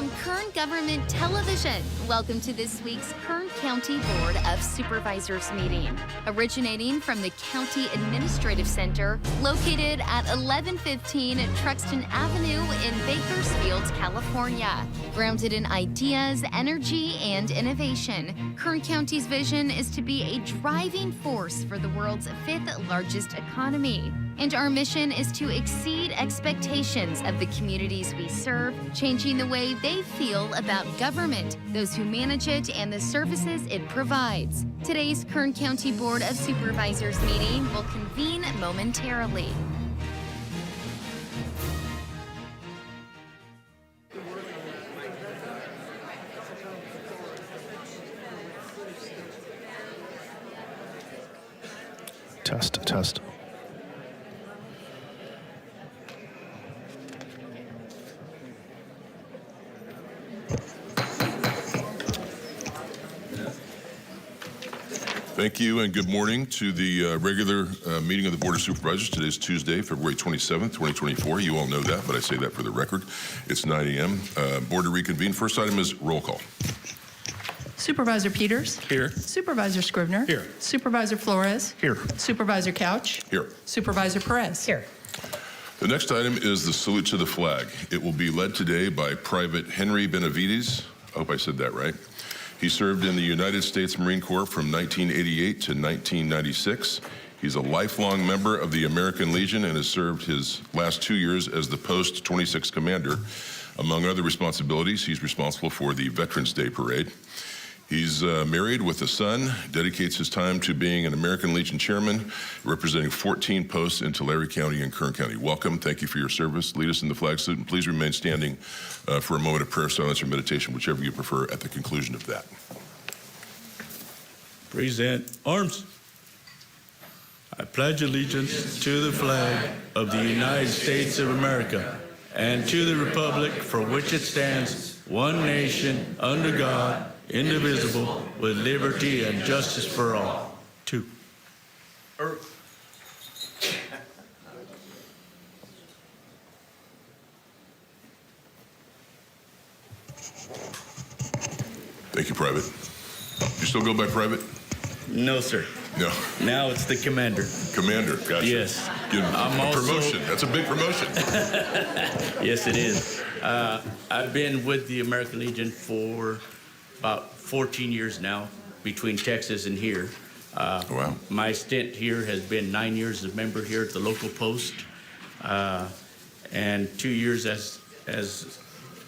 from Kern Government Television. Welcome to this week's Kern County Board of Supervisors meeting. Originating from the County Administrative Center, located at 1115 Truxton Avenue in Bakersfield, California. Grounded in ideas, energy, and innovation, Kern County's vision is to be a driving force for the world's fifth largest economy. And our mission is to exceed expectations of the communities we serve, changing the way they feel about government, those who manage it, and the services it provides. Today's Kern County Board of Supervisors meeting will convene momentarily. Test. Thank you and good morning to the regular meeting of the Board of Supervisors. Today is Tuesday, February 27th, 2024. You all know that, but I say that for the record. It's 9 a.m. Board to reconvene. First item is roll call. Supervisor Peters. Here. Supervisor Scrivener. Here. Supervisor Flores. Here. Supervisor Couch. Here. Supervisor Perez. Here. The next item is the salute to the flag. It will be led today by Private Henry Benavides. I hope I said that right. He served in the United States Marine Corps from 1988 to 1996. He's a lifelong member of the American Legion and has served his last 2 years as the Post 26 Commander. Among other responsibilities, he's responsible for the Veterans Day Parade. He's married with a son, dedicates his time to being an American Legion chairman, representing 14 posts in Tulare County and Kern County. Welcome. Thank you for your service. Lead us in the flag salute, and please remain standing for a moment of prayer, silence, or meditation, whichever you prefer, at the conclusion of that. Present arms. I pledge allegiance to the flag of the United States of America and to the republic for which it stands, one nation, under God, indivisible, with liberty and justice for all. Two. Thank you, Private. You still go by Private? No, sir. No. Now it's the commander. Commander, gotcha. Yes. I'm also promotion. That's a big promotion. Yes, it is. I've been with the American Legion for about 14 years now, between Texas and here. Wow. My stint here has been 9 years as a member here at the local post, and 2 years as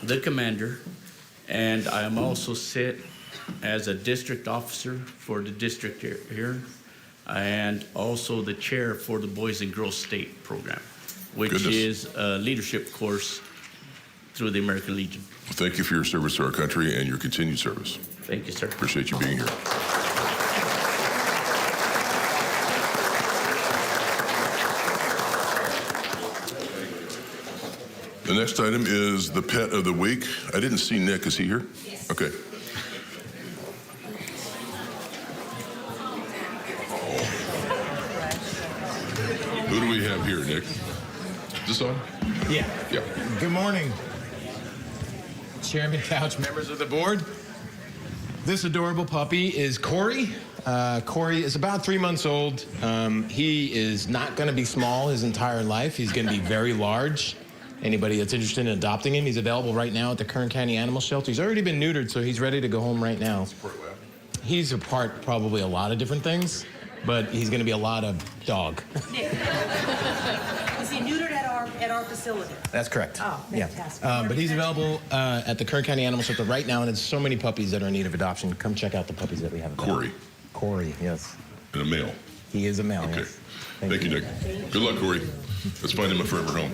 the commander. And I am also sit as a district officer for the district here, and also the chair for the Boys and Girls State program, which is a leadership course through the American Legion. Well, thank you for your service to our country and your continued service. Thank you, sir. Appreciate you being here. The next item is the pet of the week. I didn't see Nick. Is he here? Yes. Okay. Who do we have here, Nick? Is this on? Yeah. Yeah. Good morning, Chairman Couch, members of the board. This adorable puppy is Corey. Corey is about 3 months old. He is not going to be small his entire life. He's going to be very large. Anybody that's interested in adopting him, he's available right now at the Kern County Animal Shelter. He's already been neutered, so he's ready to go home right now. He's a part probably a lot of different things, but he's going to be a lot of dog. Is he neutered at our facility? That's correct. Oh, fantastic. Yeah. But he's available at the Kern County Animal Shelter right now, and there's so many puppies that are in need of adoption. Come check out the puppies that we have available. Corey, yes. And a male. He is a male, Okay. yes. Thank you, Nick. Good luck, Corey. Let's find him a forever home.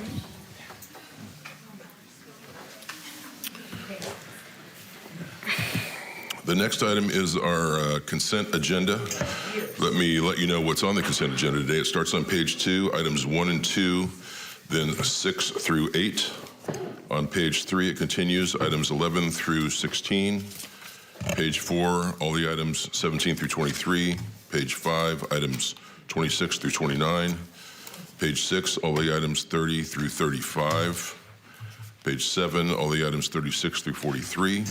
The next item is our consent agenda. Let me let you know what's on the consent agenda today. It starts on page 2, items 1 and 2, then 6 through 8. On page 3, it continues items 11 through 16. Page 4, all the items 17 through 23. Page 5, items 26 through 29. Page 6, all the items 30 through 35. Page 7, all the items 36 through 43.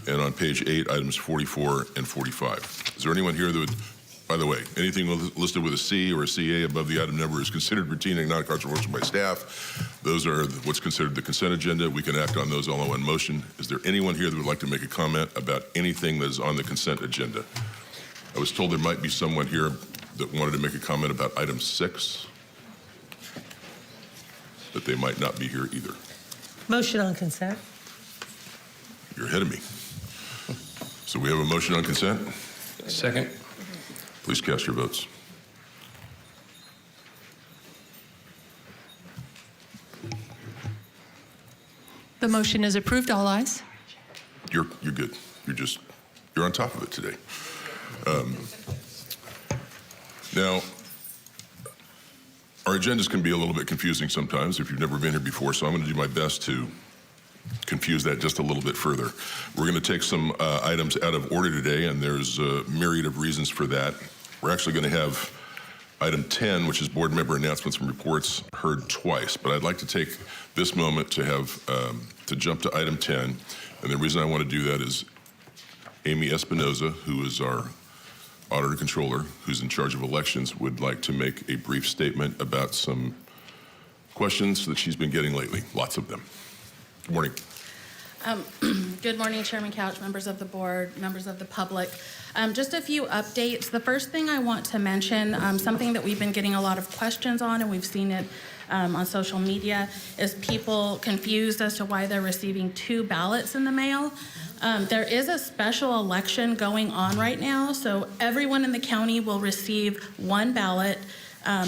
And on page 8, items 44 and 45. Is there anyone here that would, by the way, anything listed with a C or a CA above the item number is considered routine and non-controversial by staff. Those are what's considered the consent agenda. We can act on those all in one motion. Is there anyone here that would like to make a comment about anything that is on the consent agenda? I was told there might be someone here that wanted to make a comment about item 6, but they might not be here either. Motion on consent. You're ahead of me. So we have a motion on consent. Second. Please cast your votes. The motion is approved. All ayes. You're good. You're on top of it today. Now, our agendas can be a little bit confusing sometimes if you've never been here before, so I'm going to do my best to confuse that just a little bit further. We're going to take some items out of order today, and there's a myriad of reasons for that. We're actually going to have item 10, which is board member announcements and reports, heard twice, but I'd like to take this moment to have to jump to item 10, and the reason I want to do that is Amy Espinoza, who is our auditor controller, who's in charge of elections, would like to make a brief statement about some questions that she's been getting lately, lots of them. Good morning. Good morning, Chairman Couch, members of the board, members of the public. Just a few updates. The first thing I want to mention, something that we've been getting a lot of questions on, and we've seen it on social media, is people confused as to why they're receiving 2 ballots in the mail. There is a special election going on right now, so everyone in the county will receive 1 ballot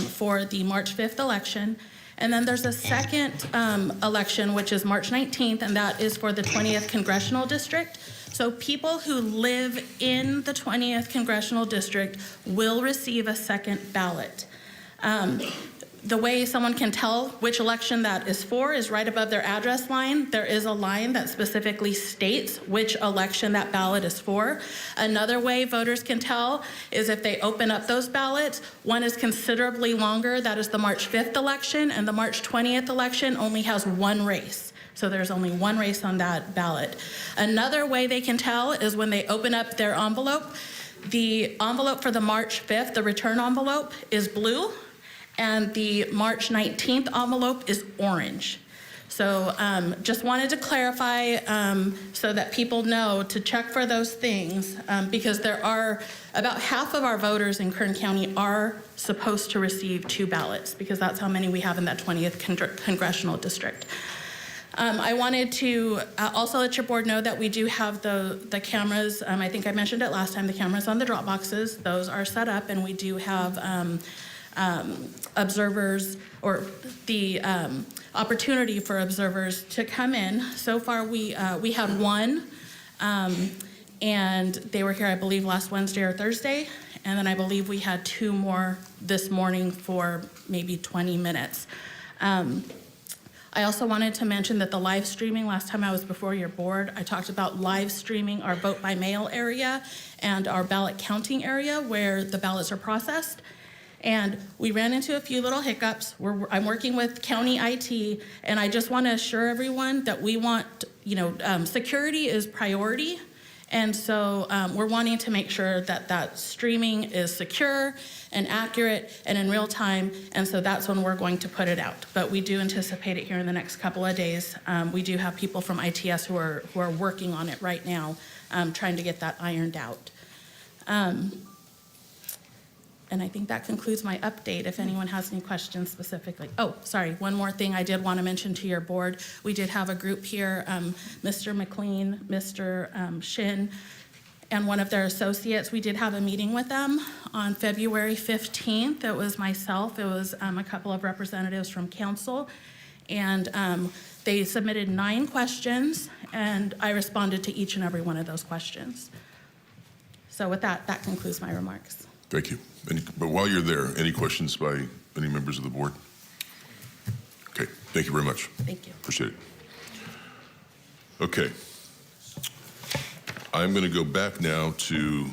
for the March 5th election. And then there's a second election, which is March 19th, and that is for the 20th Congressional District. So people who live in the 20th Congressional District will receive a second ballot. The way someone can tell which election that is for is right above their address line. There is a line that specifically states which election that ballot is for. Another way voters can tell is if they open up those ballots. One is considerably longer, that is the March 5th election, and the March 20th election only has 1 race. So there's only 1 race on that ballot. Another way they can tell is when they open up their envelope. The envelope for the March 5th, the return envelope, is blue, and the March 19th envelope is orange. So just wanted to clarify so that people know to check for those things because there are about half of our voters in Kern County are supposed to receive 2 ballots because that's how many we have in that 20th Congressional District. I wanted to also let your board know that we do have the cameras. I think I mentioned it last time, the cameras on the drop boxes. Those are set up, and we do have observers, or the opportunity for observers to come in. So far, we had 1, and they were here, I believe, last Wednesday or Thursday, and then I believe we had 2 more this morning for maybe 20 minutes. I also wanted to mention that the live streaming, last time I was before your board, I talked about live streaming our vote by mail area and our ballot counting area where the ballots are processed. And we ran into a few little hiccups. I'm working with county IT, and I just want to assure everyone that we want, security is priority. And so we're wanting to make sure that that streaming is secure and accurate and in real time. And so that's when we're going to put it out. But we do anticipate it here in the next couple of days. We do have people from ITS who are working on it right now, trying to get that ironed out. And I think that concludes my update. If anyone has any questions specifically. Oh, sorry, one more thing I did want to mention to your board. We did have a group here, Mr. McLean, Mr. Shin, and one of their associates. We did have a meeting with them on February 15th. It was myself, it was a couple of representatives from council, and they submitted 9 questions, and I responded to each and every one of those questions. So with that concludes my remarks. Thank you. But while you're there, any questions by any members of the board? Okay, thank you very much. Thank you. Appreciate it. Okay. I'm going to go back now to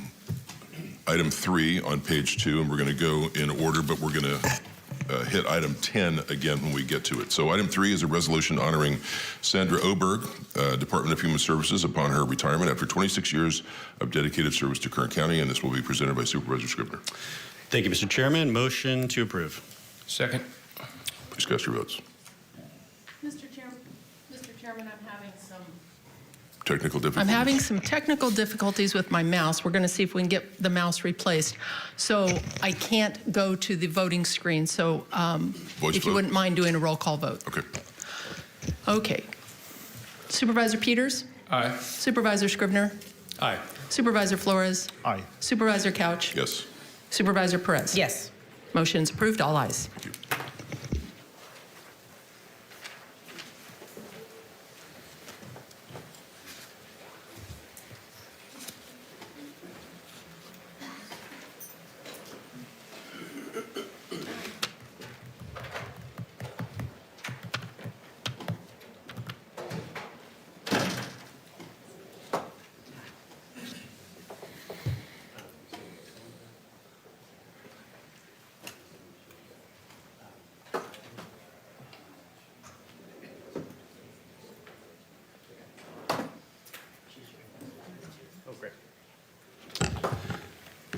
item 3 on page 2, and we're going to go in order, but we're going to hit item 10 again when we get to it. So item 3 is a resolution honoring Sandra Oberg, Department of Human Services, upon her retirement after 26 years of dedicated service to Kern County, and this will be presented by Supervisor Scribner. Thank you, Mr. Chairman. Motion to approve. Second. Please cast your votes. Mr. Chairman, I'm having some. Technical I'm difficulties. having some technical difficulties with my mouse. We're going to see if we can get the mouse replaced. So I can't go to the voting screen. So Voice if you vote. wouldn't mind doing a roll call vote. Okay. Okay. Supervisor Peters? Aye. Supervisor Scribner? Aye. Supervisor Flores? Aye. Supervisor Couch? Yes. Supervisor Perez? Yes. Motion's approved, all ayes. Thank you.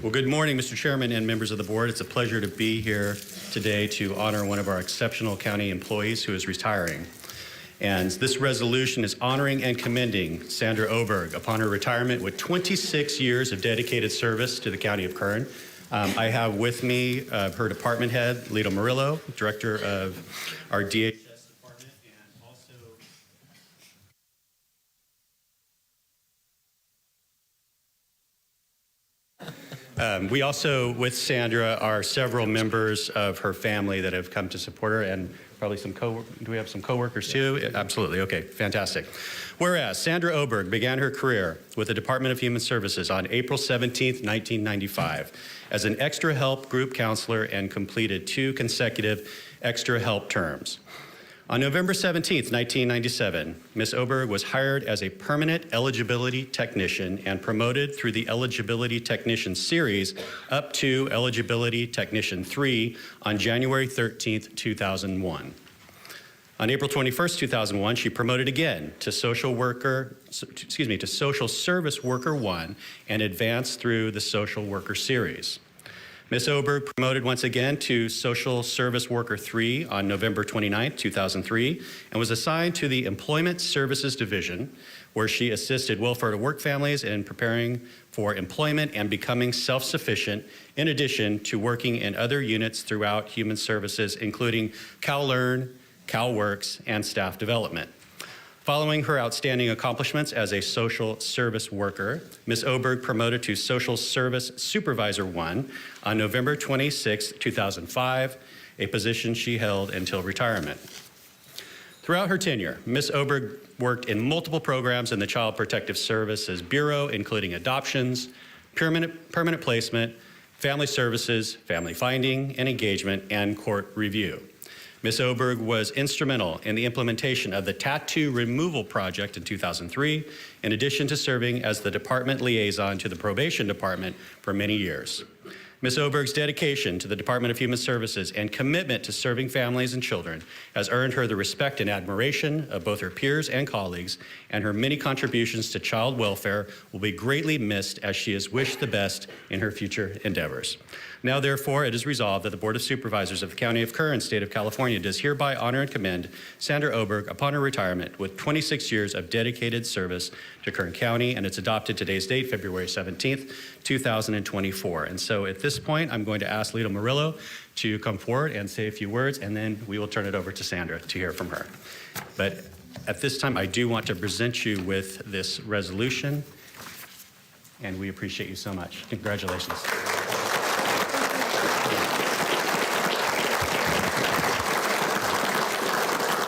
Well, good morning, Mr. Chairman and members of the board. It's a pleasure to be here today to honor one of our exceptional county employees who is retiring. And this resolution is honoring and commending Sandra Oberg upon her retirement with 26 years of dedicated service to the county of Kern. I have with me her department head, Lito Murillo, director of our DHS department, and also we also, with Sandra, are several members of her family that have come to support her, and probably some do we have some coworkers too? Absolutely, okay, fantastic. Whereas Sandra Oberg began her career with the Department of Human Services on April 17th, 1995, as an extra help group counselor and completed 2 consecutive extra help terms. On November 17th, 1997, Ms. Oberg was hired as a permanent eligibility technician and promoted through the eligibility technician series up to eligibility technician 3 on January 13th, 2001. On April 21st, 2001, she promoted again to social service worker 1 and advanced through the social worker series. Ms. Oberg promoted once again to Social Service Worker 3 on November 29, 2003, and was assigned to the Employment Services Division, where she assisted welfare to work families in preparing for employment and becoming self-sufficient, in addition to working in other units throughout Human Services, including CalLearn, CalWorks, and staff development. Following her outstanding accomplishments as a social service worker, Ms. Oberg promoted to Social Service Supervisor 1 on November 26, 2005, a position she held until retirement. Throughout her tenure, Ms. Oberg worked in multiple programs in the Child Protective Services Bureau, including adoptions, permanent placement, family services, family finding and engagement, and court review. Ms. Oberg was instrumental in the implementation of the Tattoo Removal Project in 2003, in addition to serving as the department liaison to the Probation Department for many years. Ms. Oberg's dedication to the Department of Human Services and commitment to serving families and children has earned her the respect and admiration of both her peers and colleagues, and her many contributions to child welfare will be greatly missed as she is wished the best in her future endeavors. Now, therefore, it is resolved that the Board of Supervisors of the County of Kern, State of California, does hereby honor and commend Sandra Oberg upon her retirement with 26 years of dedicated service to Kern County, and it's adopted today's date, February 17th, 2024. And so at this point, I'm going to ask Lito Murillo to come forward and say a few words, and then we will turn it over to Sandra to hear from her. But at this time, I do want to present you with this resolution, and we appreciate you so much. Congratulations.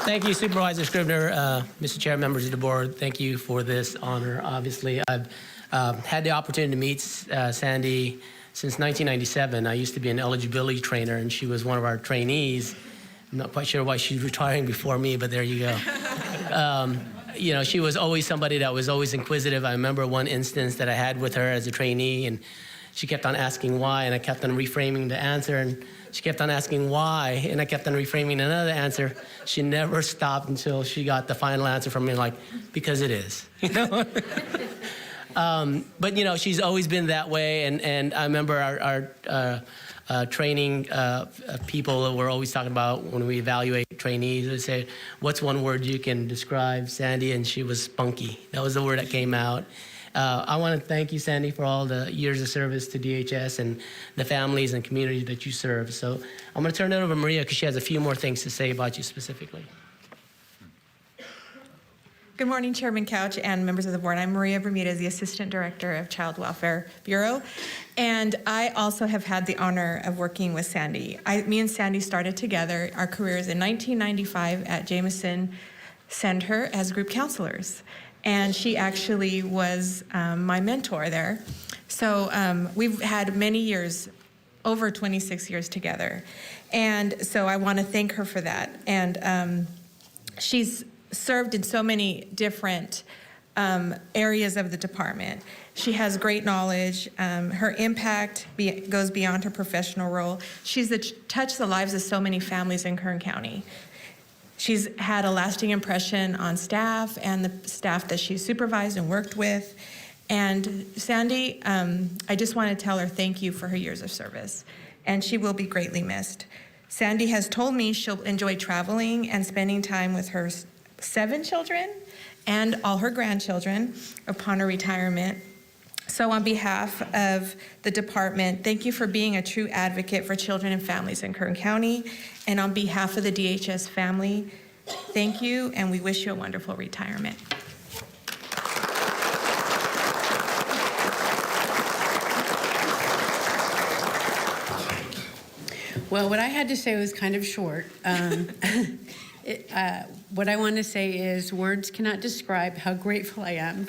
Thank you, Supervisor Scribner, Mr. Chair, members of the board. Thank you for this honor. Obviously, I've had the opportunity to meet Sandy since 1997. I used to be an eligibility trainer, and she was one of our trainees. I'm not quite sure why she's retiring before me, but there you go. You know, she was always somebody that was always inquisitive. I remember one instance that I had with her as a trainee, and she kept on asking why, and I kept on reframing the answer, and she kept on asking why, and I kept on reframing another answer. She never stopped until she got the final answer from me, like, because it is, you know? But, you know, she's always been that way, and I remember our training people were always talking about when we evaluate trainees, they say, what's one word you can describe Sandy? And she was spunky. That was the word that came out. I want to thank you, Sandy, for all the years of service to DHS and the families and community that you serve. So I'm going to turn it over to Maria because she has a few more things to say about you specifically. Good morning, Chairman Couch and members of the board. I'm Maria Bermudez, the Assistant Director of Child Welfare Bureau, and I also have had the honor of working with Sandy. Me and Sandy started together our careers in 1995 at Jameson Center as group counselors, and she actually was my mentor there. So we've had many years, over 26 years together, and so I want to thank her for that. And she's served in so many different areas of the department. She has great knowledge. Her impact goes beyond her professional role. She's touched the lives of so many families in Kern County. She's had a lasting impression on staff and the staff that she's supervised and worked with. And Sandy, I just want to tell her thank you for her years of service, and she will be greatly missed. Sandy has told me she'll enjoy traveling and spending time with her 7 children and all her grandchildren upon her retirement. So on behalf of the department, thank you for being a true advocate for children and families in Kern County. And on behalf of the DHS family, thank you, and we wish you a wonderful retirement. Well, what I had to say was kind of short. What I want to say is words cannot describe how grateful I am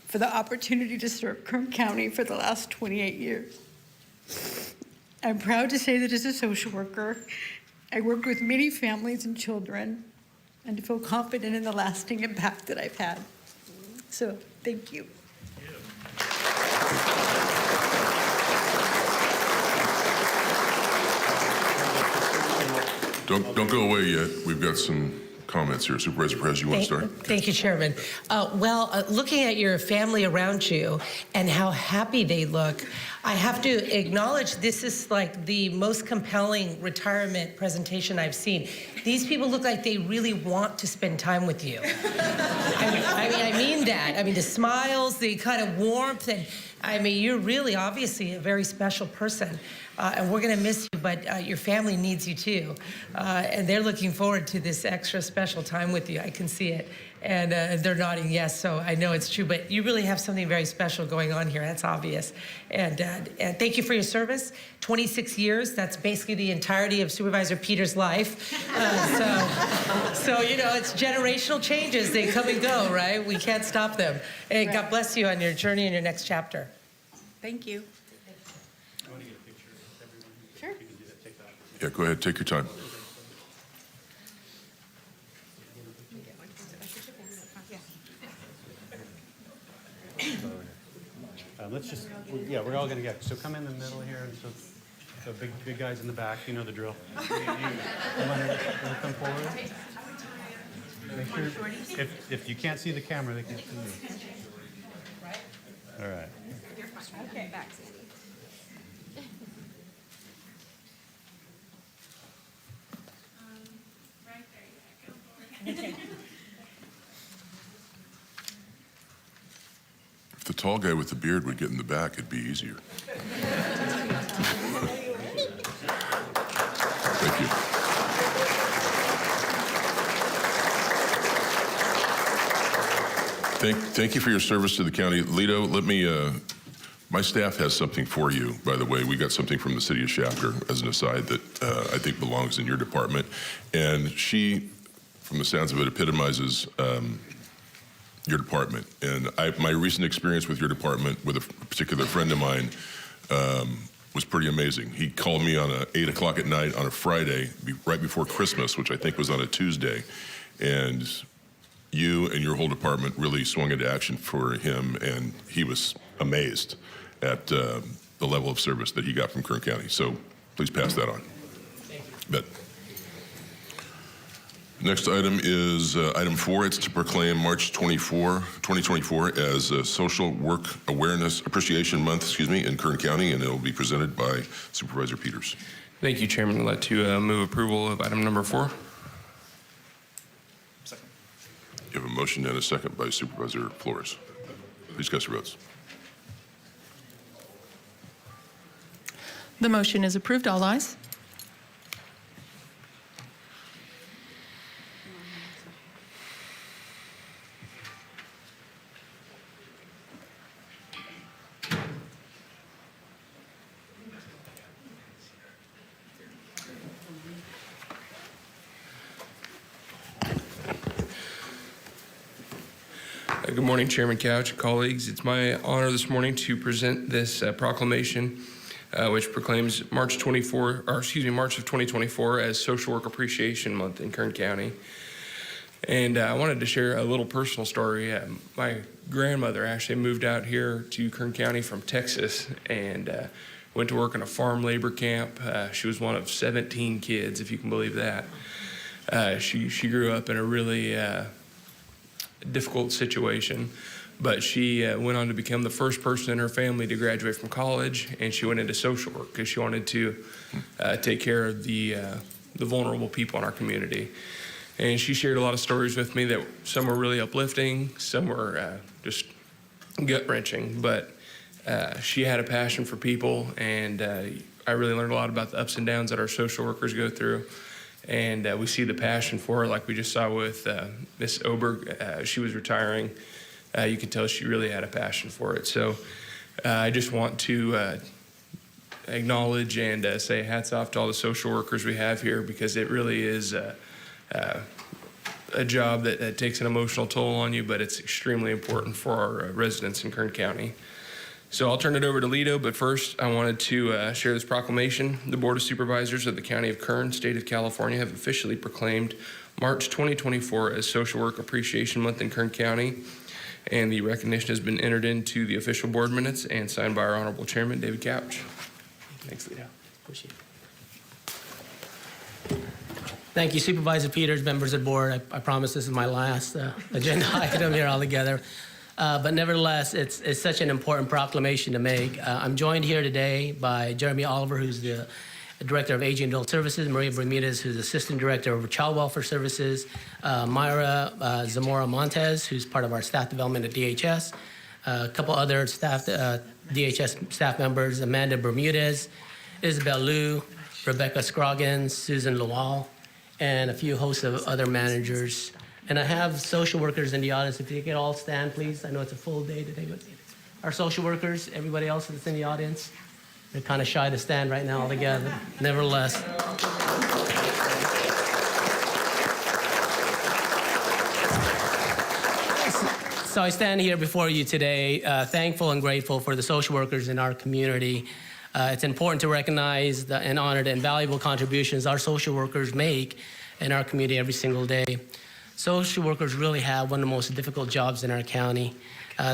for the opportunity to serve Kern County for the last 28 years. I'm proud to say that as a social worker, I worked with many families and children and to feel confident in the lasting impact that I've had. So, thank you. Don't go away yet. We've got some comments here. Supervisor Perez, you want to start? Thank you, Chairman. Looking at your family around you and how happy they look, I have to acknowledge this is like the most compelling retirement presentation I've seen. These people look like they really want to spend time with you. I mean that. I mean, the smiles, the kind of warmth, and I mean, you're really obviously a very special person. And we're going to miss you, but your family needs you too. And they're looking forward to this extra special time with you. I can see it. And they're nodding yes, so I know it's true. But you really have something very special going on here. That's obvious. And thank you for your service. 26 years, that's basically the entirety of Supervisor Peter's life. So, you know, it's generational changes. They come and go, right? We can't stop them. And God bless you on your journey in your next chapter. Thank you. Sure. Yeah, go ahead. Take your time. We're all going to get. So come in the middle here. And so big guys in the back, you know the drill. You want to come forward? Make sure, if you can't see the camera, they can see you. All right. Okay, back, Sandy. Right there, yeah, go forward. If the tall guy with the beard would get in the back, it'd be easier. Thank you. Thank you for your service to the county. Lito, let me, my staff has something for you, by the way. We got something from the city of Shafter, as an aside, that I think belongs in your department. And she, from the sounds of it, epitomizes your department. And my recent experience with your department with a particular friend of mine was pretty amazing. He called me on 8 o'clock at night on a Friday, right before Christmas, which I think was on a Tuesday. And you and your whole department really swung into action for him, and he was amazed at the level of service that he got from Kern County. So please pass that on. Thank you. Bet. Next item is item 4. It's to proclaim March 2024 as Social Work Awareness Appreciation Month, in Kern County, and it will be presented by Supervisor Peters. Thank you, Chairman. I'd like to move approval of item number 4. Second. You have a motion and a second by Supervisor Flores. Please cast your votes. The motion is approved. All ayes. Good morning, Chairman Couch, colleagues. It's my honor this morning to present this proclamation, which proclaims March of 2024 as Social Work Appreciation Month in Kern County. And I wanted to share a little personal story. My grandmother actually moved out here to Kern County from Texas and went to work in a farm labor camp. She was one of 17 kids, if you can believe that. She grew up in a really difficult situation, but she went on to become the first person in her family to graduate from college, and she went into social work because she wanted to take care of the vulnerable people in our community. And she shared a lot of stories with me that some were really uplifting, some were just gut-wrenching, but she had a passion for people, and I really learned a lot about the ups and downs that our social workers go through. And we see the passion for her, like we just saw with Miss Oberg. She was retiring. You could tell she really had a passion for it. So I just want to acknowledge and say hats off to all the social workers we have here, because it really is a job that takes an emotional toll on you, but it's extremely important for our residents in Kern County. So I'll turn it over to Lido, but first I wanted to share this proclamation. The Board of Supervisors of the County of Kern, State of California, have officially proclaimed March 2024 as Social Work Appreciation Month in Kern County, and the recognition has been entered into the official board minutes and signed by our Honorable Chairman, David Couch. Thanks, Lido. Appreciate it. Thank you, Supervisor Peters, members of the board. I promise this is my last agenda item here altogether. But nevertheless, it's such an important proclamation to make. I'm joined here today by Jeremy Oliver, who's the Director of Aging and Adult Services, Maria Bermudez, who's Assistant Director of Child Welfare Services, Myra Zamora Montez, who's part of our staff development at DHS, a couple other staff, DHS staff members, Amanda Bermudez, Isabel Liu, Rebecca Scroggins, Susan Lawal, and a few hosts of other managers. And I have social workers in the audience. If you could all stand, please. I know it's a full day today, but our social workers, everybody else that's in the audience, they're kind of shy to stand right now altogether. Nevertheless. So I stand here before you today, thankful and grateful for the social workers in our community. It's important to recognize and honor the invaluable contributions our social workers make in our community every single day. Social workers really have one of the most difficult jobs in our county.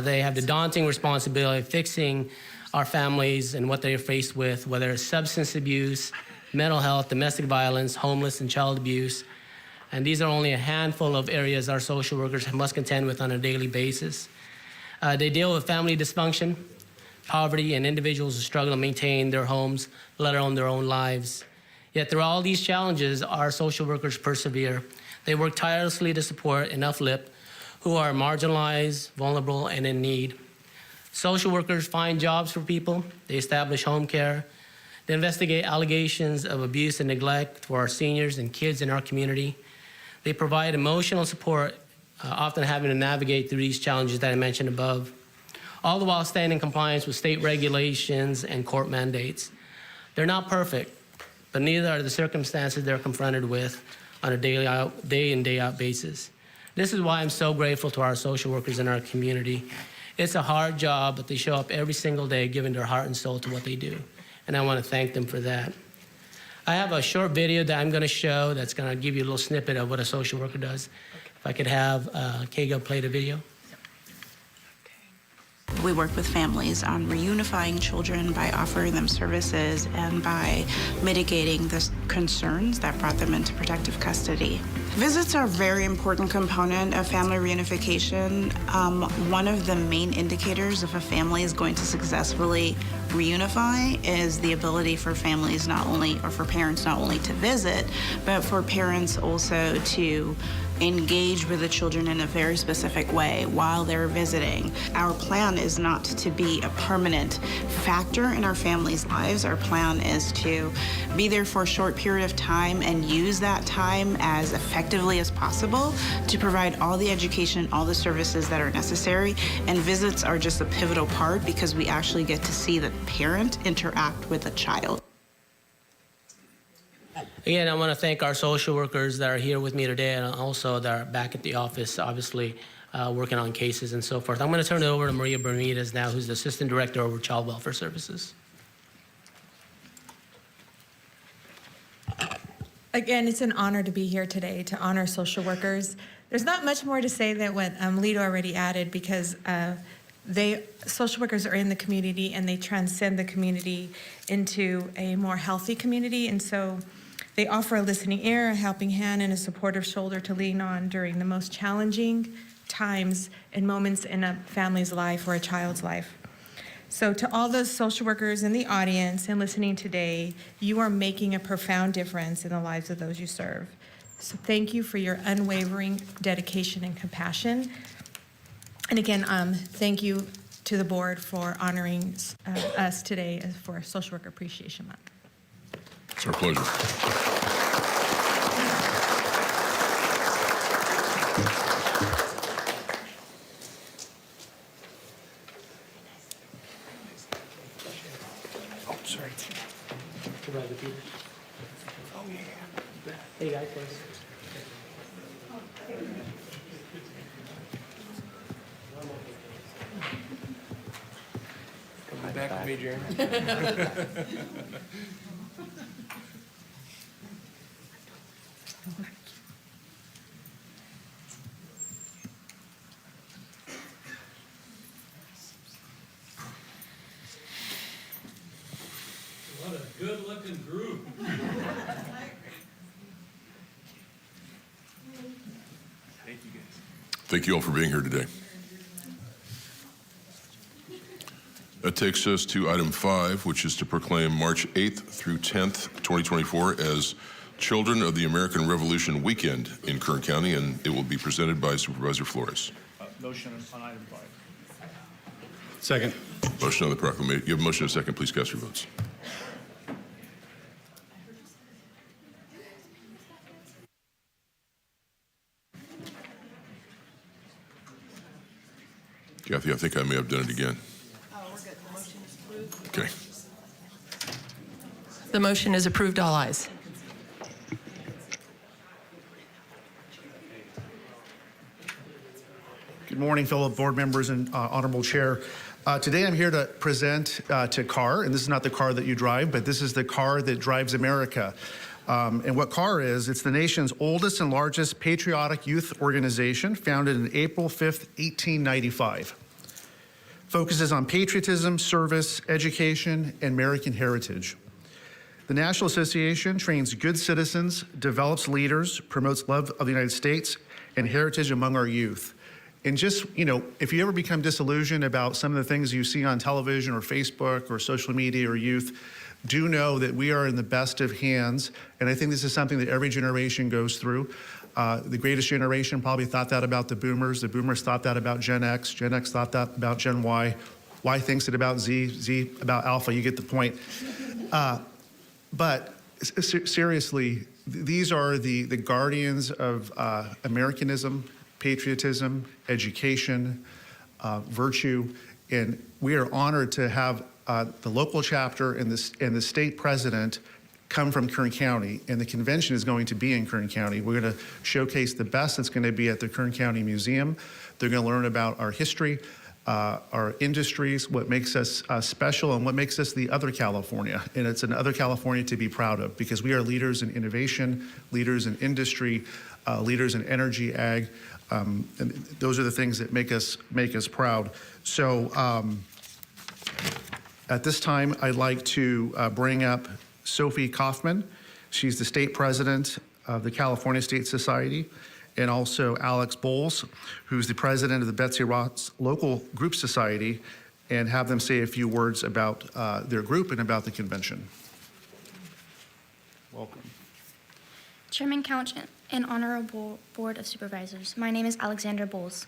They have the daunting responsibility of fixing our families and what they're faced with, whether it's substance abuse, mental health, domestic violence, homeless, and child abuse. And these are only a handful of areas our social workers must contend with on a daily basis. They deal with family dysfunction, poverty, and individuals who struggle to maintain their homes, let alone their own lives. Yet through all these challenges, our social workers persevere. They work tirelessly to support and uplift who are marginalized, vulnerable, and in need. Social workers find jobs for people. They establish home care. They investigate allegations of abuse and neglect for our seniors and kids in our community. They provide emotional support, often having to navigate through these challenges that I mentioned above, all the while staying in compliance with state regulations and court mandates. They're not perfect, but neither are the circumstances they're confronted with on a day in, day out basis. This is why I'm so grateful to our social workers in our community. It's a hard job, but they show up every single day giving their heart and soul to what they do. And I want to thank them for that. I have a short video that I'm going to show that's going to give you a little snippet of what a social worker does. If I could have Kago play the video. We work with families on reunifying children by offering them services and by mitigating the concerns that brought them into protective custody. Visits are a very important component of family reunification. One of the main indicators if a family is going to successfully reunify is the ability for families not only, or for parents not only to visit, but for parents also to engage with the children in a very specific way while they're visiting. Our plan is not to be a permanent factor in our families' lives. Our plan is to be there for a short period of time and use that time as effectively as possible to provide all the education, all the services that are necessary. And visits are just a pivotal part because we actually get to see the parent interact with the child. Again, I want to thank our social workers that are here with me today and also that are back at the office, obviously, working on cases and so forth. I'm going to turn it over to Maria Bermudez now, who's the Assistant Director over Child Welfare Services. Again, it's an honor to be here today to honor social workers. There's not much more to say than what Lito already added because social workers are in the community and they transcend the community into a more healthy community. And so they offer a listening ear, a helping hand, and a supportive shoulder to lean on during the most challenging times and moments in a family's life or a child's life. So to all those social workers in the audience and listening today, you are making a profound difference in the lives of those you serve. So thank you for your unwavering dedication and compassion. And again, thank you to the board for honoring us today for Social Worker Appreciation Month. It's our pleasure. Oh, sorry. Oh, yeah. Hey, guys. Come back with me, Jeremy. What a good-looking group. Thank you, guys. Thank you all for being here today. That takes us to item 5, which is to proclaim March 8th through 10th, 2024 as Children of the American Revolution Weekend in Kern County, and it will be presented by Supervisor Flores. Motion on item 5. Second. Motion on the proclamation. You have a motion and a second. Please cast your votes. Kathy, I think I may have done it again. Oh, we're good. The motion is approved. Okay. The motion is approved, all ayes. Good morning, fellow board members and honorable chair. Today I'm here to present to CAR, and this is not the car that you drive, but this is the car that drives America. And what CAR is, it's the nation's oldest and largest patriotic youth organization, founded in April 5th, 1895. Focuses on patriotism, service, education, and American heritage. The National Association trains good citizens, develops leaders, promotes love of the United States and heritage among our youth. And just, if you ever become disillusioned about some of the things you see on television or Facebook or social media or youth, do know that we are in the best of hands. And I think this is something that every generation goes through. The greatest generation probably thought that about the boomers. The boomers thought that about Gen X. Gen X thought that about Gen Y. Y thinks it about Z. Z about Alpha. You get the point. But seriously, these are the guardians of Americanism, patriotism, education, virtue, and we are honored to have the local chapter and the state president come from Kern County, and the convention is going to be in Kern County. We're going to showcase the best that's going to be at the Kern County Museum. They're going to learn about our history. our industries, what makes us special, and what makes us the other California. And it's an other California to be proud of, because we are leaders in innovation, leaders in industry, leaders in energy, ag, and those are the things that make us proud. So at this time, I'd like to bring up Sophie Kaufman. She's the state president of the California State Society, and also Alex Bowles, who's the president of the Betsy Ross Local Group Society, and have them say a few words about their group and about the convention. Welcome. Chairman Couch and Honorable Board of Supervisors, my name is Alexandra Bowles,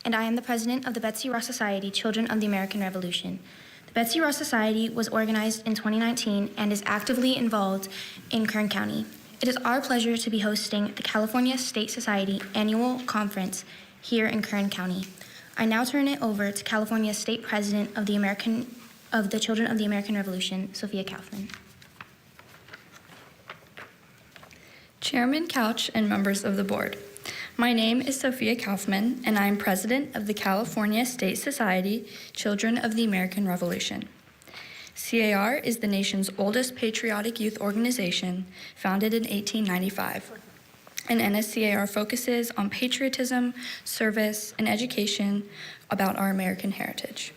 and I am the president of the Betsy Ross Society, Children of the American Revolution. The Betsy Ross Society was organized in 2019 and is actively involved in Kern County. It is our pleasure to be hosting the California State Society Annual Conference here in Kern County. I now turn it over to California State President of the Children of the American Revolution, Sophia Kaufman. Chairman Couch and members of the board, my name is Sophia Kaufman, and I am president of the California State Society, Children of the American Revolution. CAR is the nation's oldest patriotic youth organization, founded in 1895. And NSCAR focuses on patriotism, service, and education about our American heritage.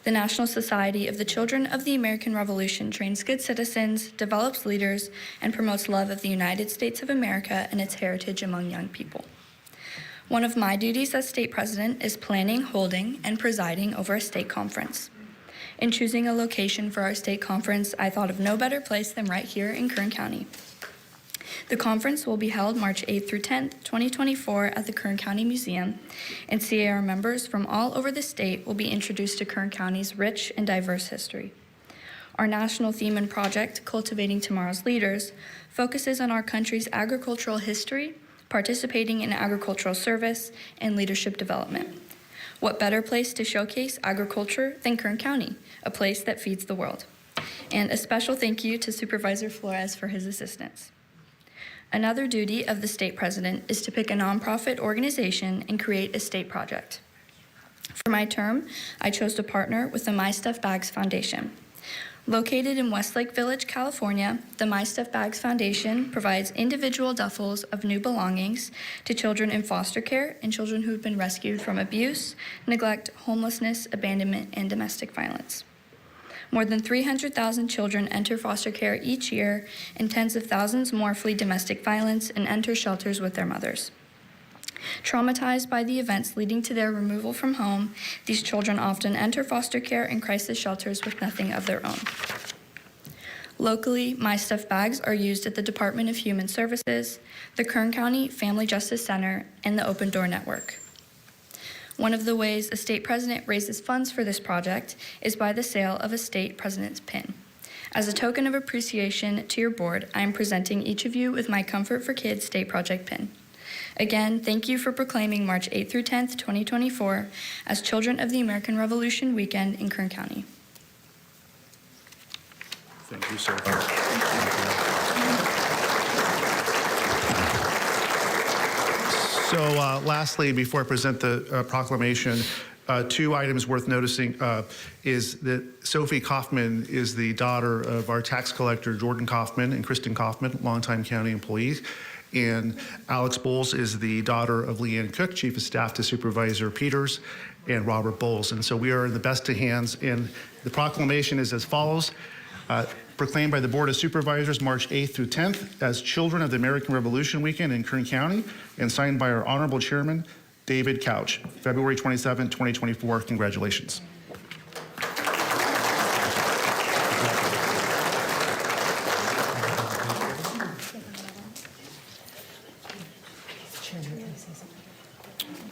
The National Society of the Children of the American Revolution trains good citizens, develops leaders, and promotes love of the United States of America and its heritage among young people. One of my duties as state president is planning, holding, and presiding over a state conference. In choosing a location for our state conference, I thought of no better place than right here in Kern County. The conference will be held March 8th through 10th, 2024 at the Kern County Museum, and CAR members from all over the state will be introduced to Kern County's rich and diverse history. Our national theme and project, Cultivating Tomorrow's Leaders, focuses on our country's agricultural history, participating in agricultural service, and leadership development. What better place to showcase agriculture than Kern County, a place that feeds the world? And a special thank you to Supervisor Flores for his assistance. Another duty of the state president is to pick a nonprofit organization and create a state project. For my term, I chose to partner with the My Stuff Bags Foundation. Located in Westlake Village, California, the My Stuff Bags Foundation provides individual duffels of new belongings to children in foster care and children who have been rescued from abuse, neglect, homelessness, abandonment, and domestic violence. More than 300,000 children enter foster care each year, and tens of thousands more flee domestic violence and enter shelters with their mothers. Traumatized by the events leading to their removal from home, these children often enter foster care and crisis shelters with nothing of their own. Locally, My Stuff Bags are used at the Department of Human Services, the Kern County Family Justice Center, and the Open Door Network. One of the ways a state president raises funds for this project is by the sale of a state president's pin. As a token of appreciation to your board, I am presenting each of you with my Comfort for Kids State Project pin. Again, thank you for proclaiming March 8th through 10th, 2024 as Children of the American Revolution Weekend in Kern County. Thank you, sir. So lastly, before I present the proclamation, two items worth noticing is that Sophie Kaufman is the daughter of our tax collector, Jordan Kaufman and Kristen Kaufman, longtime county employees. And Alex Bowles is the daughter of Leanne Cook, Chief of Staff to Supervisor Peters, and Robert Bowles. And so we are in the best of hands. And the proclamation is as follows. Proclaimed by the Board of Supervisors March 8th through 10th as Children of the American Revolution Weekend in Kern County, and signed by our Honorable Chairman, David Couch, February 27, 2024. Congratulations.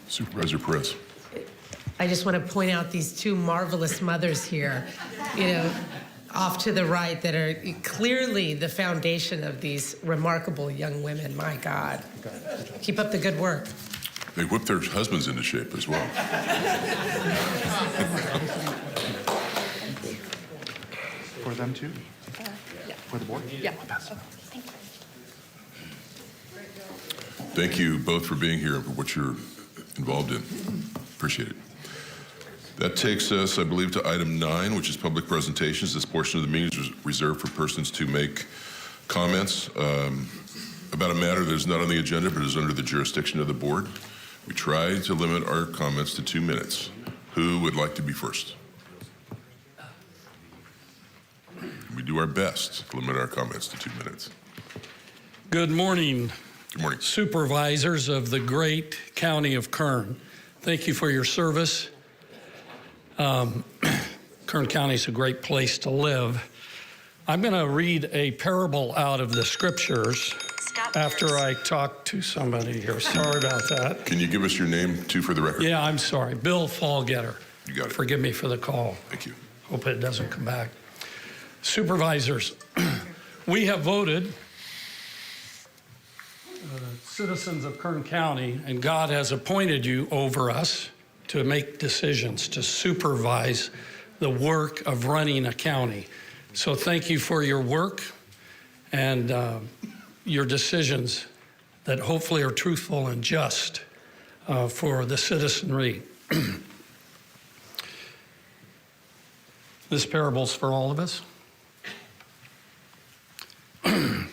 Supervisor Perez. I just want to point out these two marvelous mothers here, off to the right, that are clearly the foundation of these remarkable young women. My God. Keep up the good work. They whip their husbands into shape as well. For them too? Yeah. For the board? Yeah. Thank you both for being here and for what you're involved in. Appreciate it. That takes us, I believe, to item 9, which is public presentations. This portion of the meeting is reserved for persons to make comments about a matter that is not on the agenda but is under the jurisdiction of the board. We try to limit our comments to 2 minutes. Who would like to be first? We do our best to limit our comments to 2 minutes. Good morning. Good morning. Supervisors of the great county of Kern. Thank you for your service. Kern County is a great place to live. I'm going to read a parable out of the scriptures after I talk to somebody here. Sorry about that. Can you give us your name, too, for the record? Yeah, I'm sorry. Bill Fallgetter. You got it. Forgive me for the call. Thank you. Hope it doesn't come back. Supervisors, we have voted citizens of Kern County, and God has appointed you over us to make decisions, to supervise the work of running a county. So thank you for your work and your decisions that hopefully are truthful and just for the citizenry. This parable's for all of us.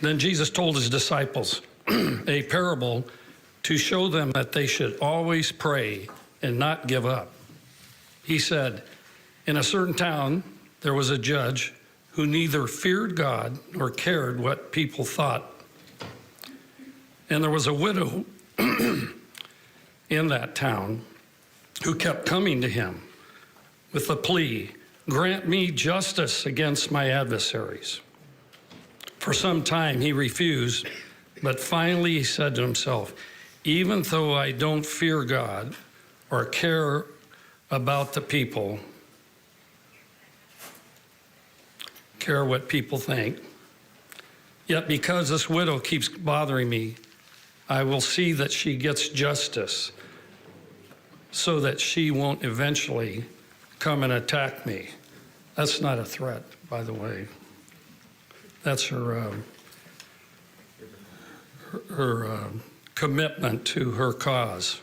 Then Jesus told his disciples a parable to show them that they should always pray and not give up. He said, in a certain town, there was a judge who neither feared God nor cared what people thought. And there was a widow in that town who kept coming to him with the plea, grant me justice against my adversaries. For some time he refused, but finally he said to himself, even though I don't fear God or care about the people, care what people think, yet because this widow keeps bothering me, I will see that she gets justice so that she won't eventually come and attack me. That's not a threat, by the way. That's her commitment to her cause.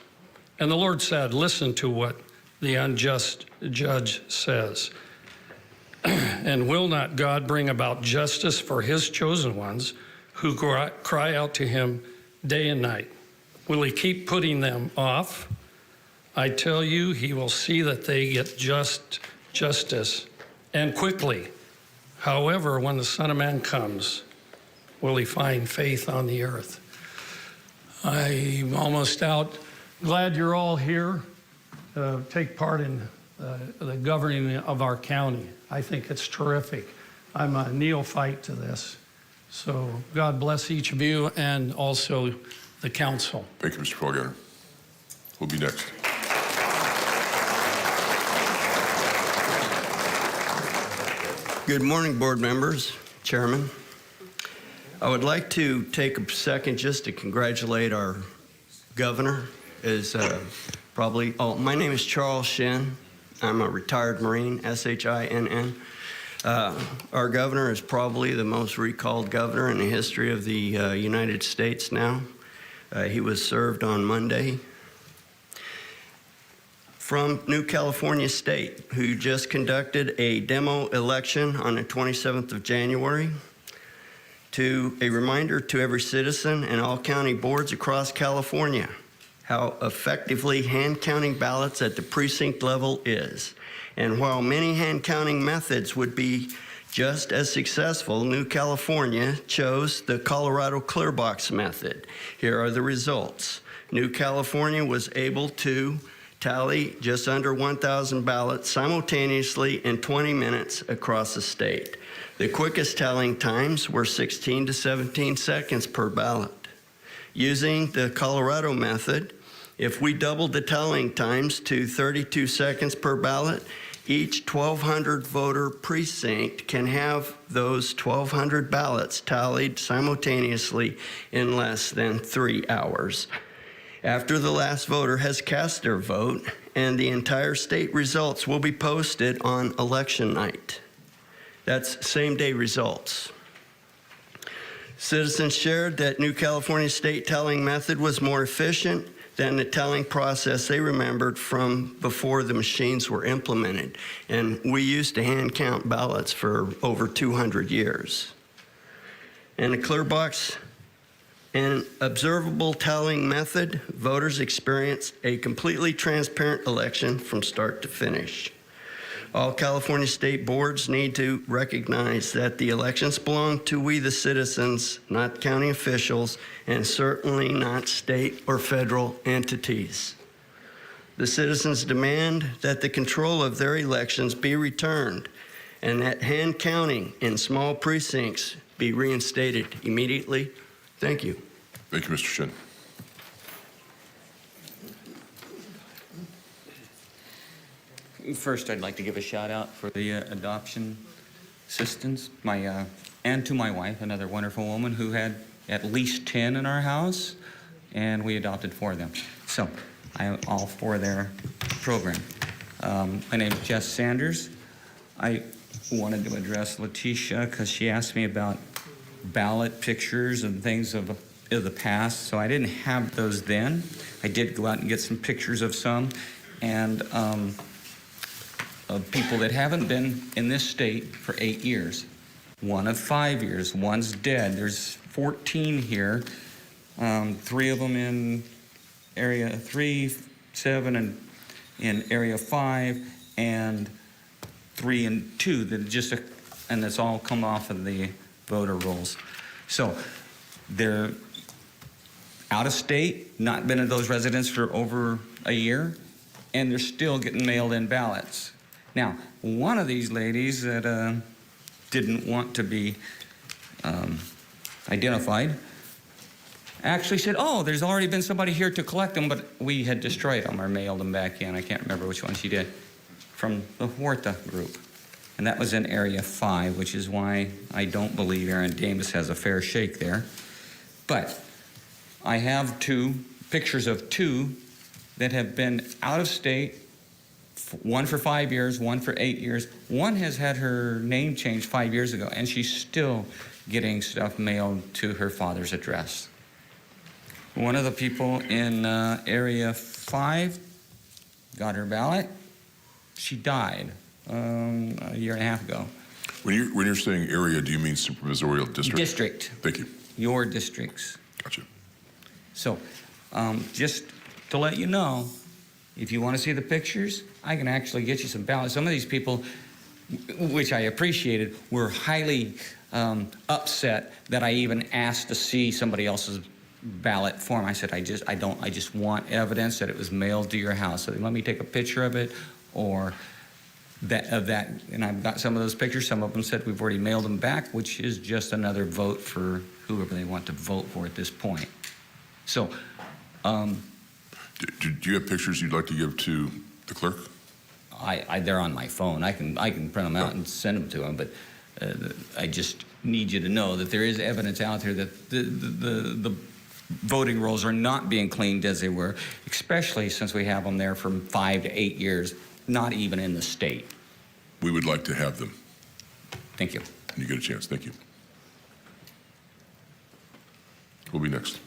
And the Lord said, listen to what the unjust judge says. And will not God bring about justice for his chosen ones who cry out to him day and night? Will he keep putting them off? I tell you, he will see that they get justice and quickly. However, when the Son of Man comes, will he find faith on the earth? I'm almost out. Glad you're all here. Take part in the governing of our county. I think it's terrific. I'm a neophyte to this. So God bless each of you and also the council. Thank you, Mr. Fallgetter. Who'll be next? Good morning, board members, chairman. I would like to take a second just to congratulate our governor. My name is Charles Shin. I'm a retired Marine, S-H-I-N-N. Our governor is probably the most recalled governor in the history of the United States now. He was served on Monday. From New California State, who just conducted a demo election on the 27th of January, to a reminder to every citizen and all county boards across California how effectively hand counting ballots at the precinct level is. And while many hand counting methods would be just as successful, New California chose the Colorado clear box method. Here are the results. New California was able to tally just under 1,000 ballots simultaneously in 20 minutes across the state. The quickest tallying times were 16 to 17 seconds per ballot. Using the Colorado method, if we doubled the tallying times to 32 seconds per ballot, each 1,200 voter precinct can have those 1,200 ballots tallied simultaneously in less than 3 hours. After the last voter has cast their vote, and the entire state results will be posted on election night. That's same-day results. Citizens shared that New California state tallying method was more efficient, than the telling process they remembered from before the machines were implemented. And we used to hand count ballots for over 200 years. And the clear box and observable tallying method, voters experience a completely transparent election from start to finish. All California state boards need to recognize that the elections belong to we the citizens, not county officials, and certainly not state or federal entities. The citizens demand that the control of their elections be returned and that hand counting in small precincts be reinstated immediately. Thank you. Thank you, Mr. Shin. First, I'd like to give a shout out for the adoption assistants, and to my wife, another wonderful woman who had at least 10 in our house, and we adopted 4 of them. So I am all for their program. My name is Jess Sanders. I wanted to address Letitia because she asked me about ballot pictures and things of the past, so I didn't have those then. I did go out and get some pictures of some, and of people that haven't been in this state for 8 years. One of 5 years, one's dead. There's 14 here, 3 of them in area 3, 7, and in area 5, and 3 and 2 that just, and it's all come off of the voter rolls. So they're out of state, not been in those residents for over a year, and they're still getting mailed in ballots. Now, one of these ladies that didn't want to be identified actually said, oh, there's already been somebody here to collect them, but we had destroyed them or mailed them back in. I can't remember which one she did, from the Huerta group. And that was in Area 5, which is why I don't believe Aaron Davis has a fair shake there. But I have 2 pictures of 2 that have been out of state, one for 5 years, one for 8 years. One has had her name changed 5 years ago, and she's still getting stuff mailed to her father's address. One of the people in Area 5 got her ballot. She died a year and a half ago. When you're saying area, do you mean supervisorial district? District. Thank you. Your districts. Gotcha. So, just to let you know, if you want to see the pictures, I can actually get you some ballots. Some of these people, which I appreciated, were highly upset that I even asked to see somebody else's ballot form. I said, I just want evidence that it was mailed to your house. So let me take a picture of it, or that, and I've got some of those pictures. Some of them said we've already mailed them back, which is just another vote for whoever they want to vote for at this point. So, do you have pictures you'd like to give to the clerk? they're on my phone. I can print them out and send them to them, but I just need you to know that there is evidence out there that the voting rolls are not being cleaned as they were, especially since we have them there from 5 to 8 years, not even in the state. We would like to have them. Thank you. When you get a chance. Thank you. Who'll be next?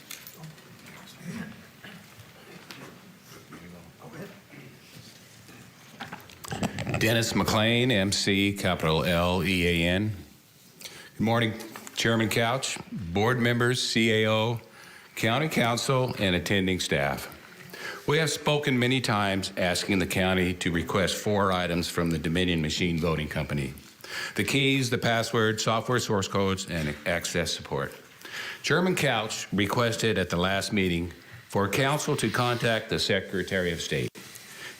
Dennis McLean, MC, capital L-E-A-N. Good morning, Chairman Couch, board members, CAO, county council, and attending staff. We have spoken many times asking the county to request 4 items from the Dominion Machine Voting Company: the keys, the password, software source codes, and access support. Chairman Couch requested at the last meeting for council to contact the Secretary of State.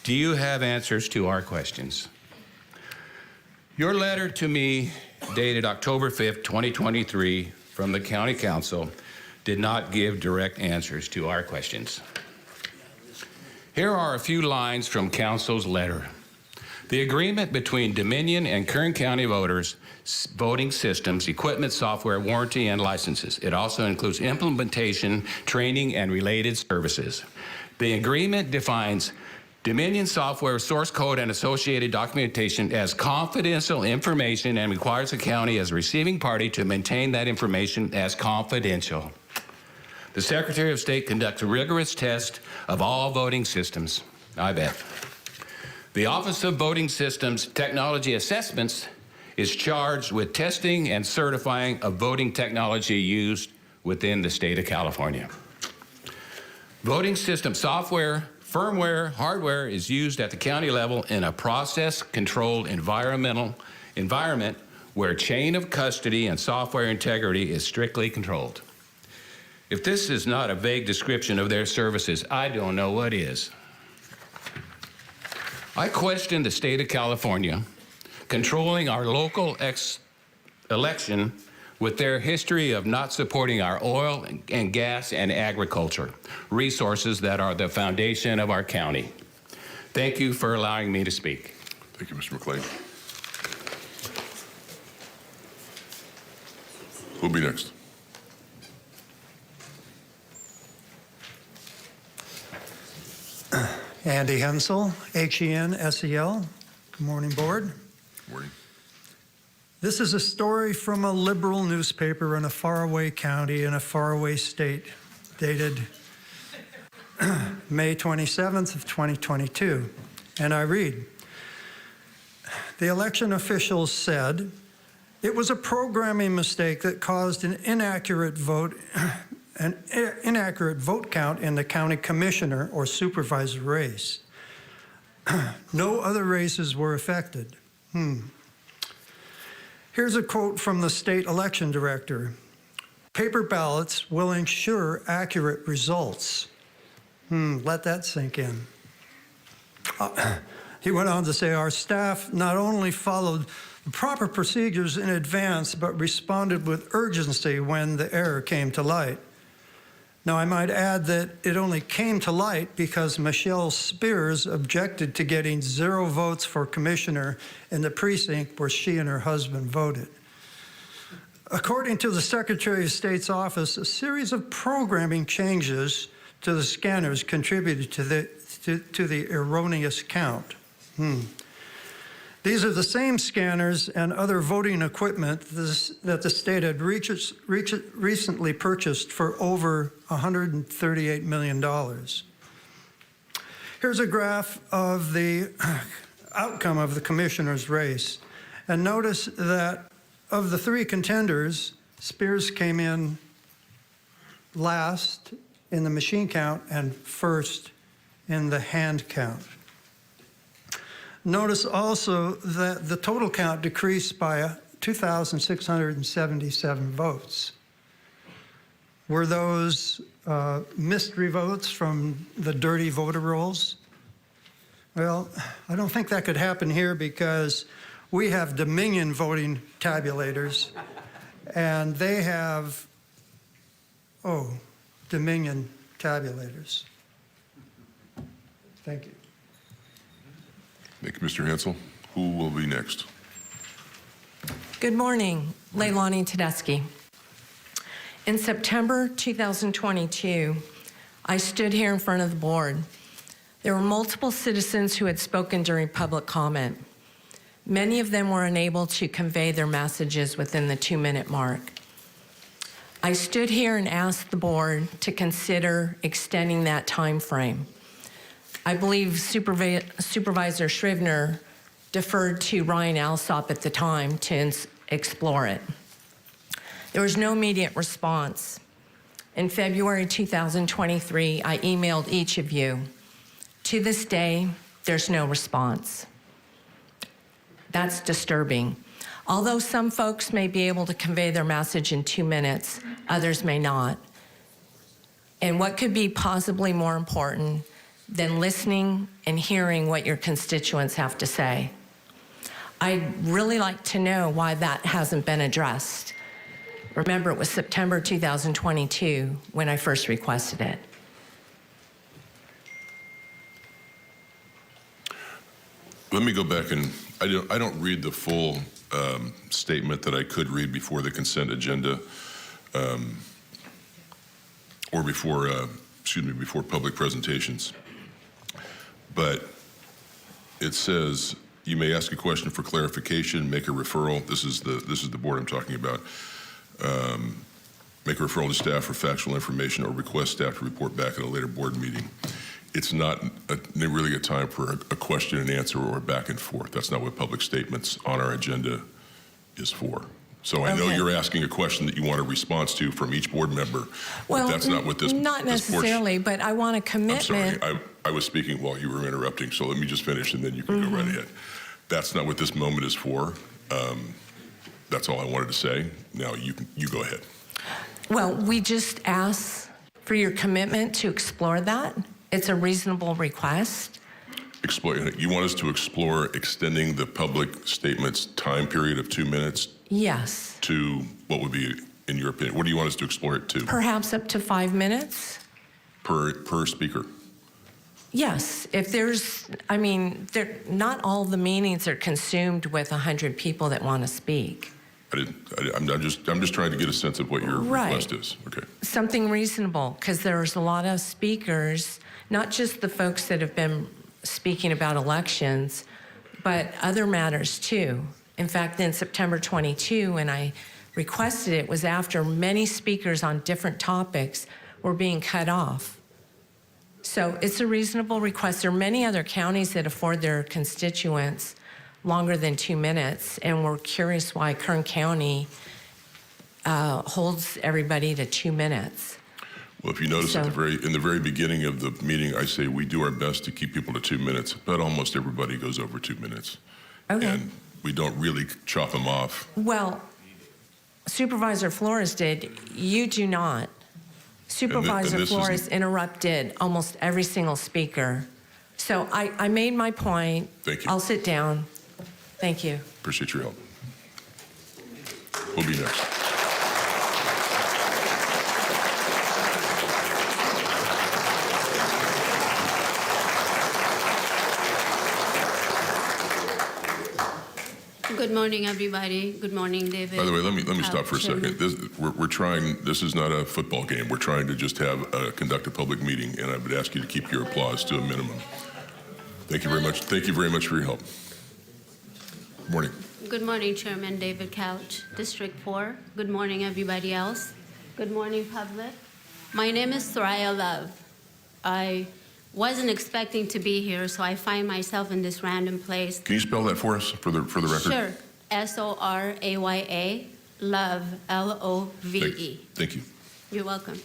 Do you have answers to our questions? Your letter to me, dated October 5th, 2023, from the County Council, did not give direct answers to our questions. Here are a few lines from Council's letter. The agreement between Dominion and Kern County voters, voting systems, equipment, software, warranty, and licenses. It also includes implementation, training, and related services. The agreement defines Dominion software, source code, and associated documentation as confidential information and requires the county as a receiving party to maintain that information as confidential. The Secretary of State conducts a rigorous test of all voting systems. I bet. The Office of Voting Systems Technology Assessments is charged with testing and certifying of voting technology used within the state of California. Voting system software, firmware, hardware is used at the county level in a process-controlled environment where chain of custody and software integrity is strictly controlled. If this is not a vague description of their services, I don't know what is. I question the state of California controlling our local election with their history of not supporting our oil and gas and agriculture, resources that are the foundation of our county. Thank you for allowing me to speak. Thank you, Mr. McLean. Who'll be next? Andy Hensel, H-E-N-S-E-L. Good morning, Board. Good morning. This is a story from a liberal newspaper in a faraway county in a faraway state, dated May 27th of 2022. And I read, the election officials said it was a programming mistake that caused an inaccurate vote count in the county commissioner or supervisor race. No other races were affected. Here's a quote from the state election director. Paper ballots will ensure accurate results. Let that sink in. He went on to say, our staff not only followed the proper procedures in advance, but responded with urgency when the error came to light. Now, I might add that it only came to light because Michelle Spears objected to getting 0 votes for commissioner in the precinct where she and her husband voted. According to the Secretary of State's office, a series of programming changes to the scanners contributed to the erroneous count. These are the same scanners and other voting equipment that the state had recently purchased for over $138 million. Here's a graph of the outcome of the commissioner's race. And notice that of the 3 contenders, Spears came in last in the machine count and first in the hand count. Notice also that the total count decreased by 2,677 votes. Were those mystery votes from the dirty voter rolls? Well, I don't think that could happen here because we have Dominion voting tabulators, and they have, Dominion tabulators. Thank you. Thank you, Mr. Hensel. Who will be next? Good morning, Leilani Tedeschi. In September 2022, I stood here in front of the board. There were multiple citizens who had spoken during public comment. Many of them were unable to convey their messages within the 2-minute mark. I stood here and asked the board to consider extending that time frame. I believe Supervisor Scrivener deferred to Ryan Alsop at the time to explore it. There was no immediate response. In February 2023, I emailed each of you. To this day, there's no response. That's disturbing. Although some folks may be able to convey their message in 2 minutes, others may not. And what could be possibly more important than listening and hearing what your constituents have to say? I'd really like to know why that hasn't been addressed. Remember, it was September 2022 when I first requested it. Let me go back and I don't read the full statement that I could read before the consent agenda or before, before public presentations. But it says you may ask a question for clarification, make a referral. This is the board I'm talking about. make a referral to staff for factual information, or request staff to report back at a later board meeting. It's not really a time for a question and answer or back and forth. That's not what public statements on our agenda is for. So I know you're asking a question that you want a response to from each board member. Well, but that's not what this. Not this necessarily, but I want a commitment. I'm sorry, I was speaking while you were interrupting, so let me just finish and then you can go right ahead. That's not what this moment is for. That's all I wanted to say. Now you go ahead. Well, we just ask for your commitment to explore that. It's a reasonable request. You want us to explore extending the public statement's time period of 2 minutes? Yes. To what would be, in your opinion, what do you want us to explore it to? Perhaps up to 5 minutes? Per speaker? Yes. If there's, I mean, not all the meetings are consumed with 100 people that want to speak. I'm just trying to get a sense of what your request is. Okay. Something reasonable, because there's a lot of speakers, not just the folks that have been speaking about elections, but other matters too. In fact, in September 22, when I requested it, was after many speakers on different topics were being cut off. So it's a reasonable request. There are many other counties that afford their constituents longer than 2 minutes, and we're curious why Kern County holds everybody to 2 minutes. Well, if you notice in the very beginning of the meeting, I say we do our best to keep people to 2 minutes, but almost everybody goes over 2 minutes. Okay. And we don't really chop them off. Well, Supervisor Flores did. You do not. Supervisor Flores interrupted almost every single speaker. So I made my point. Thank you. I'll sit down. Thank you. Appreciate your help. We'll be next. Good morning, everybody. Good morning, David. By the way, let me stop for a second. We're trying. This is not a football game. We're trying to just conduct a public meeting, and I would ask you to keep your applause to a minimum. Thank you very much. Thank you very much for your help. Good morning. Good morning, Chairman David Couch, District 4. Good morning, everybody else. Good morning, public. My name is Soraya Love. I wasn't expecting to be here, so I find myself in this random place. Can you spell that for us, for the record? Sure. Soraya, Love, Love. Thank you. You're welcome.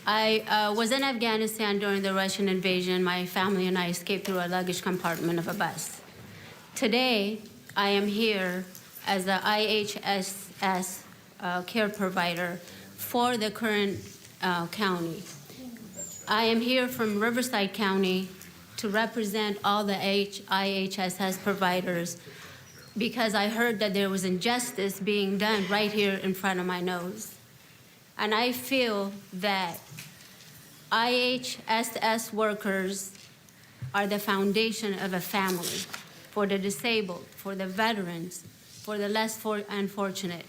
I was in Afghanistan during the Russian invasion. My family and I escaped through a luggage compartment of a bus. Today, I am here as the IHSS care provider for the Kern County. I am here from Riverside County to represent all the IHSS providers because I heard that there was injustice being done right here in front of my nose. And I feel that IHSS workers are the foundation of a family for the disabled, for the veterans, for the less unfortunate.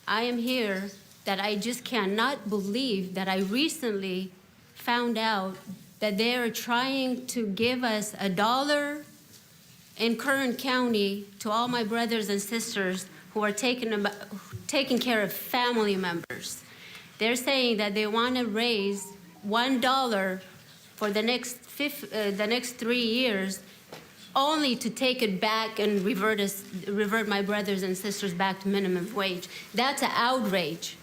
I am here that I just cannot believe that I recently found out that they are trying to give us $1 in Kern County to all my brothers and sisters who are taking care of family members. They're saying that they want to raise $1 for the next 3 years, only to take it back and revert my brothers and sisters back to minimum wage. That's an outrage.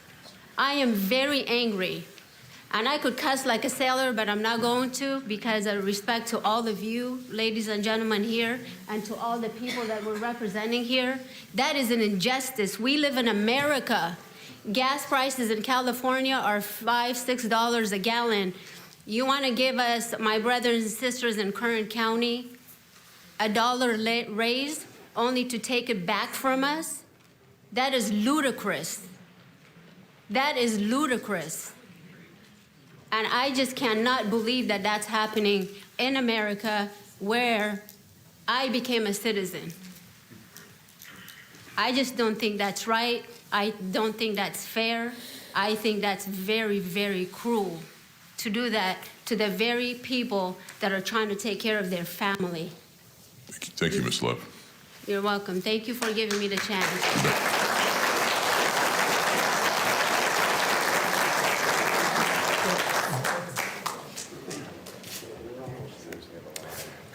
I am very angry. And I could cuss like a sailor, but I'm not going to because of respect to all of you, ladies and gentlemen here, and to all the people that we're representing here. That is an injustice. We live in America. Gas prices in California are $5, $6 a gallon. You want to give us, my brothers and sisters in Kern County, $1 raise only to take it back from us? That is ludicrous. That is ludicrous. And I just cannot believe that that's happening in America where I became a citizen. I just don't think that's right. I don't think that's fair. I think that's very, very cruel to do that to the very people that are trying to take care of their family. Thank you, Ms. Love. You're welcome. Thank you for giving me the chance.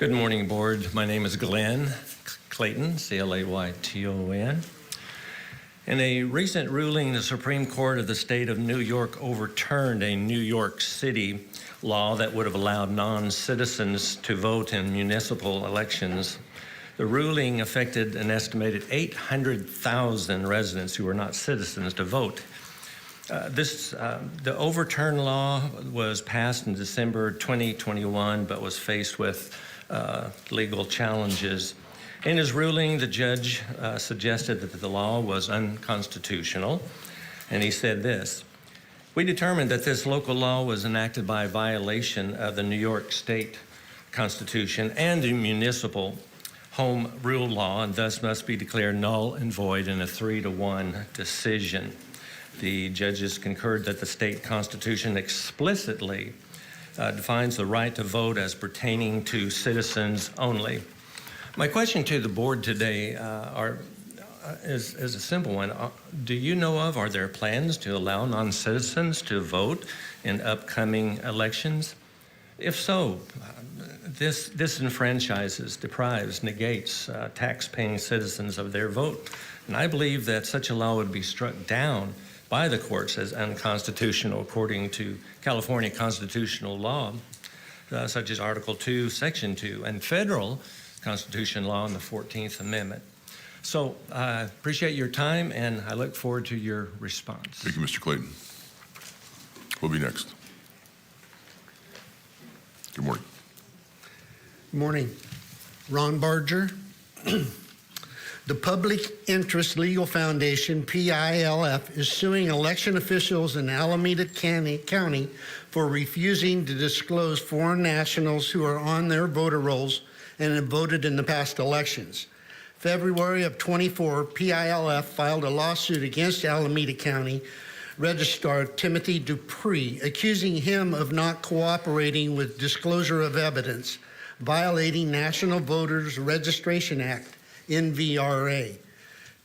Good morning, Board. My name is Glenn Clayton, C-L-A-Y-T-O-N. In a recent ruling, the Supreme Court of the state of New York overturned a New York City law that would have allowed non-citizens to vote in municipal elections. The ruling affected an estimated 800,000 residents who were not citizens to vote. The overturned law was passed in December 2021, but was faced with legal challenges. In his ruling, the judge suggested that the law was unconstitutional, and he said this: "We determined that this local law was enacted by violation of the New York State Constitution and the municipal home rule law, and thus must be declared null and void in a 3-to-1 decision." The judges concurred that the state constitution explicitly defines the right to vote as pertaining to citizens only. My question to the board today is a simple one. Do you know of, are there plans to allow non-citizens to vote in upcoming elections? If so, this disenfranchises, deprives, negates tax-paying citizens of their vote. And I believe that such a law would be struck down by the courts as unconstitutional according to California constitutional law, such as Article 2, Section 2, and federal Constitution law in the 14th Amendment. So I appreciate your time, and I look forward to your response. Thank you, Mr. Clayton. Who'll be next? Good morning. Good morning. Ron Barger. The Public Interest Legal Foundation, PILF, is suing election officials in Alameda County for refusing to disclose foreign nationals who are on their voter rolls and have voted in the past elections. February of 24, PILF filed a lawsuit against Alameda County Registrar Timothy Dupree, accusing him of not cooperating with disclosure of evidence, violating National Voters Registration Act, NVRA.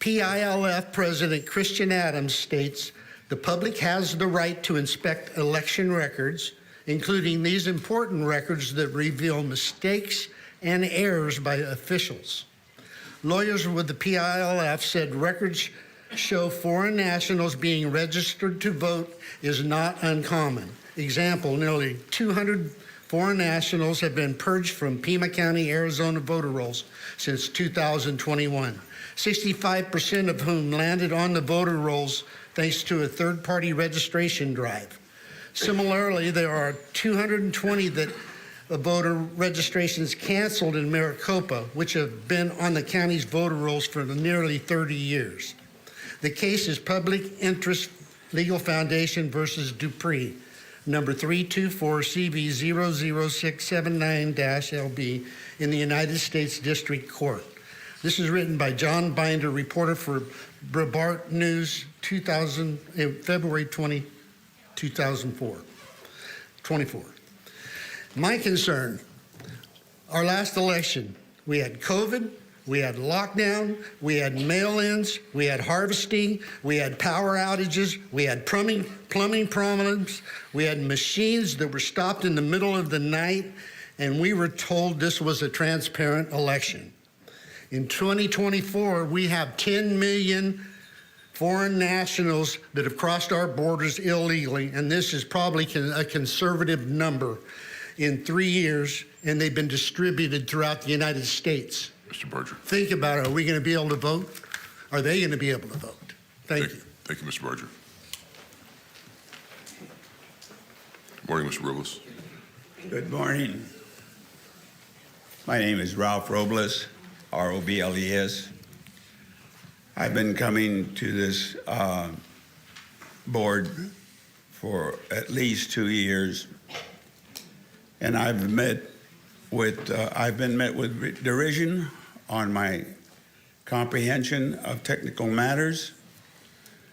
PILF President Christian Adams states, "The public has the right to inspect election records, including these important records that reveal mistakes and errors by officials." Lawyers with the PILF said records show foreign nationals being registered to vote is not uncommon. Example, nearly 200 foreign nationals have been purged from Pima County, Arizona voter rolls since 2021, 65% of whom landed on the voter rolls thanks to a third-party registration drive. Similarly, there are 220 that voter registrations canceled in Maricopa, which have been on the county's voter rolls for nearly 30 years. The case is Public Interest Legal Foundation versus Dupree, number 324-CV00679-LB in the United States District Court. This is written by John Binder, reporter for Brevard News, February 20, 2024. My concern, our last election, we had COVID, we had lockdown, we had mail-ins, we had harvesting, we had power outages, we had plumbing problems, we had machines that were stopped in the middle of the night, and we were told this was a transparent election. In 2024, we have 10 million foreign nationals that have crossed our borders illegally, and this is probably a conservative number in 3 years, and they've been distributed throughout the United States. Mr. Barger. Think about it. Are we going to be able to vote? Are they going to be able to vote? Thank you. Thank you, Mr. Barger. Good morning, Mr. Robles. Good morning. My name is Ralph Robles, R-O-B-L-E-S. I've been coming to this board for at least 2 years, and I've been met with derision on my comprehension of technical matters.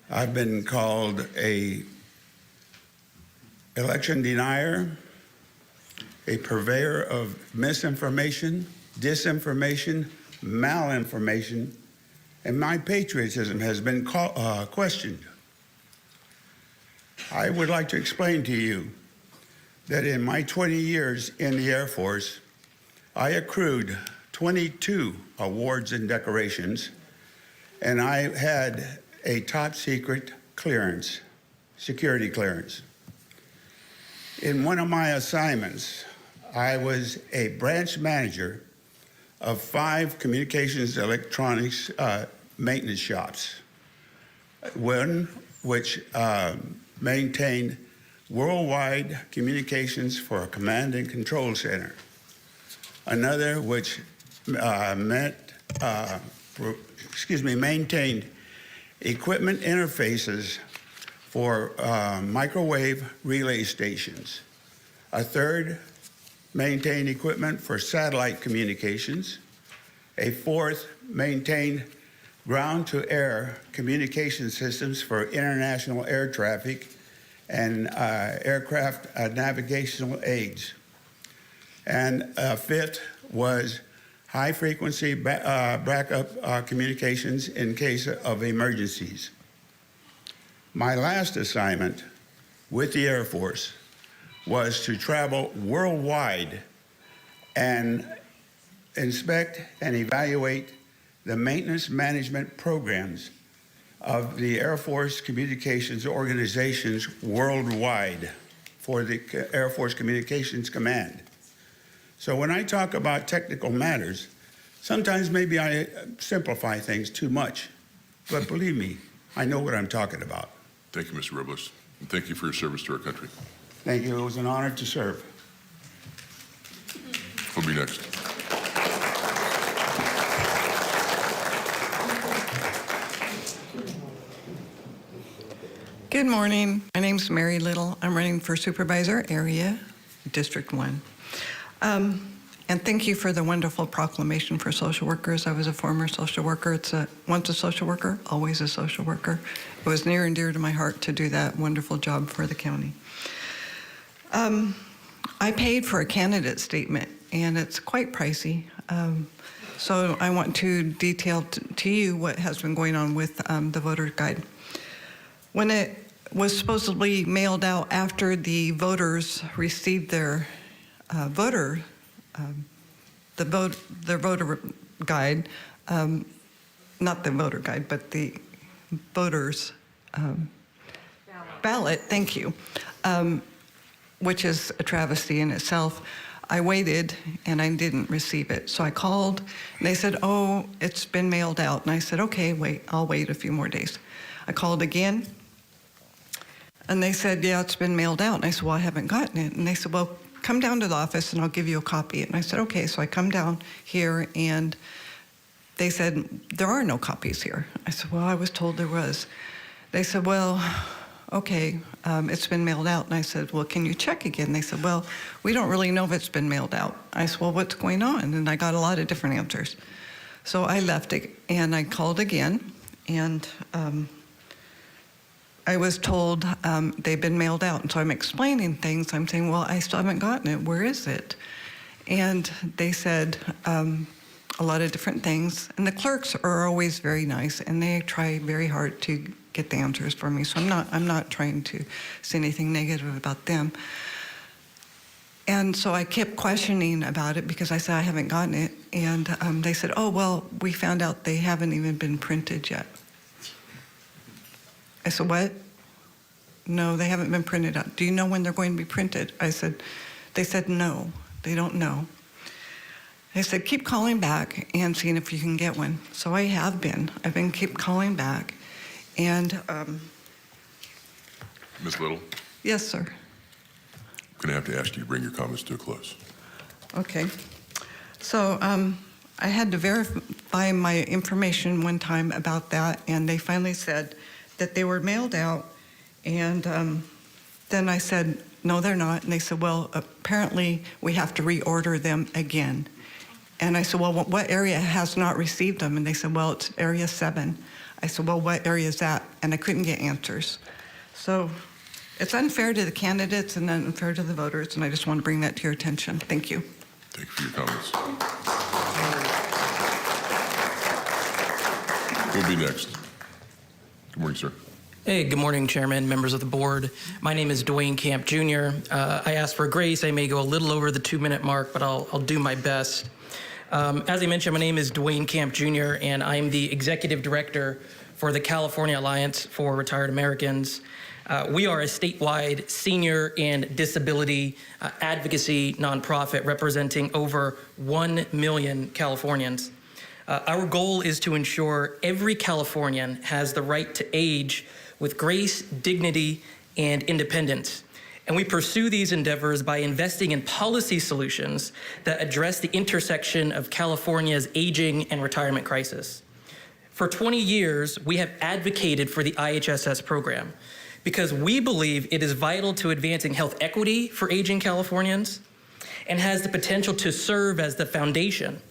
I've been called a election denier, a purveyor of misinformation, disinformation, malinformation, and my patriotism has been questioned. I would like to explain to you that in my 20 years in the Air Force, I accrued 22 awards and decorations, and I had a top secret clearance, security clearance. In one of my assignments, I was a branch manager of 5 communications electronics maintenance shops. One which maintained worldwide communications for a command and control center. Another which maintained equipment interfaces for microwave relay stations. A third maintained equipment for satellite communications. A fourth maintained ground-to-air communication systems for international air traffic and aircraft navigational aids. And a fifth was high-frequency backup communications in case of emergencies. My last assignment with the Air Force was to travel worldwide and inspect and evaluate the maintenance management programs of the Air Force communications organizations worldwide for the Air Force Communications Command. So when I talk about technical matters, sometimes maybe I simplify things too much, but believe me, I know what I'm talking about. Thank you, Mr. Robles, and thank you for your service to our country. Thank you. It was an honor to serve. Who'll be next? Good morning. My name's Mary Little. I'm running for Supervisor Area, District 1. And thank you for the wonderful proclamation for social workers. I was a former social worker. It's once a social worker, always a social worker. It was near and dear to my heart to do that wonderful job for the county. I paid for a candidate statement, and it's quite pricey. So I want to detail to you what has been going on with the voter guide. When it was supposedly mailed out after the voters received their voter guide, not the voter guide, but the voters' ballot, thank you, which is a travesty in itself. I waited and I didn't receive it. So I called and they said, oh, it's been mailed out. And I said, okay, wait, I'll wait a few more days. I called again and they said, yeah, it's been mailed out. And I said, well, I haven't gotten it. And they said, well, come down to the office and I'll give you a copy. And I said, okay. So I come down here and they said, there are no copies here. I said, well, I was told there was. They said, well, okay, it's been mailed out. And I said, well, can you check again? They said, well, we don't really know if it's been mailed out. I said, well, what's going on? And I got a lot of different answers. So I left it and I called again and I was told they've been mailed out. And so I'm explaining things. I'm saying, well, I still haven't gotten it. Where is it? And they said a lot of different things. And the clerks are always very nice, and they try very hard to get the answers for me. So I'm not trying to say anything negative about them. And so I kept questioning about it because I said I haven't gotten it. And they said, oh, well, we found out they haven't even been printed yet. I said, what? No, they haven't been printed out. Do you know when they're going to be printed? They said, no, they don't know. They said, keep calling back and seeing if you can get one. So I have been. I've been keep calling back. And Ms. Little? Yes, sir. I'm going to have to ask you to bring your comments to a close. Okay. So I had to verify my information one time about that, and they finally said that they were mailed out. And then I said, no, they're not. And they said, well, apparently we have to reorder them again. And I said, well, what area has not received them? And they said, well, it's area 7. I said, well, what area is that? And I couldn't get answers. So it's unfair to the candidates and unfair to the voters, and I just want to bring that to your attention. Thank you. Thank you for your comments. Who'll be next? Good morning, sir. Hey, good morning, Chairman, members of the board. My name is Dwayne Camp Jr. I asked for grace. I may go a little over the 2-minute mark, but I'll do my best. As I mentioned, my name is Dwayne Camp Jr., and I'm the Executive Director for the California Alliance for Retired Americans. We are a statewide senior and disability advocacy nonprofit representing over 1 million Californians. Our goal is to ensure every Californian has the right to age with grace, dignity, and independence. And we pursue these endeavors by investing in policy solutions that address the intersection of California's aging and retirement crisis. For 20 years, we have advocated for the IHSS program because we believe it is vital to advancing health equity for aging Californians and has the potential to serve as the foundation,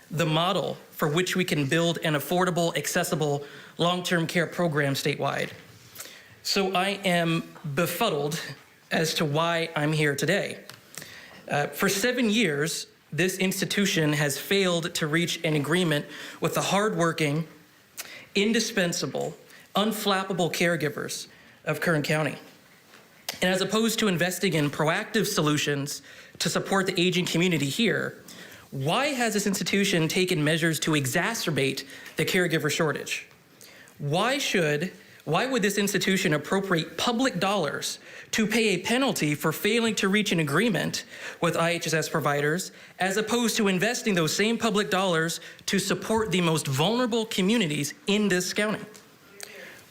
the model for which we can build an affordable, accessible, long-term care program statewide. So I am befuddled as to why I'm here today. For 7 years, this institution has failed to reach an agreement with the hardworking, indispensable, unflappable caregivers of Kern County. And as opposed to investing in proactive solutions to support the aging community here, why has this institution taken measures to exacerbate the caregiver shortage? Why would this institution appropriate public dollars to pay a penalty for failing to reach an agreement with IHSS providers, as opposed to investing those same public dollars to support the most vulnerable communities in this county?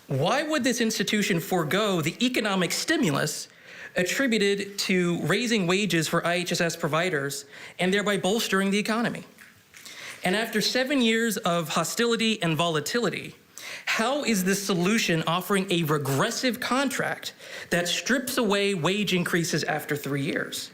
Why would this institution forego the economic stimulus attributed to raising wages for IHSS providers and thereby bolstering the economy? And after 7 years of hostility and volatility, how is this solution offering a regressive contract that strips away wage increases after 3 years?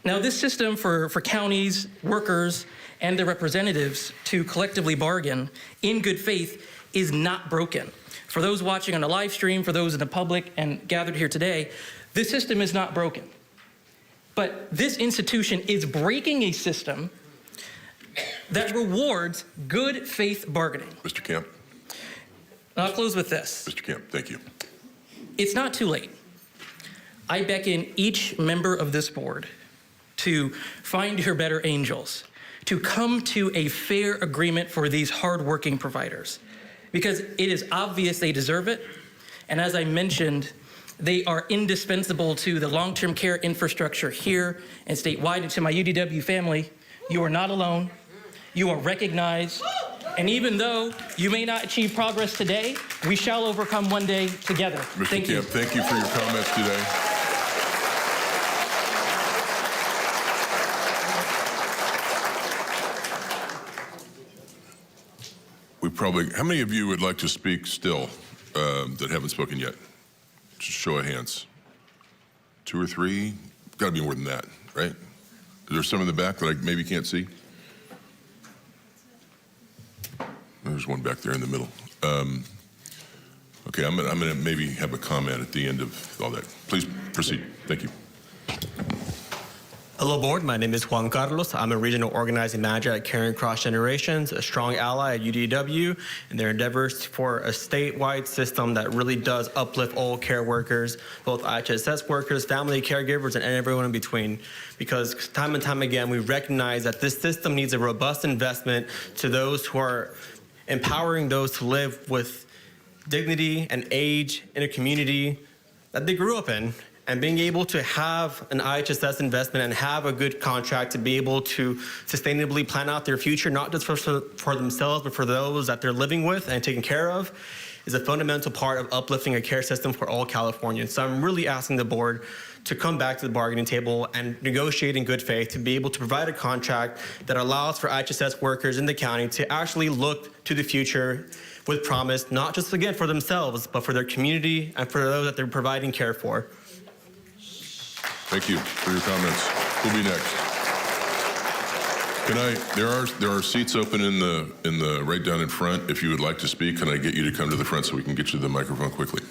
Now, this system for counties, workers, and their representatives to collectively bargain in good faith is not broken. For those watching on the live stream, for those in the public and gathered here today, this system is not broken. But this institution is breaking a system that rewards good faith bargaining. Mr. Camp. I'll close with this. Mr. Camp, thank you. It's not too late. I beckon each member of this board to find your better angels, to come to a fair agreement for these hardworking providers, because it is obvious they deserve it. And as I mentioned, they are indispensable to the long-term care infrastructure here and statewide. And to my UDW family, you are not alone. You are recognized. And even though you may not achieve progress today, we shall overcome one day together. Mr. Thank you. Camp, thank you for your comments today. How many of you would like to speak still that haven't spoken yet? Just show of hands. 2 or 3? Got to be more than that, right? Is there some in the back that I maybe can't see? There's one back there in the middle. Okay, I'm gonna maybe have a comment at the end of all that. Please proceed. Thank you. Hello, board. My name is Juan Carlos. I'm a regional organizing manager at Kern Cross Generations, a strong ally at UDW, and their endeavors for a statewide system that really does uplift all care workers, both IHSS workers, family caregivers, and everyone in between. Because time and time again, we recognize that this system needs a robust investment to those who are empowering those to live with dignity and age in a community that they grew up in, and being able to have an IHSS investment and have a good contract to be able to sustainably plan out their future, not just for themselves, but for those that they're living with and taking care of, is a fundamental part of uplifting a care system for all Californians. So I'm really asking the board to come back to the bargaining table and negotiate in good faith to be able to provide a contract that allows for IHSS workers in the county to actually look to the future with promise, not just again for themselves, but for their community and for those that they're providing care for. Thank you for your comments. Who'll be next? There are seats open in the right down in front. If you would like to speak, can I get you to come to the front so we can get you the microphone quickly?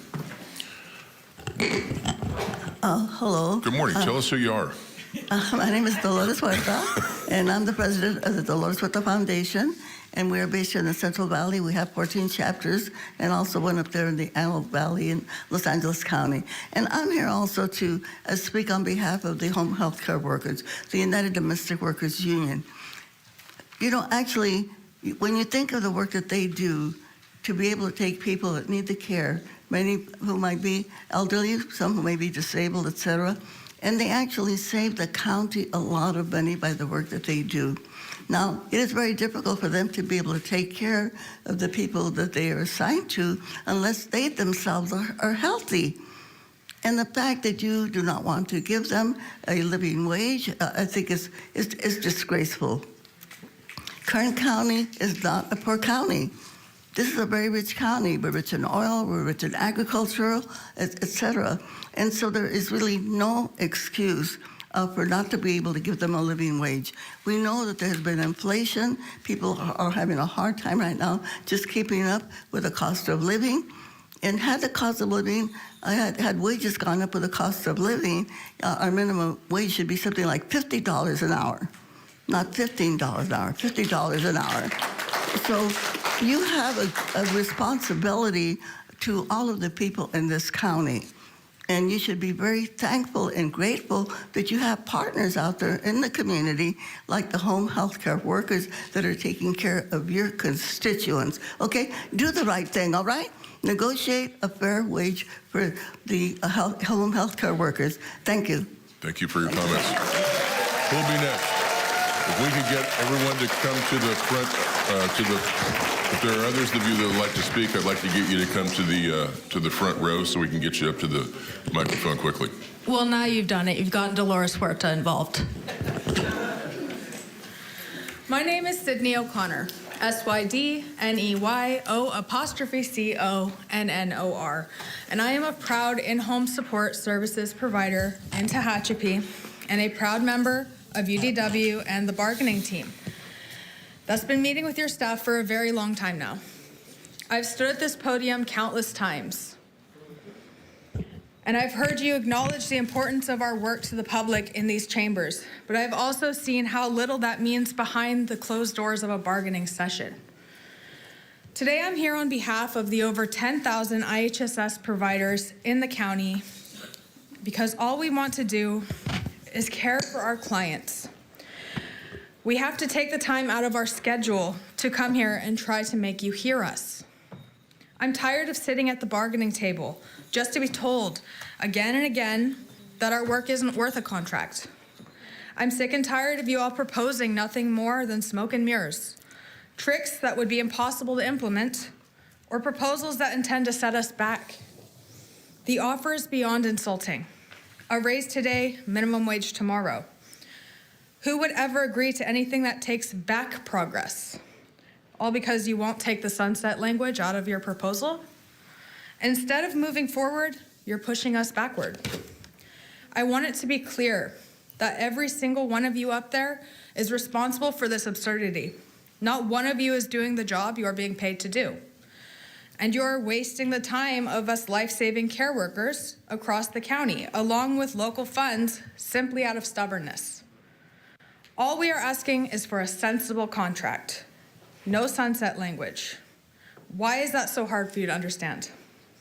Hello. Good morning. Tell us who you are. My name is Dolores Huerta, and I'm the president of the Dolores Huerta Foundation, and we are based here in the Central Valley. We have 14 chapters, and also one up there in the Antelope Valley in Los Angeles County. And I'm here also to speak on behalf of the home health care workers, the United Domestic Workers Union. You know, actually, when you think of the work that they do to be able to take people that need the care, many who might be elderly, some who may be disabled, et cetera, and they actually save the county a lot of money by the work that they do. Now, it is very difficult for them to be able to take care of the people that they are assigned to unless they themselves are healthy. And the fact that you do not want to give them a living wage, I think is disgraceful. Kern County is not a poor county. This is a very rich county. We're rich in oil, we're rich in agricultural, et cetera. And so there is really no excuse for not to be able to give them a living wage. We know that there has been inflation. People are having a hard time right now just keeping up with the cost of living. And had the cost of living, had wages gone up with the cost of living, our minimum wage should be something like $50 an hour. Not $15 an hour, $50 an hour. So you have a responsibility to all of the people in this county. And you should be very thankful and grateful that you have partners out there in the community, like the home health care workers that are taking care of your constituents. Okay? Do the right thing, all right? Negotiate a fair wage for the home health care workers. Thank you. Thank you for your comments. Who'll be next? If we could get everyone to come to the front, if there are others of you that would like to speak, I'd like to get you to come to the front row so we can get you up to the microphone quickly. Well, now you've done it. You've gotten Dolores Huerta involved. My name is Sydney O'Connor, SYDNEYO''CONNOR, and I am a proud in-home support services provider in Tehachapi and a proud member of UDW and the bargaining team that's been meeting with your staff for a very long time now. I've stood at this podium countless times, and I've heard you acknowledge the importance of our work to the public in these chambers, but I've also seen how little that means behind the closed doors of a bargaining session. Today, I'm here on behalf of the over 10,000 IHSS providers in the county because all we want to do is care for our clients. We have to take the time out of our schedule to come here and try to make you hear us. I'm tired of sitting at the bargaining table just to be told again and again that our work isn't worth a contract. I'm sick and tired of you all proposing nothing more than smoke and mirrors, tricks that would be impossible to implement, or proposals that intend to set us back. The offer is beyond insulting. A raise today, minimum wage tomorrow. Who would ever agree to anything that takes back progress? All because you won't take the sunset language out of your proposal? Instead of moving forward, you're pushing us backward. I want it to be clear that every single one of you up there is responsible for this absurdity. Not one of you is doing the job you are being paid to do. And you're wasting the time of us life-saving care workers across the county, along with local funds, simply out of stubbornness. All we are asking is for a sensible contract. No sunset language. Why is that so hard for you to understand?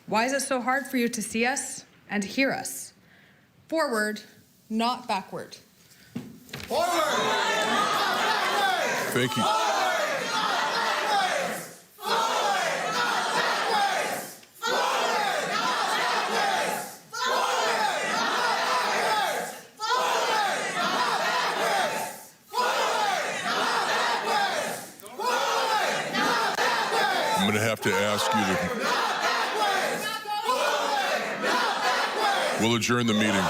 Why is it so hard for you to see us and hear us? Forward, not backward. Forward! Thank you. I'm going to have to ask you to... We'll adjourn the meeting.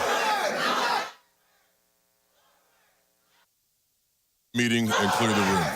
And clear the room.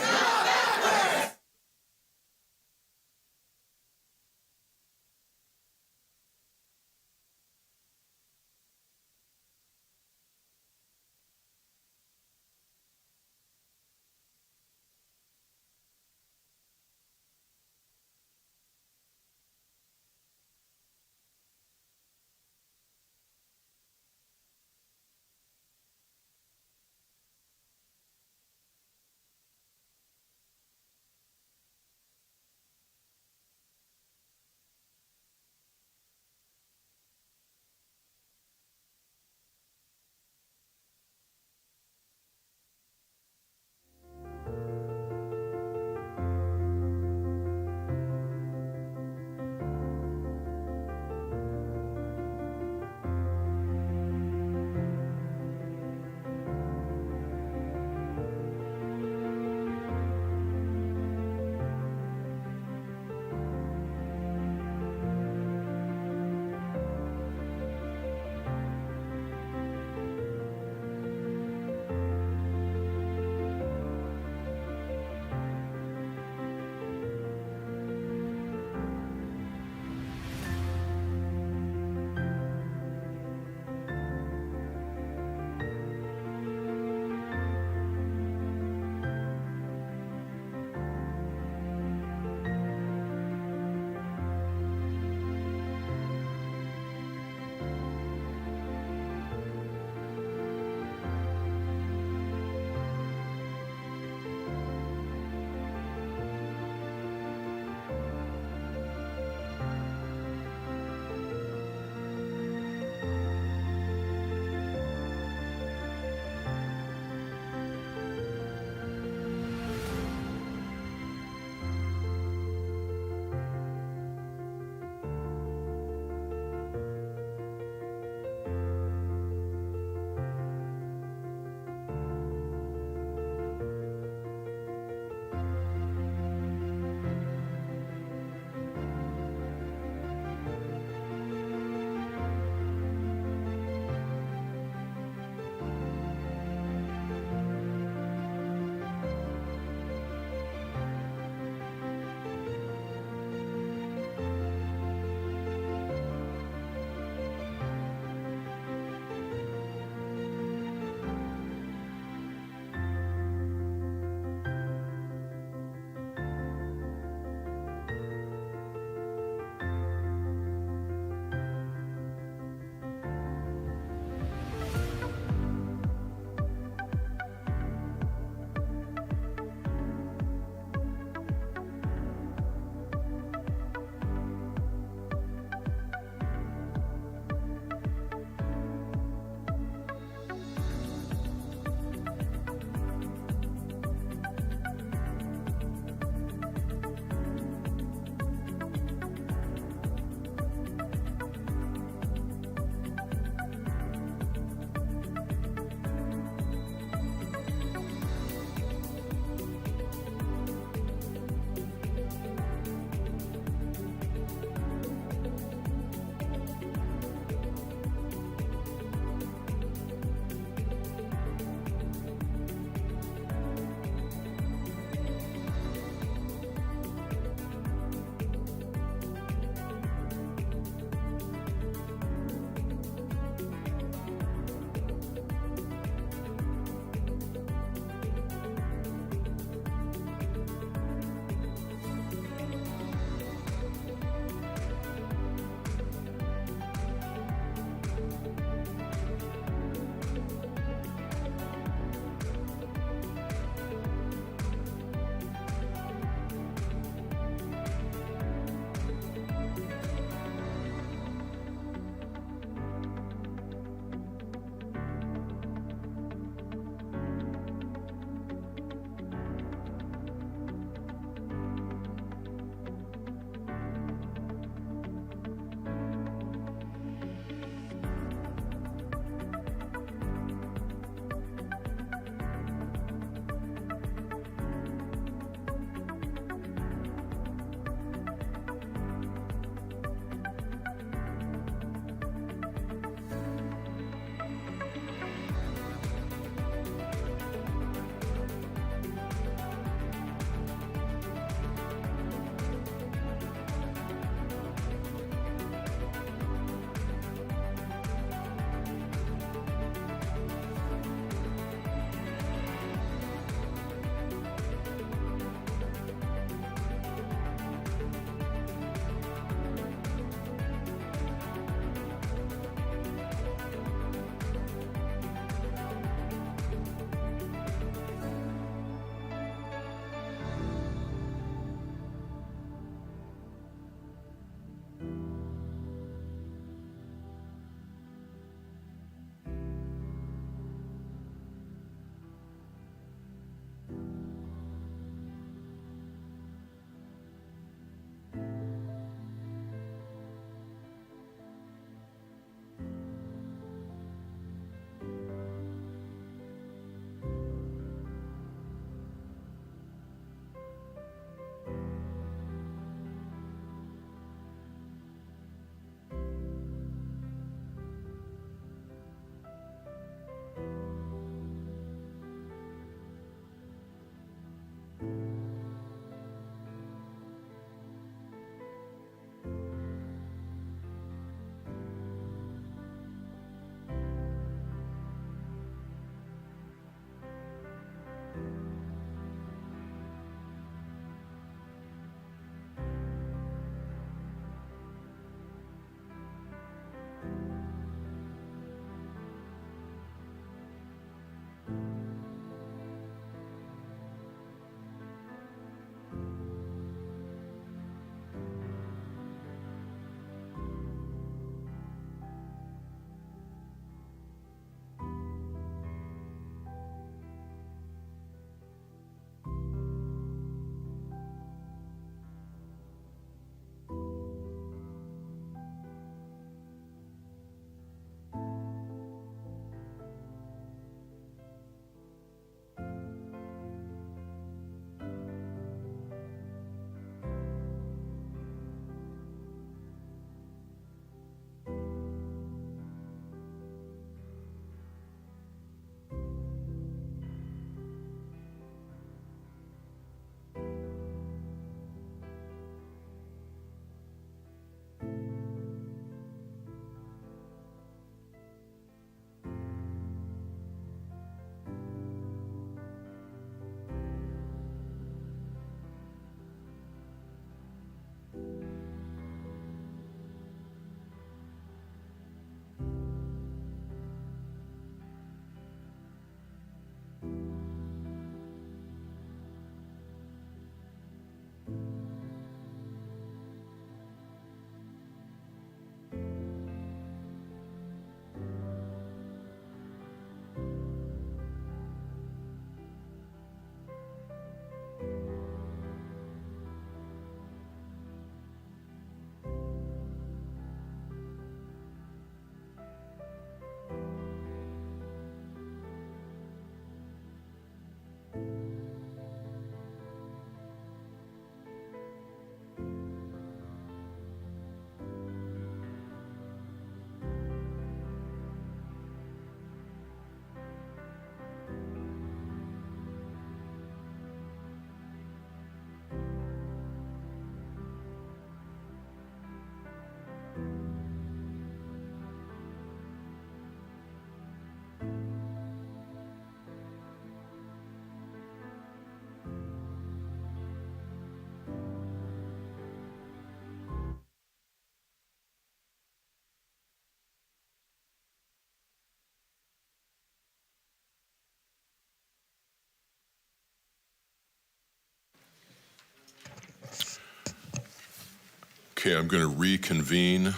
Okay, I'm going to reconvene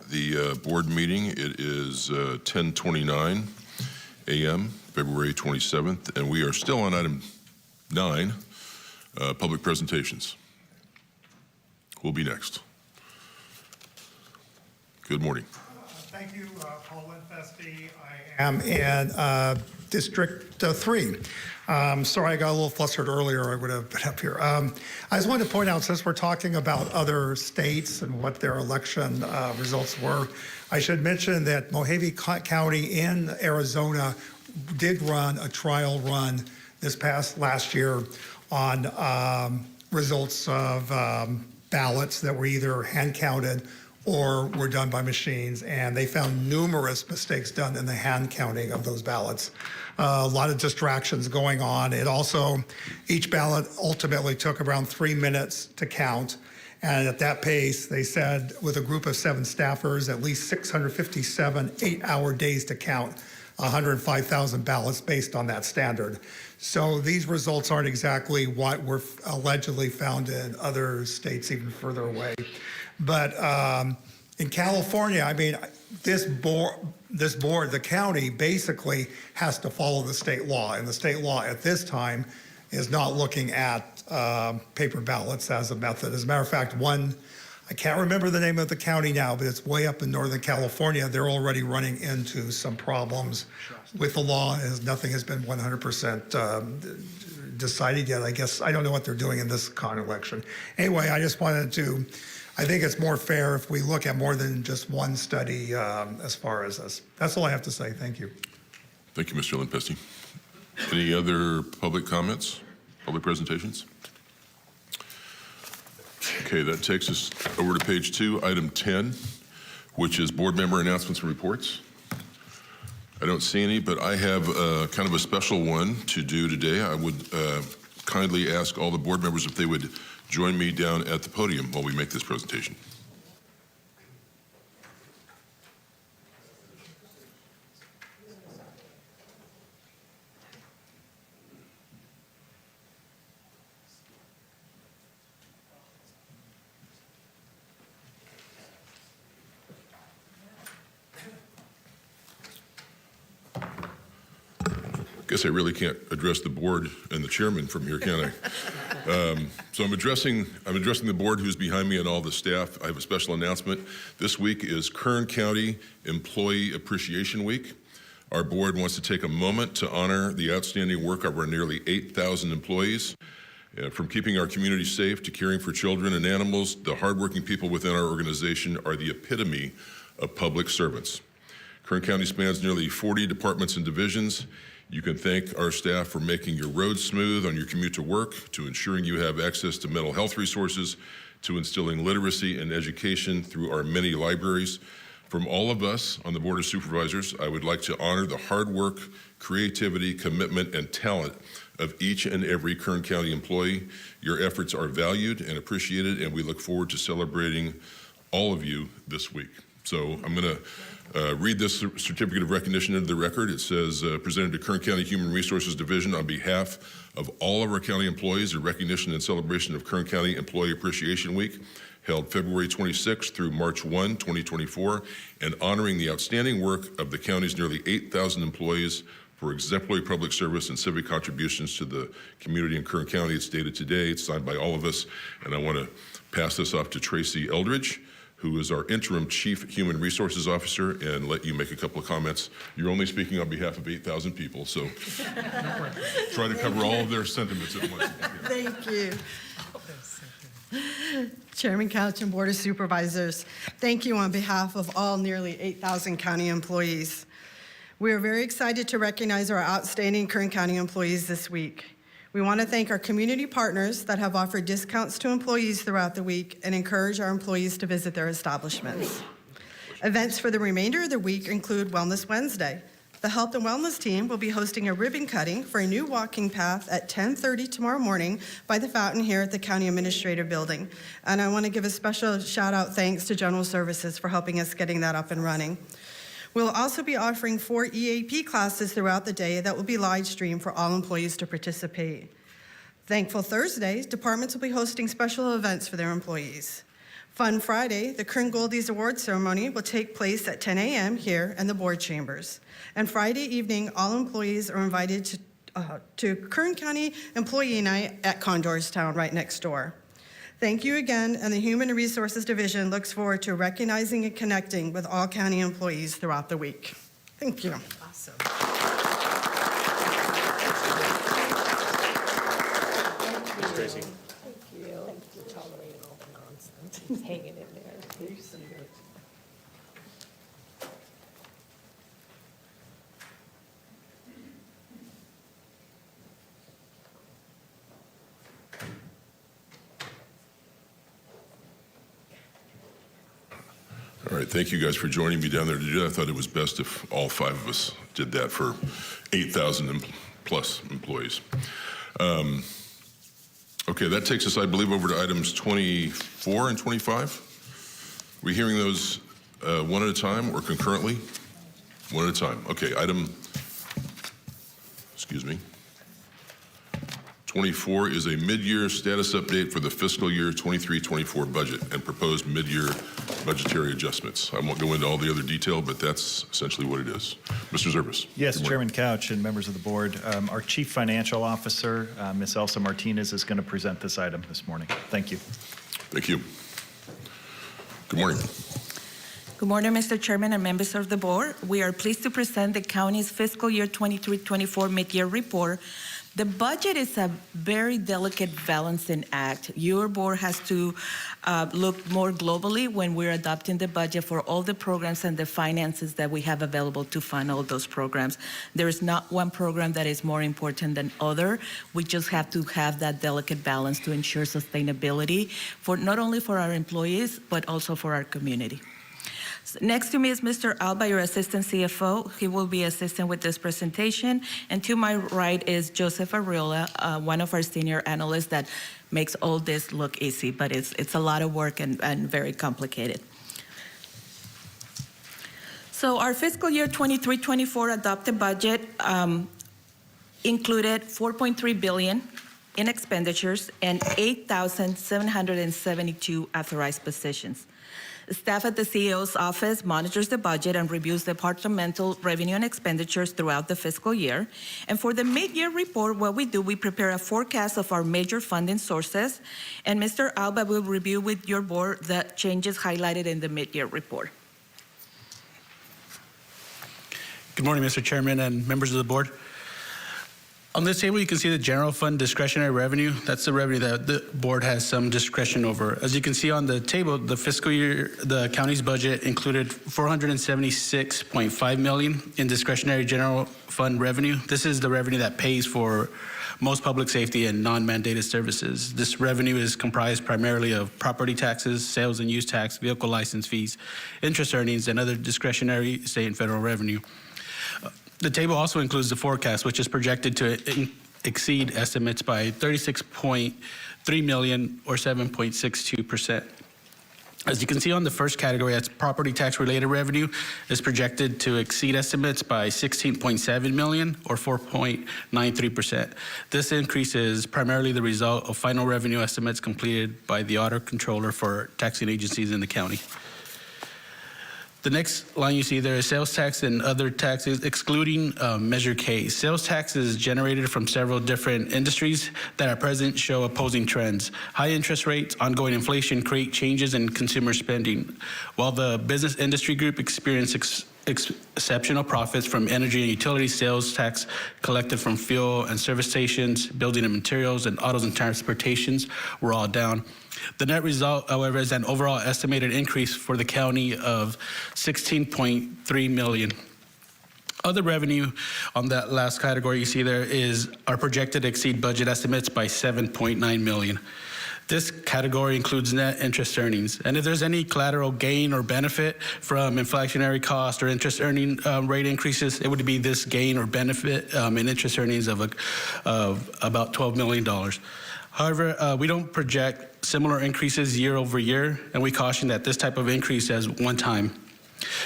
the board meeting. It is 10:29 a.m., February 27th, and we are still on item 9, public presentations. Who'll be next? Good morning. Thank you, Paul Linfesti. I am in District 3. Sorry, I got a little flustered earlier. I would have been up here. I just wanted to point out, since we're talking about other states and what their election results were, I should mention that Mojave County in Arizona did run a trial run last year on results of ballots that were either hand counted or were done by machines, and they found numerous mistakes done in the hand counting of those ballots. A lot of distractions going on. Each ballot ultimately took around 3 minutes to count, and at that pace, they said, with a group of 7 staffers, at least 657 8-hour days to count 105,000 ballots based on that standard. So these results aren't exactly what were allegedly found in other states even further away. But in California, I mean, this board, the county, basically has to follow the state law. And the state law at this time is not looking at paper ballots as a method. As a matter of fact, I can't remember the name of the county now, but it's way up in Northern California. They're already running into some problems with the law, as nothing has been 100% decided yet. I guess I don't know what they're doing in this con election. Anyway, I just wanted to, I think it's more fair if we look at more than just one study as far as this. That's all I have to say. Thank you. Thank you, Mr. Linfesti. Any other public comments, public presentations? Okay, that takes us over to page 2, item 10, which is board member announcements and reports. I don't see any, but I have kind of a special one to do today. I would kindly ask all the board members if they would join me down at the podium while we make this presentation. Guess I really can't address the board and the chairman from here, can I? So I'm addressing the board who's behind me and all the staff. I have a special announcement. This week is Kern County Employee Appreciation Week. Our board wants to take a moment to honor the outstanding work of our nearly 8,000 employees. From keeping our community safe to caring for children and animals, the hardworking people within our organization are the epitome of public servants. Kern County spans nearly 40 departments and divisions. You can thank our staff for making your roads smooth on your commute to work, to ensuring you have access to mental health resources, to instilling literacy and education through our many libraries. From all of us on the Board of Supervisors, I would like to honor the hard work, creativity, commitment, and talent of each and every Kern County employee. Your efforts are valued and appreciated, and we look forward to celebrating all of you this week. So I'm going to read this certificate of recognition into the record. It says, presented to Kern County Human Resources Division on behalf of all of our county employees, a recognition and celebration of Kern County Employee Appreciation Week, held February 26th through March 1, 2024, and honoring the outstanding work of the county's nearly 8,000 employees for exemplary public service and civic contributions to the community in Kern County. It's dated today. It's signed by all of us, and I want to pass this off to Tracy Eldridge, who is our interim Chief Human Resources Officer, and let you make a couple of comments. You're only speaking on behalf of 8,000 people, so try to cover all of their sentiments at once. Thank you. Chairman Couch and Board of Supervisors, thank you on behalf of all nearly 8,000 county employees. We are very excited to recognize our outstanding Kern County employees this week. We want to thank our community partners that have offered discounts to employees throughout the week and encourage our employees to visit their establishments. Events for the remainder of the week include Wellness Wednesday. The Health and Wellness team will be hosting a ribbon cutting for a new walking path at 10:30 tomorrow morning by the fountain here at the County Administrative Building. And I want to give a special shout out thanks to General Services for helping us getting that up and running. We'll also be offering 4 EAP classes throughout the day that will be live streamed for all employees to participate. Thankful Thursdays, departments will be hosting special events for their employees. Fun Friday, the Kern Goldies Award Ceremony will take place at 10 a.m. here in the board chambers. And Friday evening, all employees are invited to Kern County Employee Night at Condorstown, right next door. Thank you again, and the Human Resources Division looks forward to recognizing and connecting with all county employees throughout the week. Thank you. Awesome. Tracy. Thank you. Thank you for tolerating all the nonsense. He's hanging in there. All right, thank you guys for joining me down there to do that. I thought it was best if all 5 of us did that for 8,000 plus employees. Okay, that takes us, I believe, over to items 24 and 25. Are we hearing those one at a time or concurrently? One at a time. Okay, excuse me. 24 is a mid-year status update for the fiscal year 23-24 budget and proposed mid-year budgetary adjustments. I won't go into all the other detail, but that's essentially what it is. Mr. Zerbis. Yes, Chairman Couch and members of the board. Our Chief Financial Officer, Ms. Elsa Martinez, is going to present this item this morning. Thank you. Thank you. Good morning. Good morning, Mr. Chairman and members of the board. We are pleased to present the county's fiscal year 23-24 mid-year report. The budget is a very delicate balancing act. Your board has to look more globally when we're adopting the budget for all the programs and the finances that we have available to fund all those programs. There is not one program that is more important than other. We just have to have that delicate balance to ensure sustainability for not only for our employees, but also for our community. Next to me is Mr. Alba, your Assistant CFO. He will be assisting with this presentation. And to my right is Joseph Arriola, one of our senior analysts that makes all this look easy, but it's a lot of work and very complicated. So our fiscal year 23-24 adopted budget included $4.3 billion in expenditures and 8,772 authorized positions. Staff at the CEO's office monitors the budget and reviews departmental revenue and expenditures throughout the fiscal year. And for the mid-year report, what we do, we prepare a forecast of our major funding sources, and Mr. Alba will review with your board the changes highlighted in the mid-year report. Good morning, Mr. Chairman and members of the board. On this table, you can see the general fund discretionary revenue. That's the revenue that the board has some discretion over. As you can see on the table, the fiscal year, the county's budget included $476.5 million in discretionary general fund revenue. This is the revenue that pays for most public safety and non-mandated services. This revenue is comprised primarily of property taxes, sales and use tax, vehicle license fees, interest earnings, and other discretionary state and federal revenue. The table also includes the forecast, which is projected to exceed estimates by $36.3 million or 7.62%. As you can see on the first category, that's property tax related revenue, is projected to exceed estimates by $16.7 million or 4.93%. This increase is primarily the result of final revenue estimates completed by the Auditor Controller for taxing agencies in the county. The next line you see there is sales tax and other taxes, excluding Measure K. Sales tax is generated from several different industries that at present show opposing trends. High interest rates, ongoing inflation create changes in consumer spending. While the business industry group experienced exceptional profits from energy and utility sales tax collected from fuel and service stations, building and materials, and autos and transportations were all down. The net result, however, is an overall estimated increase for the county of $16.3 million. Other revenue on that last category you see there are projected to exceed budget estimates by $7.9 million. This category includes net interest earnings. And if there's any collateral gain or benefit from inflationary cost or interest earning rate increases, it would be this gain or benefit in interest earnings of about $12 million. However, we don't project similar increases year over year, and we caution that this type of increase is one time.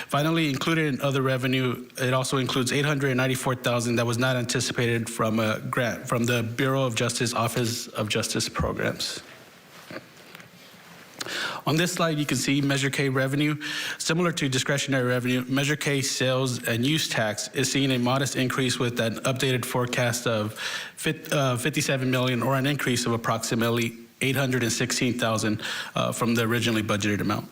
Finally, included in other revenue, it also includes $894,000 that was not anticipated from a grant from the Bureau of Justice Office of Justice Programs. On this slide, you can see Measure K revenue. Similar to discretionary revenue, Measure K sales and use tax is seeing a modest increase with an updated forecast of 57 million, or an increase of approximately 816,000 from the originally budgeted amount.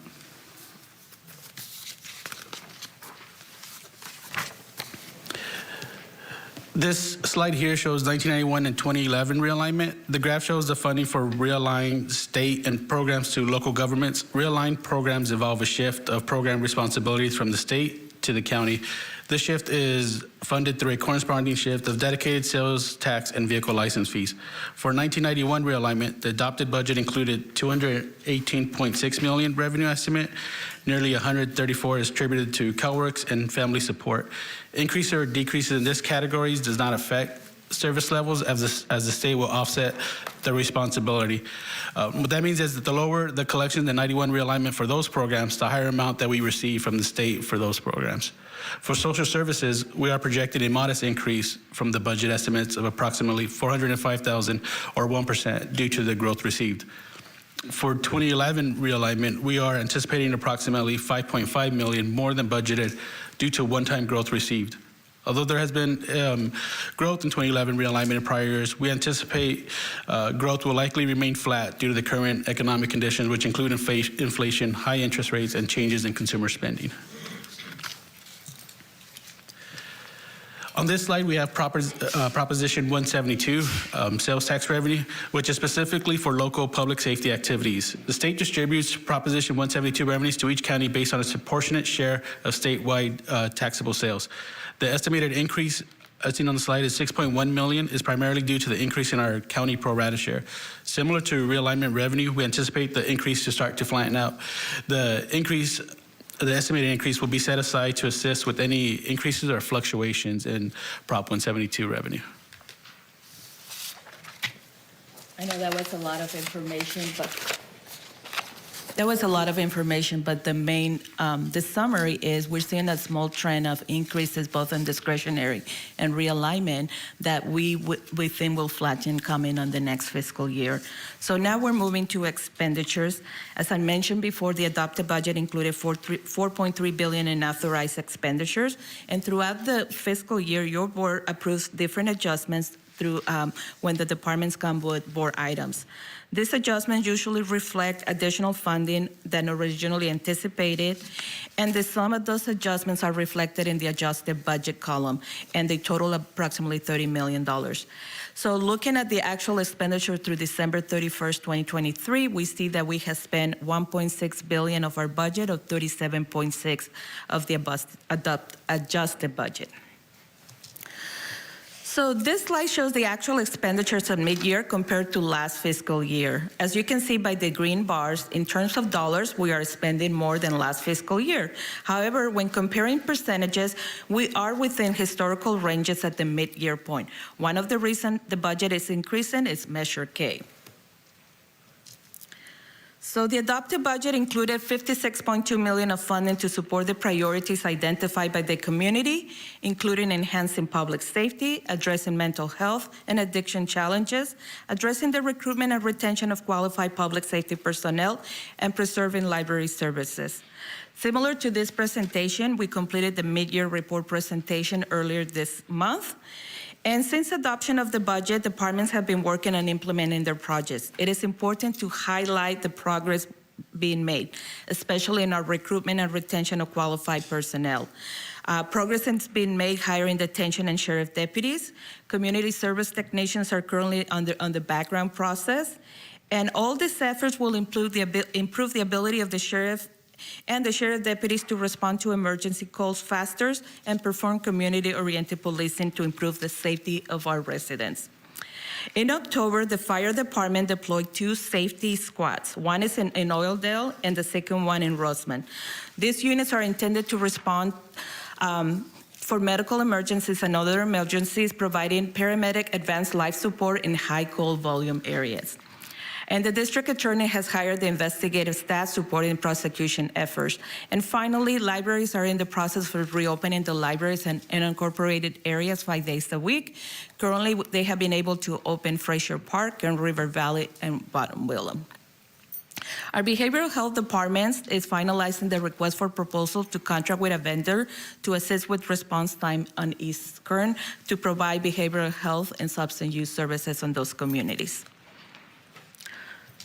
This slide here shows 1991 and 2011 realignment. The graph shows the funding for realigned state and programs to local governments. Realigned programs involve a shift of program responsibilities from the state to the county. This shift is funded through a corresponding shift of dedicated sales tax and vehicle license fees. For 1991 realignment, the adopted budget included 218.6 million revenue estimate. Nearly 134 is attributed to CalWorks and family support. Increase or decreases in this categories does not affect service levels, as the state will offset the responsibility. What that means is that the lower the collection, the 91 realignment for those programs, the higher amount that we receive from the state for those programs. For social services, we are projecting a modest increase from the budget estimates of approximately 405,000, or 1%, due to the growth received. For 2011 realignment, we are anticipating approximately 5.5 million more than budgeted due to one-time growth received. Although there has been growth in 2011 realignment in prior years, we anticipate growth will likely remain flat due to the current economic conditions, which include inflation, high interest rates, and changes in consumer spending. On this slide, we have Proposition 172, sales tax revenue, which is specifically for local public safety activities. The state distributes Proposition 172 revenues to each county based on a proportionate share of statewide taxable sales. The estimated increase, as seen on the slide, is 6.1 million, is primarily due to the increase in our county pro rata share. Similar to realignment revenue, we anticipate the increase to start to flatten out. The estimated increase will be set aside to assist with any increases or fluctuations in Prop 172 revenue. I know that was a lot of information, but the main, the summary is we're seeing a small trend of increases both in discretionary and realignment that we think will flatten coming on the next fiscal year. So now we're moving to expenditures. As I mentioned before, the adopted budget included 4.3 billion in authorized expenditures, and throughout the fiscal year, your board approves different adjustments through when the departments come with board items. These adjustments usually reflect additional funding than originally anticipated, and the sum of those adjustments are reflected in the adjusted budget column, and they total approximately $30 million. So looking at the actual expenditure through December 31st, 2023, we see that we have spent 1.6 billion of our budget, of 37.6 of the adjusted budget. So this slide shows the actual expenditures of mid-year compared to last fiscal year. As you can see by the green bars, in terms of dollars, we are spending more than last fiscal year. However, when comparing percentages, we are within historical ranges at the mid-year point. One of the reasons the budget is increasing is Measure K. So the adopted budget included 56.2 million of funding to support the priorities identified by the community, including enhancing public safety, addressing mental health and addiction challenges, addressing the recruitment and retention of qualified public safety personnel, and preserving library services. Similar to this presentation, we completed the mid-year report presentation earlier this month. And since adoption of the budget, departments have been working on implementing their projects. It is important to highlight the progress being made, especially in our recruitment and retention of qualified personnel. Progress has been made hiring detention and sheriff deputies. Community service technicians are currently on the background process. And all these efforts will improve the ability of the sheriff and the sheriff deputies to respond to emergency calls faster and perform community-oriented policing to improve the safety of our residents. In October, the fire department deployed 2 safety squads. One is in Oildale and the second one in Roseman. These units are intended to respond for medical emergencies and other emergencies, providing paramedic advanced life support in high call volume areas. And the district attorney has hired the investigative staff supporting prosecution efforts. And finally, libraries are in the process of reopening the libraries in unincorporated areas 5 days a week. Currently, they have been able to open Frazier Park and River Valley and Bottom Willow. Our behavioral health department is finalizing the request for proposal to contract with a vendor to assist with response time on East Kern to provide behavioral health and substance use services in those communities.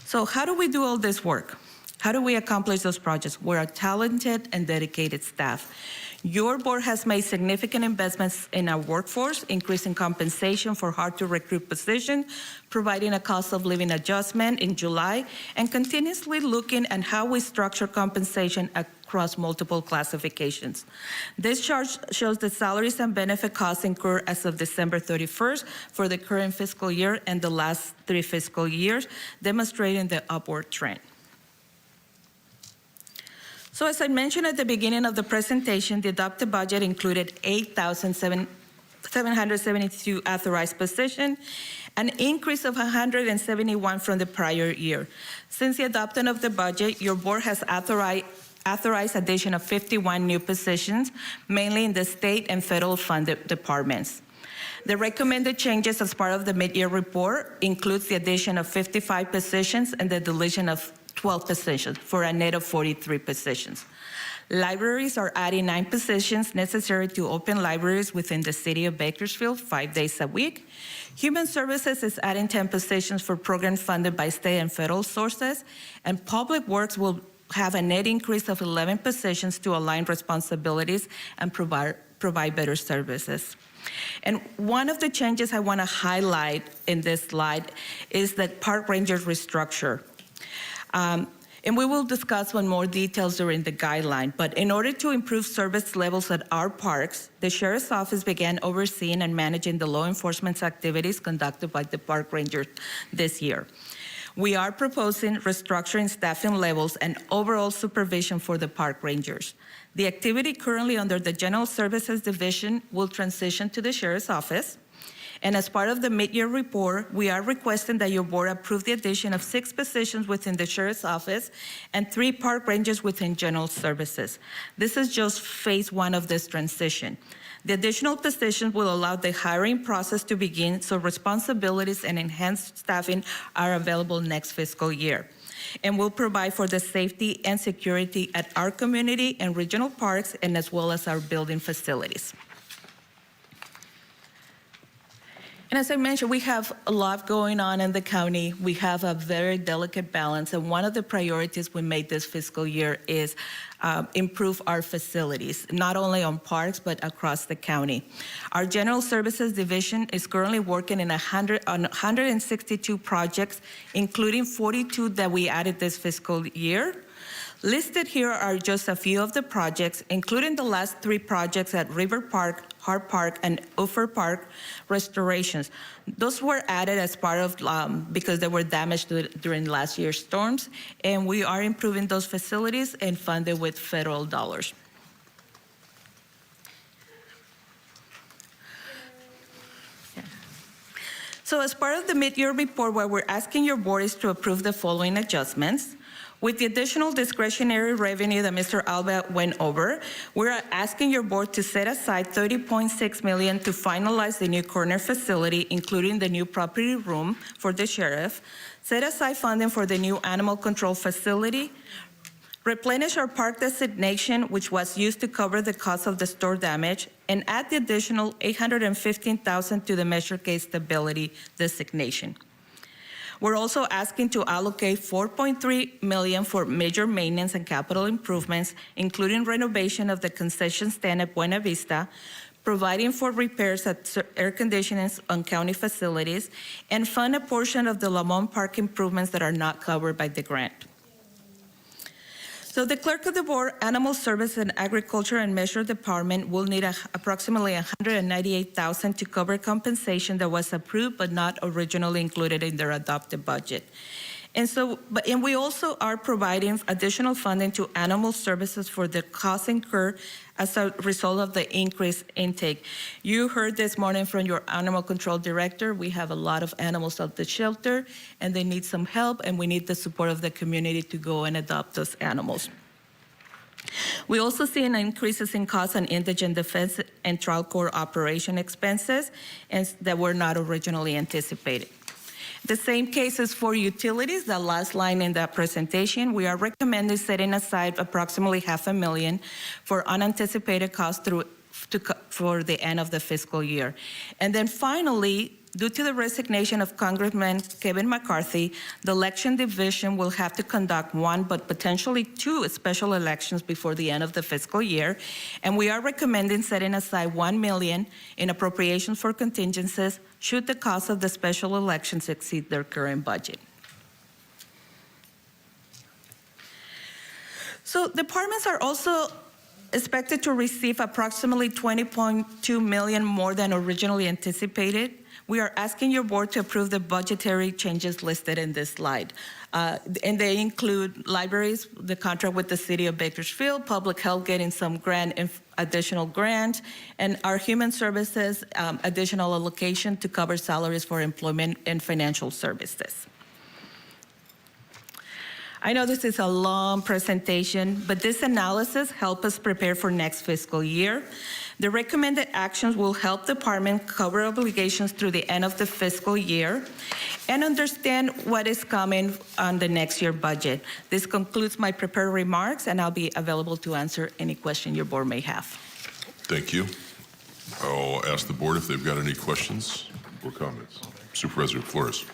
So how do we do all this work? How do we accomplish those projects? We're a talented and dedicated staff. Your board has made significant investments in our workforce, increasing compensation for hard-to-recruit positions, providing a cost of living adjustment in July, and continuously looking at how we structure compensation across multiple classifications. This chart shows the salaries and benefit costs incurred as of December 31st for the current fiscal year and the last 3 fiscal years, demonstrating the upward trend. So as I mentioned at the beginning of the presentation, the adopted budget included 8,772 authorized positions, an increase of 171 from the prior year. Since the adoption of the budget, your board has authorized addition of 51 new positions, mainly in the state and federal funded departments. The recommended changes as part of the mid-year report includes the addition of 55 positions and the deletion of 12 positions for a net of 43 positions. Libraries are adding 9 positions necessary to open libraries within the city of Bakersfield 5 days a week. Human Services is adding 10 positions for programs funded by state and federal sources, and Public Works will have a net increase of 11 positions to align responsibilities and provide better services. And one of the changes I want to highlight in this slide is that Park Rangers restructure. And we will discuss on more details during the guideline, but in order to improve service levels at our parks, the Sheriff's Office began overseeing and managing the law enforcement activities conducted by the Park Rangers this year. We are proposing restructuring staffing levels and overall supervision for the Park Rangers. The activity currently under the General Services Division will transition to the Sheriff's Office. And as part of the mid-year report, we are requesting that your board approve the addition of 6 positions within the Sheriff's Office and 3 park rangers within General Services. This is just phase 1 of this transition. The additional positions will allow the hiring process to begin, so responsibilities and enhanced staffing are available next fiscal year, and will provide for the safety and security at our community and regional parks, and as well as our building facilities. And as I mentioned, we have a lot going on in the county. We have a very delicate balance, and one of the priorities we made this fiscal year is improve our facilities, not only on parks, but across the county. Our General Services Division is currently working on 162 projects, including 42 that we added this fiscal year. Listed here are just a few of the projects, including the last 3 projects at River Park, Hart Park, and Uffer Park restorations. Those were added as part of, because they were damaged during last year's storms, and we are improving those facilities and funded with federal dollars. So as part of the mid-year report, what we're asking your board is to approve the following adjustments. With the additional discretionary revenue that Mr. Alba went over, we're asking your board to set aside $30.6 million to finalize the new corner facility, including the new property room for the sheriff, set aside funding for the new animal control facility, replenish our park designation, which was used to cover the cost of the store damage, and add the additional $815,000 to the measure case stability designation. We're also asking to allocate $4.3 million for major maintenance and capital improvements, including renovation of the concession stand at Buena Vista, providing for repairs at air conditioning on county facilities, and fund a portion of the Lamont Park improvements that are not covered by the grant. So the clerk of the board, Animal Service and Agriculture and Measure Department will need approximately $198,000 to cover compensation that was approved but not originally included in their adopted budget. And we also are providing additional funding to Animal Services for the costs incurred as a result of the increased intake. You heard this morning from your animal control director, we have a lot of animals at the shelter and they need some help, and we need the support of the community to go and adopt those animals. We also see an increases in costs on indigent defense and trial court operation expenses that were not originally anticipated. The same case is for utilities, the last line in that presentation. We are recommending setting aside approximately $500,000 for unanticipated costs for the end of the fiscal year. And then finally, due to the resignation of Congressman Kevin McCarthy, the election division will have to conduct one, but potentially two special elections before the end of the fiscal year. And we are recommending setting aside $1 million in appropriations for contingencies should the cost of the special elections exceed their current budget. So departments are also expected to receive approximately $20.2 million more than originally anticipated. We are asking your board to approve the budgetary changes listed in this slide. And they include libraries, the contract with the city of Bakersfield, public health getting some additional grant, and our human services additional allocation to cover salaries for employment and financial services. I know this is a long presentation, but this analysis helps us prepare for next fiscal year. The recommended actions will help the department cover obligations through the end of the fiscal year and understand what is coming on the next year budget. This concludes my prepared remarks, and I'll be available to answer any question your board may have. Thank you. I'll ask the board if they've got any questions or comments. Supervisor Flores.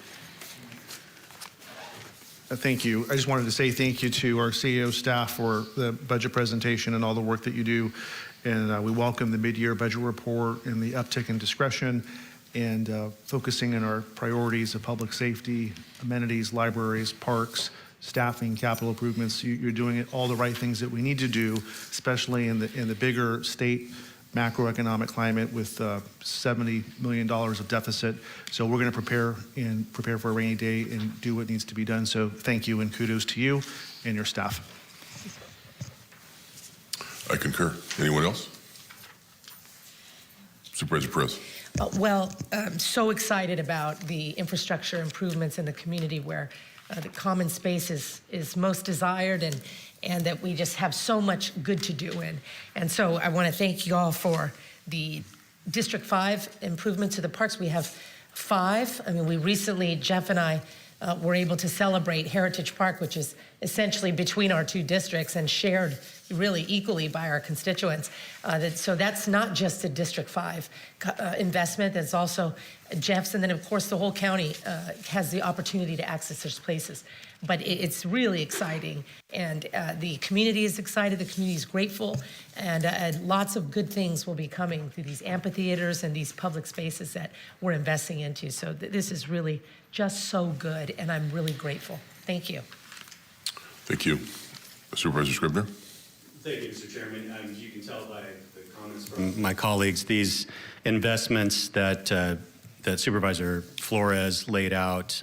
Thank you. I just wanted to say thank you to our CEO staff for the budget presentation and all the work that you do. And we welcome the mid-year budget report and the uptick in discretion and focusing on our priorities of public safety, amenities, libraries, parks, staffing, capital improvements. You're doing all the right things that we need to do, especially in the bigger state macroeconomic climate with $70 million of deficit. So we're going to prepare for a rainy day and do what needs to be done. So thank you and kudos to you and your staff. I concur. Anyone else? Supervisor Perez. Well, I'm so excited about the infrastructure improvements in the community where the common space is most desired and that we just have so much good to do in. And so I want to thank you all for the District 5 improvements to the parks. We have 5. I mean, we recently, Jeff and I, were able to celebrate Heritage Park, which is essentially between our 2 districts and shared really equally by our constituents. So that's not just a District 5 investment, that's also Jeff's, and then of course the whole county has the opportunity to access those places. But it's really exciting, and the community is excited, the community is grateful, and lots of good things will be coming through these amphitheaters and these public spaces that we're investing into. So this is really just so good, and I'm really grateful. Thank you. Thank you. Supervisor Scribner. Thank you, Mr. Chairman. You can tell by the comments from my colleagues, these investments that Supervisor Flores laid out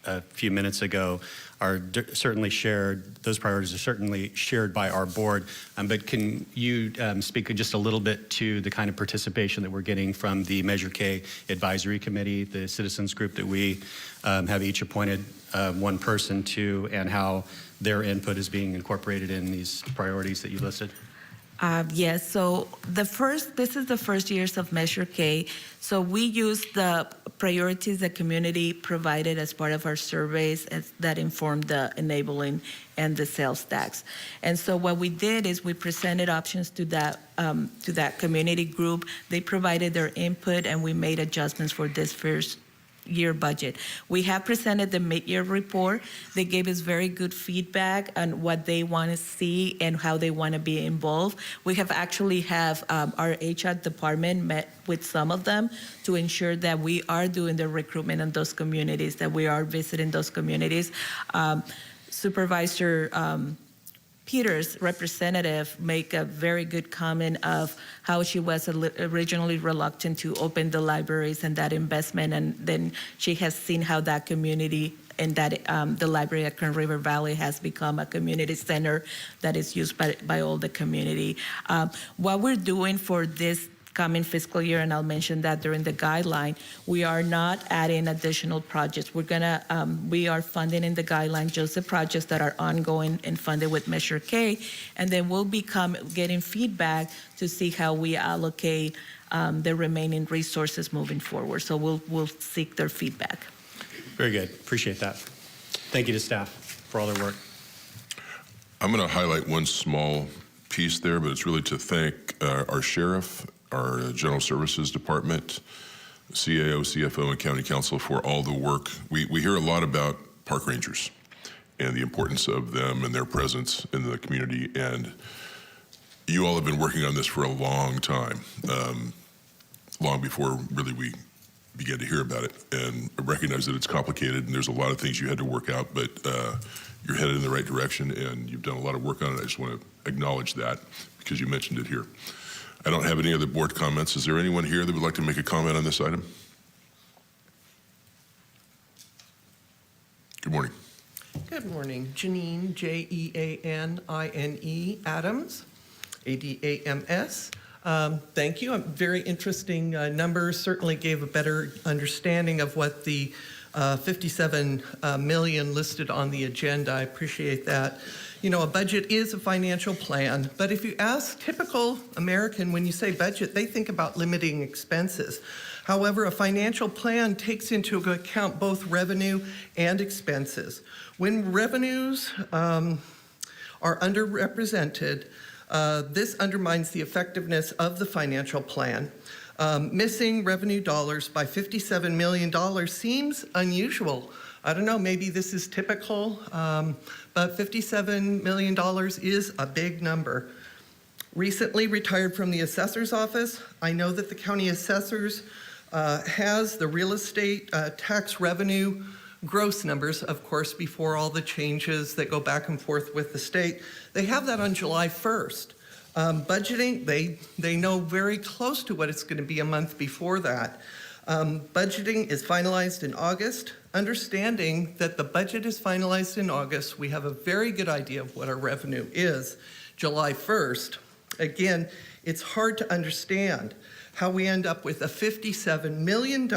a few minutes ago are certainly shared. Those priorities are certainly shared by our board. But can you speak just a little bit to the kind of participation that we're getting from the Measure K Advisory Committee, the citizens group that we have each appointed one person to, and how their input is being incorporated in these priorities that you listed? Yes, so this is the first years of Measure K. So we use the priorities the community provided as part of our surveys that informed the enabling and the sales tax. And so what we did is we presented options to that community group. They provided their input, and we made adjustments for this first year budget. We have presented the mid-year report. They gave us very good feedback on what they want to see and how they want to be involved. We have actually our HR department met with some of them to ensure that we are doing the recruitment in those communities, that we are visiting those communities. Supervisor Peters' representative make a very good comment of how she was originally reluctant to open the libraries and that investment, and then she has seen how that community and that the library at Kern River Valley has become a community center that is used by all the community. What we're doing for this coming fiscal year, and I'll mention that during the guideline, we are not adding additional projects. We are funding in the guideline just the projects that are ongoing and funded with Measure K, and then we'll be getting feedback to see how we allocate the remaining resources moving forward. So we'll seek their feedback. Very good. Appreciate that. Thank you to staff for all their work. I'm going to highlight one small piece there, but it's really to thank our sheriff, our general services department, CAO, CFO, and county council for all the work. We hear a lot about park rangers and the importance of them and their presence in the community. And you all have been working on this for a long time, long before really we began to hear about it. And I recognize that it's complicated and there's a lot of things you had to work out, but you're headed in the right direction and you've done a lot of work on it. I just want to acknowledge that because you mentioned it here. I don't have any other board comments. Is there anyone here that would like to make a comment on this item? Good morning. Good morning. Janine, Jeanine Adams, ADAMS. Thank you. Very interesting numbers. Certainly gave a better understanding of what the 57 million listed on the agenda. I appreciate that. You know, a budget is a financial plan, but if you ask typical American, when you say budget, they think about limiting expenses. However, a financial plan takes into account both revenue and expenses. When revenues are underrepresented, this undermines the effectiveness of the financial plan. Missing revenue dollars by $57 million seems unusual. I don't know, maybe this is typical, but $57 million is a big number. Recently retired from the assessor's office, I know that the county assessors has the real estate tax revenue gross numbers, of course, before all the changes that go back and forth with the state. They have that on July 1st. Budgeting, they know very close to what it's going to be a month before that. Budgeting is finalized in August. Understanding that the budget is finalized in August, we have a very good idea of what our revenue is July 1st. Again, it's hard to understand how we end up with a $57 million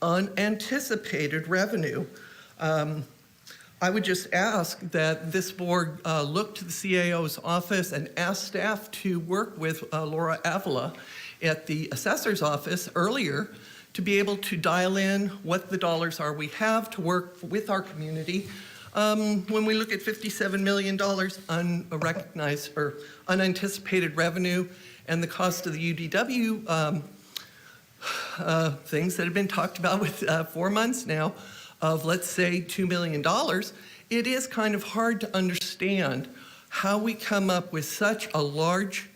unanticipated revenue. I would just ask that this board look to the CAO's office and ask staff to work with Laura Avila at the assessor's office earlier to be able to dial in what the dollars are we have to work with our community. When we look at $57 million unrecognized or unanticipated revenue and the cost of the UDW things that have been talked about with 4 months now of, let's say, $2 million, it is kind of hard to understand how we come up with such a large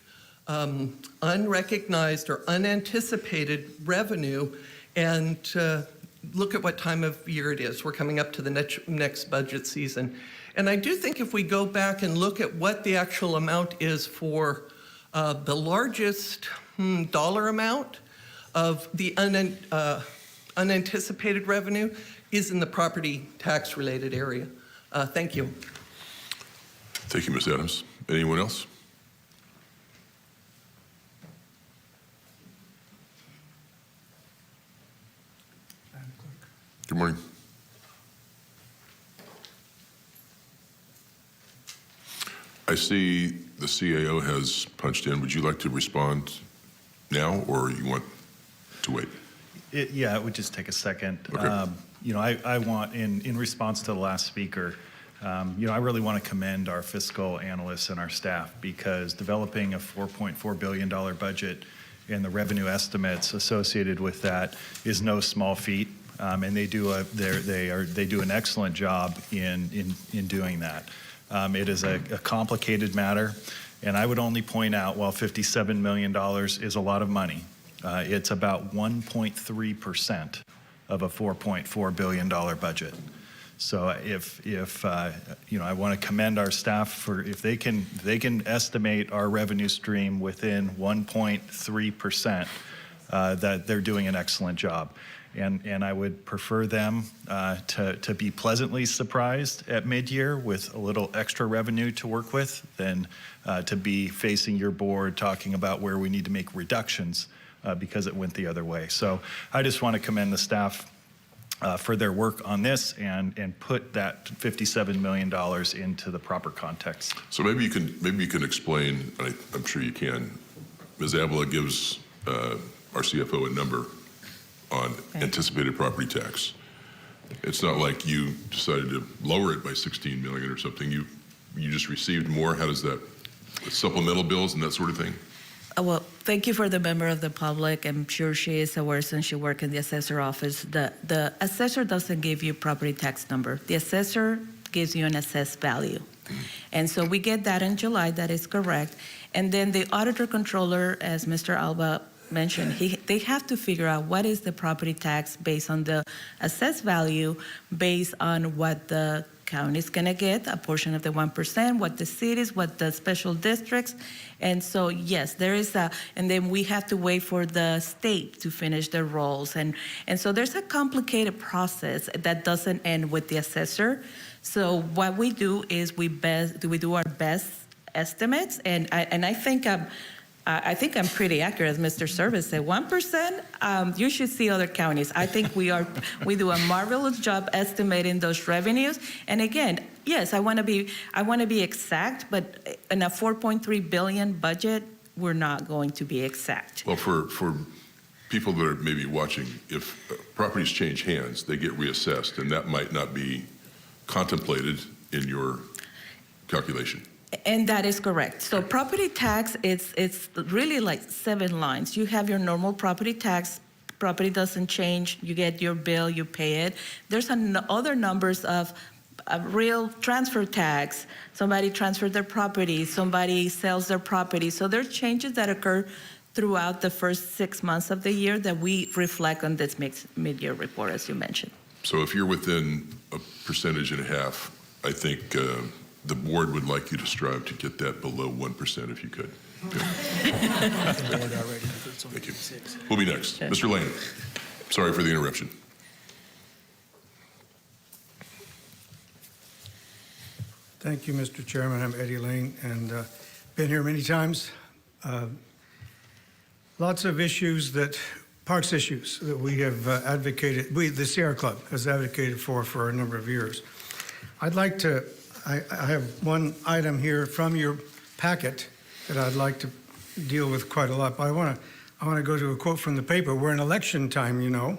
unrecognized or unanticipated revenue. And look at what time of year it is. We're coming up to the next budget season. And I do think if we go back and look at what the actual amount is for the largest dollar amount of the unanticipated revenue is in the property tax related area. Thank you. Thank you, Ms. Adams. Anyone else? Good morning. I see the CAO has punched in. Would you like to respond now, or you want to wait? Yeah, it would just take a second. Okay. You know, I want, in response to the last speaker, you know, I really want to commend our fiscal analysts and our staff because developing a $4.4 billion budget and the revenue estimates associated with that is no small feat. And they do an excellent job in doing that. It is a complicated matter, and I would only point out while $57 million is a lot of money, it's about 1.3% of a $4.4 billion budget. So if you know, I want to commend our staff for if they can estimate our revenue stream within 1.3%, that they're doing an excellent job. And I would prefer them to be pleasantly surprised at mid-year with a little extra revenue to work with than to be facing your board talking about where we need to make reductions because it went the other way. So I just want to commend the staff for their work on this and put that $57 million into the proper context. So maybe you can explain. I'm sure you can. Ms. Avila gives our CFO a number on anticipated property tax. It's not like you decided to lower it by 16 million or something. You just received more. How does that, supplemental bills and that sort of thing? Well, thank you for the member of the public. I'm sure she is aware since she works in the assessor office. The assessor doesn't give you property tax number. The assessor gives you an assessed value. And so we get that in July, that is correct. And then the auditor controller, as Mr. Alba mentioned, they have to figure out what is the property tax based on the assessed value, based on what the county is going to get, a portion of the 1%, what the cities, what the special districts. And so, yes, there is and then we have to wait for the state to finish their roles. And so there's a complicated process that doesn't end with the assessor. So what we do is we do our best estimates, and I think I'm pretty accurate, as Mr. Service said. 1%, you should see other counties. I think we do a marvelous job estimating those revenues. And again, yes, I want to be exact, but in a $4.3 billion budget, we're not going to be exact. Well, for people that are maybe watching, if properties change hands, they get reassessed, and that might not be contemplated in your calculation. And that is correct. So property tax, it's really like 7 lines. You have your normal property tax. Property doesn't change. You get your bill, you pay it. There's other numbers of real transfer tax. Somebody transferred their property. Somebody sells their property. So there are changes that occur throughout the first 6 months of the year that we reflect on this mid-year report, as you mentioned. So if you're within 1.5%, I think the board would like you to strive to get that below 1% if you could. Okay. Thank you. Who'll be next? Mr. Lane. Sorry for the interruption. Thank you, Mr. Chairman. I'm Eddie Lane, and been here many times. Lots of issues parks issues that we have advocated, the Sierra Club has advocated for a number of years. I'd like to, I have one item here from your packet that I'd like to deal with quite a lot, but I want to go to a quote from the paper. We're in election time, you know,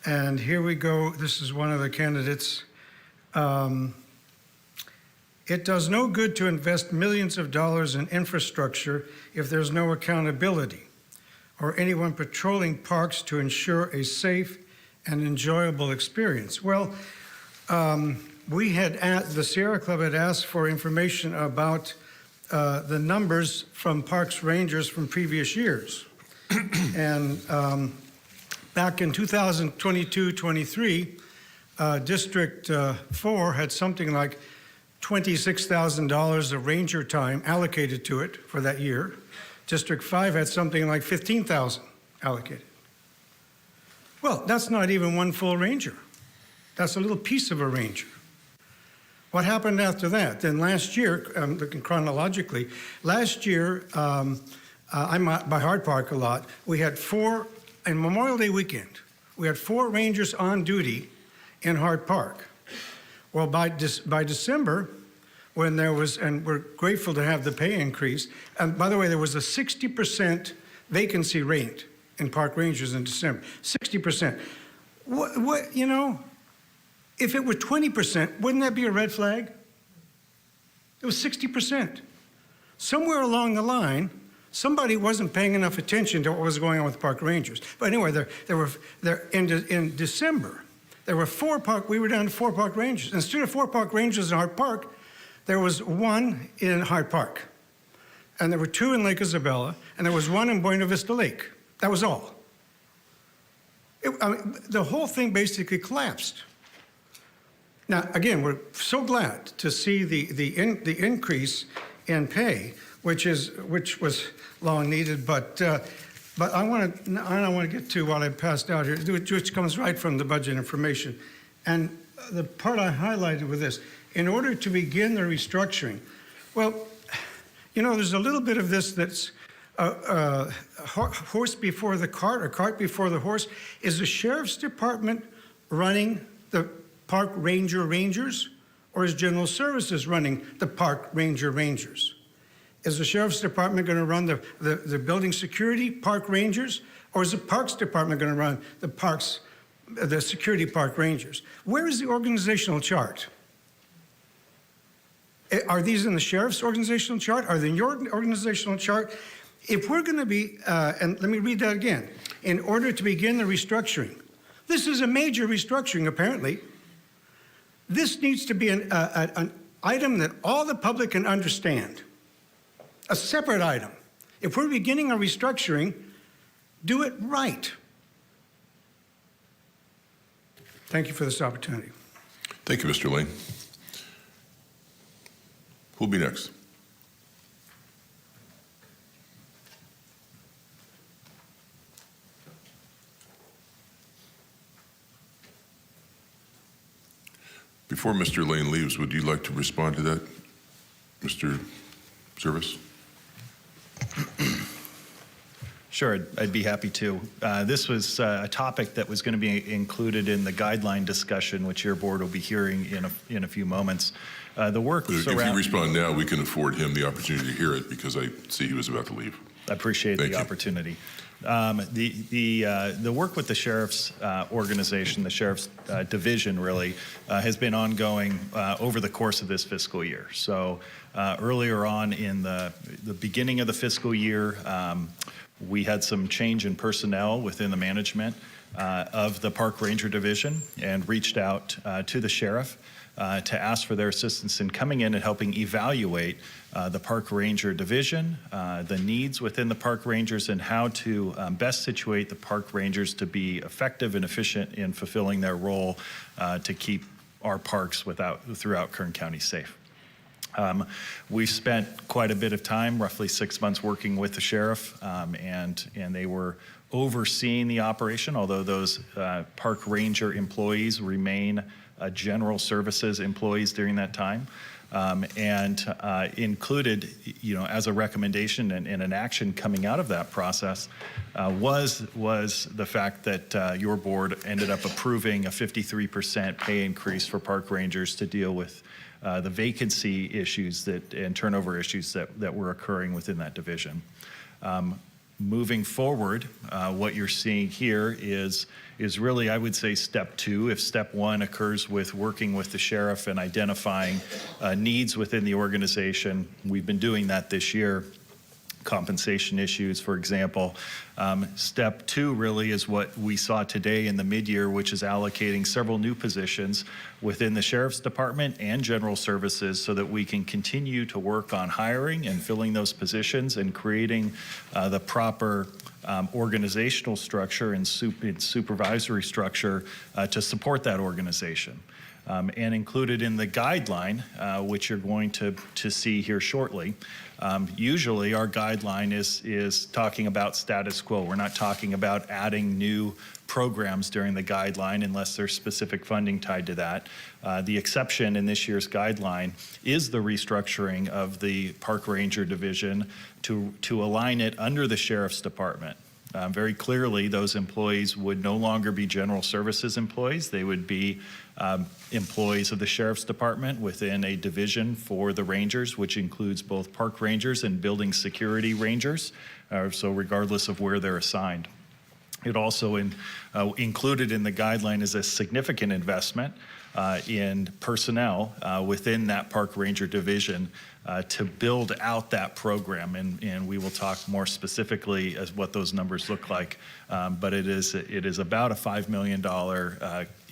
and here we go. This is one of the candidates. It does no good to invest millions of dollars in infrastructure if there's no accountability or anyone patrolling parks to ensure a safe and enjoyable experience. Well, the Sierra Club had asked for information about the numbers from parks rangers from previous years. And back in 2022-23, District 4 had something like $26,000 of ranger time allocated to it for that year. District 5 had something like $15,000 allocated. Well, that's not even one full ranger. That's a little piece of a ranger. What happened after that? Then last year, looking chronologically, last year, I'm by Hard Park a lot, we had in Memorial Day weekend, we had 4 rangers on duty in Hard Park. Well, by December, when there was, and we're grateful to have the pay increase, and by the way, there was a 60% vacancy rate in park rangers in December, 60%. What, you know, if it were 20%, wouldn't that be a red flag? It was 60%. Somewhere along the line, somebody wasn't paying enough attention to what was going on with park rangers. But anyway, in December, there were we were down to 4 park rangers. Instead of 4 park rangers in Hart Park, there was 1 in Hart Park. And there were 2 in Lake Isabella, and there was 1 in Buena Vista Lake. That was all. The whole thing basically collapsed. Now, again, we're so glad to see the increase in pay, which was long needed, but I want to get to what I passed out here, which comes right from the budget information. And the part I highlighted with this, in order to begin the restructuring, well, you know, there's a little bit of this that's horse before the cart or cart before the horse. Is the Sheriff's Department running the Park Rangers, or is General Services running the Park Rangers? Is the Sheriff's Department going to run the building security Park Rangers, or is the Parks Department going to run the Parks the security park rangers. Where is the organizational chart? Are these in the sheriff's organizational chart? Are they in your organizational chart? If we're going to be, and let me read that again, in order to begin the restructuring, this is a major restructuring apparently. This needs to be an item that all the public can understand, a separate item. If we're beginning a restructuring, do it right. Thank you for this opportunity. Thank you, Mr. Lane. Who'll be next? Before Mr. Lane leaves, would you like to respond to that, Mr. Service? Sure, I'd be happy to. This was a topic that was going to be included in the guideline discussion, which your board will be hearing in a few moments. The work If you respond now, we can afford him the opportunity to hear it because I see he was about to leave. I appreciate the opportunity. The work with the sheriff's organization, the sheriff's division, really, has been ongoing over the course of this fiscal year. So earlier on in the beginning of the fiscal year, we had some change in personnel within the management of the Park Ranger Division and reached out to the sheriff to ask for their assistance in coming in and helping evaluate the Park Ranger Division, the needs within the Park Rangers, and how to best situate the Park Rangers to be effective and efficient in fulfilling their role to keep our parks throughout Kern County safe. We spent quite a bit of time, roughly 6 months, working with the sheriff, and they were overseeing the operation, although those Park Ranger employees remain general services employees during that time, and included, as a recommendation and an action coming out of that process was the fact that your board ended up approving a 53% pay increase for Park Rangers to deal with the vacancy issues and turnover issues that were occurring within that division. Moving forward, what you're seeing here is really, I would say, step two. If step one occurs with working with the sheriff and identifying needs within the organization, we've been doing that this year. Compensation issues, for example. Step two really is what we saw today in the mid-year, which is allocating several new positions within the Sheriff's Department and General Services so that we can continue to work on hiring and filling those positions and creating the proper organizational structure and supervisory structure to support that organization. And included in the guideline, which you're going to see here shortly, usually our guideline is talking about status quo. We're not talking about adding new programs during the guideline unless there's specific funding tied to that. The exception in this year's guideline is the restructuring of the Park Ranger Division to align it under the Sheriff's Department. Very clearly, those employees would no longer be general services employees. They would be employees of the Sheriff's Department within a division for the Rangers, which includes both Park Rangers and Building Security Rangers, so regardless of where they're assigned. It also included in the guideline is a significant investment in personnel within that Park Ranger Division to build out that program, and we will talk more specifically as what those numbers look like. But it is about a $5 million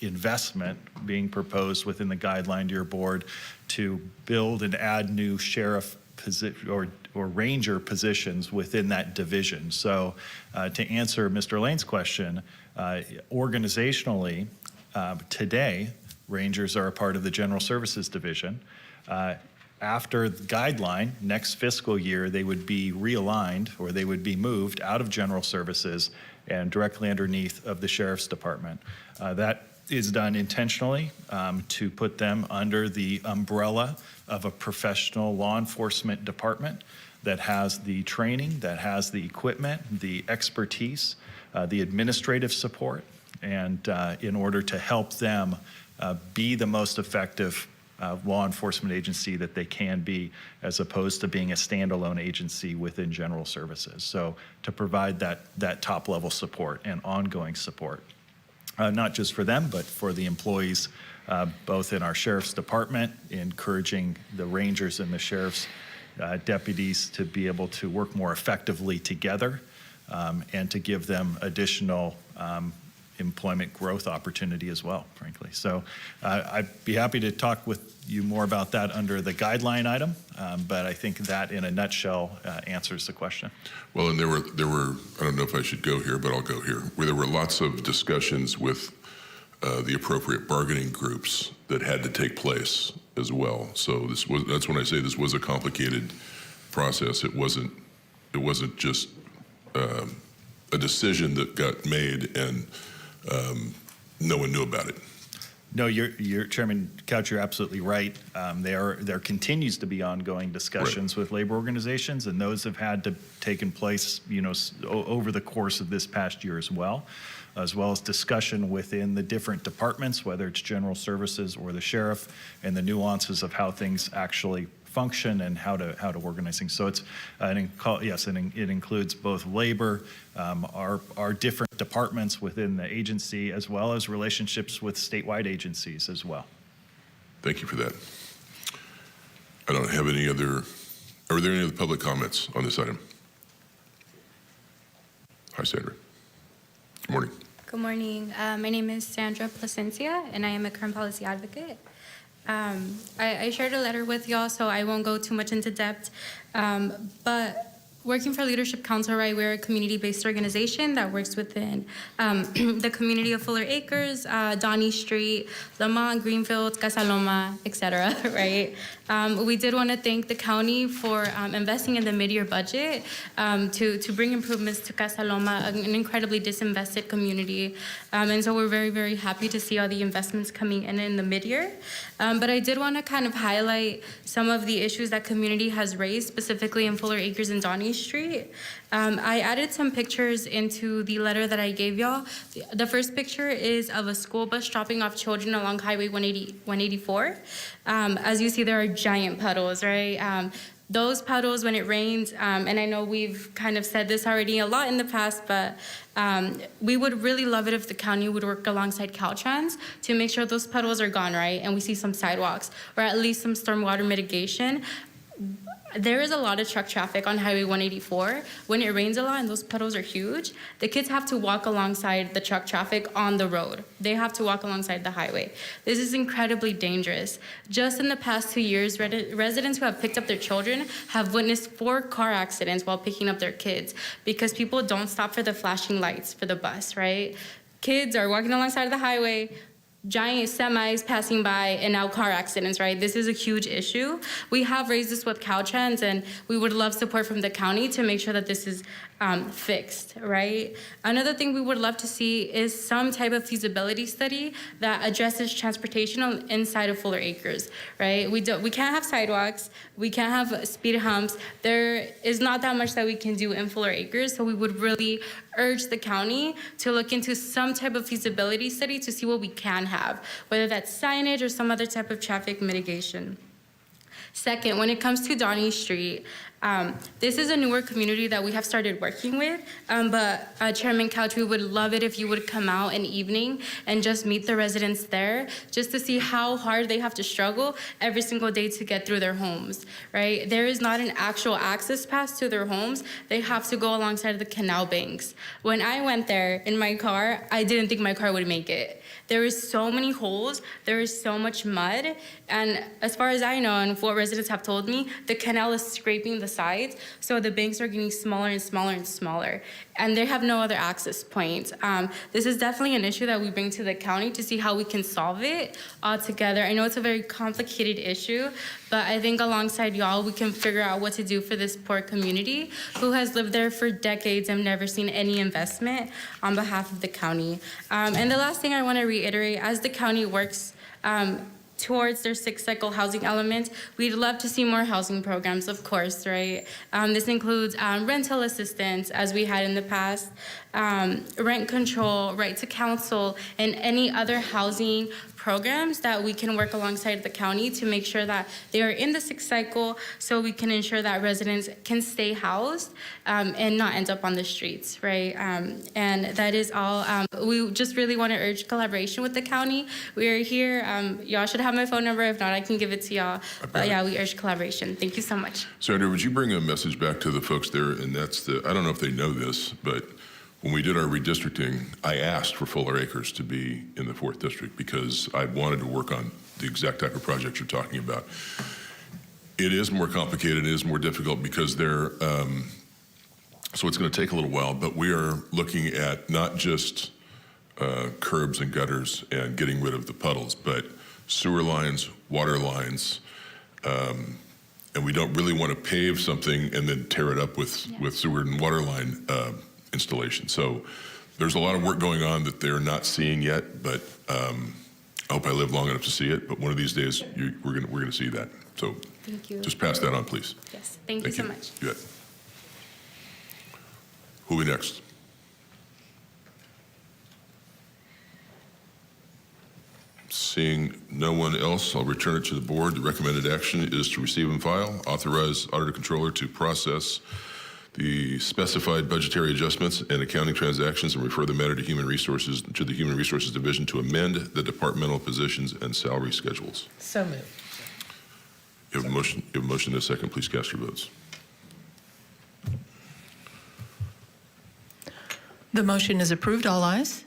investment being proposed within the guideline to your board to build and add new sheriff or ranger positions within that division. So to answer Mr. Lane's question, organizationally, today, Rangers are a part of the General Services Division. After the guideline, next fiscal year, they would be realigned or they would be moved out of General Services and directly underneath of the Sheriff's Department. That is done intentionally to put them under the umbrella of a professional law enforcement department that has the training, that has the equipment, the expertise, the administrative support, and in order to help them be the most effective law enforcement agency that they can be, as opposed to being a standalone agency within General Services. So to provide that top level support and ongoing support. not just for them, but for the employees, both in our sheriff's department, encouraging the rangers and the sheriff's deputies to be able to work more effectively together, and to give them additional employment growth opportunity as well, frankly. So I'd be happy to talk with you more about that under the guideline item, but I think that in a nutshell answers the question. Well, and there were, I don't know if I should go here, but I'll go here, where there were lots of discussions with the appropriate bargaining groups that had to take place as well. So that's when I say this was a complicated process. It wasn't just a decision that got made and no one knew about it. No, you're Chairman Couch, you're absolutely right. There continues to be ongoing discussions with labor organizations, and those have had to taken place, over the course of this past year as well as discussion within the different departments, whether it's general services or the sheriff, and the nuances of how things actually function and how to organize things. So it includes both labor, our different departments within the agency, as well as relationships with statewide agencies as well. Thank you for that. I don't have any other. Are there any other public comments on this item? Hi, Sandra. Good morning. Good morning. My name is Sandra Placencia, and I am a Kern policy advocate. I shared a letter with y'all, so I won't go too much into depth. But working for Leadership Council, right, we're a community-based organization that works within the community of Fuller Acres, Donny Street, Lamont, Greenfield, Casaloma, etc. Right? We did want to thank the county for investing in the mid-year budget to bring improvements to Casaloma, an incredibly disinvested community. And so we're very, very happy to see all the investments coming in the mid-year. But I did want to kind of highlight some of the issues that community has raised, specifically in Fuller Acres and Donny Street. I added some pictures into the letter that I gave y'all. The first picture is of a school bus dropping off children along Highway 184. As you see, there are giant puddles, right? Those puddles, when it rains, and I know we've kind of said this already a lot in the past, but we would really love it if the county would work alongside Caltrans to make sure those puddles are gone, right? And we see some sidewalks, or at least some stormwater mitigation. There is a lot of truck traffic on Highway 184. When it rains a lot and those puddles are huge, the kids have to walk alongside the truck traffic on the road. They have to walk alongside the highway. This is incredibly dangerous. Just in the past 2 years, residents who have picked up their children have witnessed 4 car accidents while picking up their kids because people don't stop for the flashing lights for the bus, right? Kids are walking alongside the highway, giant semis passing by, and now car accidents, right? This is a huge issue. We have raised this with Caltrans, and we would love support from the county to make sure that this is fixed, right? Another thing we would love to see is some type of feasibility study that addresses transportation inside of Fuller Acres, right? We can't have sidewalks, we can't have speed humps. There is not that much that we can do in Fuller Acres, so we would really urge the county to look into some type of feasibility study to see what we can have, whether that's signage or some other type of traffic mitigation. Second, when it comes to Donny Street, this is a newer community that we have started working with, but Chairman Couch, we would love it if you would come out an evening and just meet the residents there, just to see how hard they have to struggle every single day to get through their homes, right? There is not an actual access pass to their homes. They have to go alongside the canal banks. When I went there in my car, I didn't think my car would make it. There is so many holes, there is so much mud, and as far as I know, and what residents have told me, the canal is scraping the sides, so the banks are getting smaller and smaller and smaller, and they have no other access points. This is definitely an issue that we bring to the county to see how we can solve it all together. I know it's a very complicated issue, but I think alongside y'all, we can figure out what to do for this poor community who has lived there for decades and never seen any investment on behalf of the county. And the last thing I want to reiterate, as the county works towards their 6th cycle housing element, we'd love to see more housing programs, of course, right? This includes rental assistance, as we had in the past. rent control, right to counsel, and any other housing programs that we can work alongside the county to make sure that they are in the sixth cycle, so we can ensure that residents can stay housed and not end up on the streets, right? And that is all. We just really want to urge collaboration with the county. We are here. Y'all should have my phone number. If not, I can give it to y'all. But yeah, we urge collaboration. Thank you so much. Senator, would you bring a message back to the folks there? And that's I don't know if they know this, but when we did our redistricting, I asked for Fuller Acres to be in the 4th District because I wanted to work on the exact type of project you're talking about. It is more complicated, it is more difficult because they're, so it's going to take a little while, but we are looking at not just curbs and gutters and getting rid of the puddles, but sewer lines, water lines, and we don't really want to pave something and then tear it up with sewer and water line installation. So there's a lot of work going on that they're not seeing yet, but I hope I live long enough to see it. But one of these days, we're gonna see that. So thank you. Just pass that on, please. Yes, thank you so much. Good. Who'll be next? Seeing no one else, I'll return it to the board. The recommended action is to receive and file, authorize auditor controller to process the specified budgetary adjustments and accounting transactions and refer the matter to the Human Resources Division to amend the departmental positions and salary schedules. So moved. You have a motion and a second. Please cast your votes. The motion is approved. All ayes.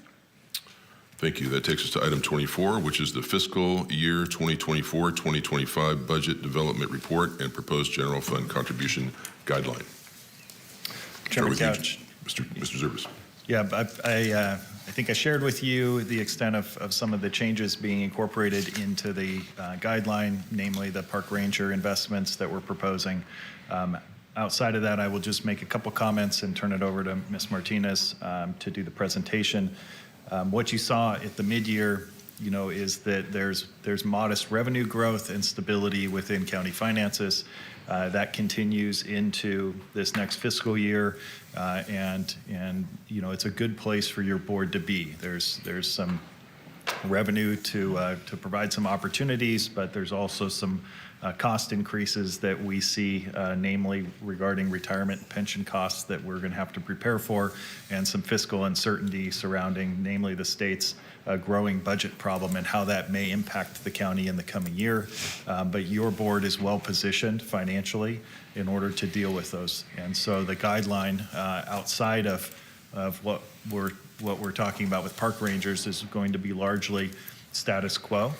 Thank you. That takes us to item 24, which is the fiscal year 2024-2025 budget development report and proposed general fund contribution guideline. Chairman Couch. Mr. Zerbis. Yeah, I think I shared with you the extent of some of the changes being incorporated into the guideline, namely the park ranger investments that we're proposing. Outside of that, I will just make a couple comments and turn it over to Ms. Martinez to do the presentation. What you saw at the mid-year, is that there's modest revenue growth and stability within county finances. That continues into this next fiscal year, and it's a good place for your board to be. There's some revenue to provide some opportunities, but there's also some cost increases that we see, namely regarding retirement and pension costs that we're going to have to prepare for, and some fiscal uncertainty surrounding, namely the state's growing budget problem and how that may impact the county in the coming year. But your board is well positioned financially in order to deal with those. And so the guideline outside of what we're talking about with park rangers is going to be largely status quo.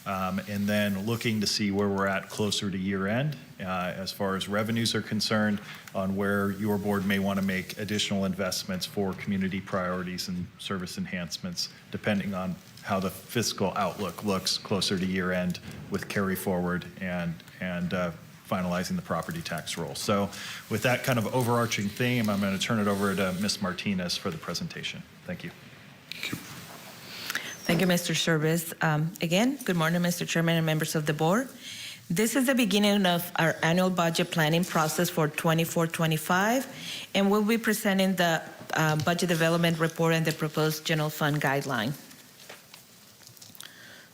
And then looking to see where we're at closer to year end as far as revenues are concerned, on where your board may want to make additional investments for community priorities and service enhancements, depending on how the fiscal outlook looks closer to year end with carry forward and finalizing the property tax roll. So with that kind of overarching theme, I'm going to turn it over to Ms. Martinez for the presentation. Thank you. Thank you, Mr. Service. Again, good morning, Mr. Chairman and members of the board. This is the beginning of our annual budget planning process for 24-25, and we'll be presenting the budget development report and the proposed general fund guideline.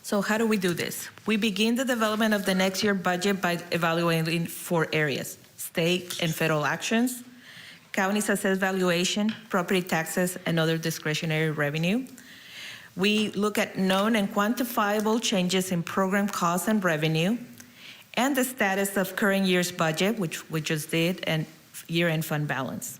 So how do we do this? We begin the development of the next year budget by evaluating 4 areas: state and federal actions, county's assessed valuation, property taxes, and other discretionary revenue. We look at known and quantifiable changes in program costs and revenue, and the status of current year's budget, which we just did, and year-end fund balance.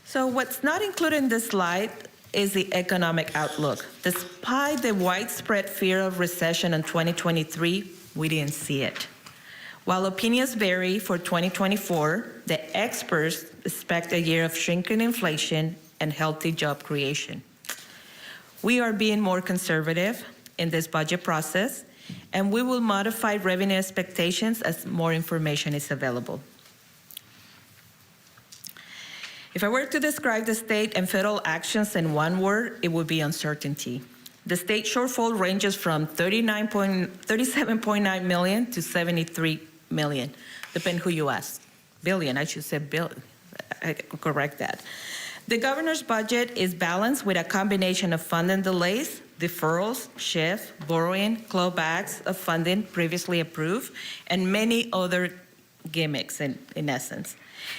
So what's not included in this slide is the economic outlook. Despite the widespread fear of recession in 2023, we didn't see it. While opinions vary for 2024, the experts expect a year of shrinking inflation and healthy job creation. We are being more conservative in this budget process, and we will modify revenue expectations as more information is available. If I were to describe the state and federal actions in one word, it would be uncertainty. The state shortfall ranges from $37.9 million to $73 million, depending who you ask. Billion, I should say billion. correct that. The governor's budget is balanced with a combination of funding delays, deferrals, shift, borrowing, clawbacks of funding previously approved, and many other gimmicks in essence.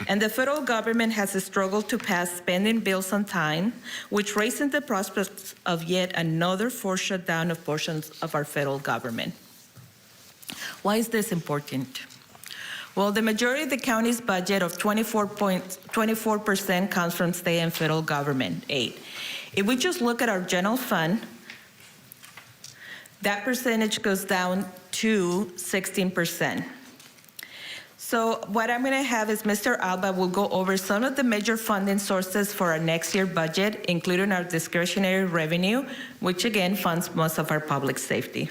And the federal government has struggled to pass spending bills on time, which raises the prospects of yet another forced shutdown of portions of our federal government. Why is this important? Well, the majority of the county's budget of 24% comes from state and federal government aid. If we just look at our general fund, that percentage goes down to 16%. So what I'm going to have is Mr. Alba will go over some of the major funding sources for our next year budget, including our discretionary revenue, which again funds most of our public safety.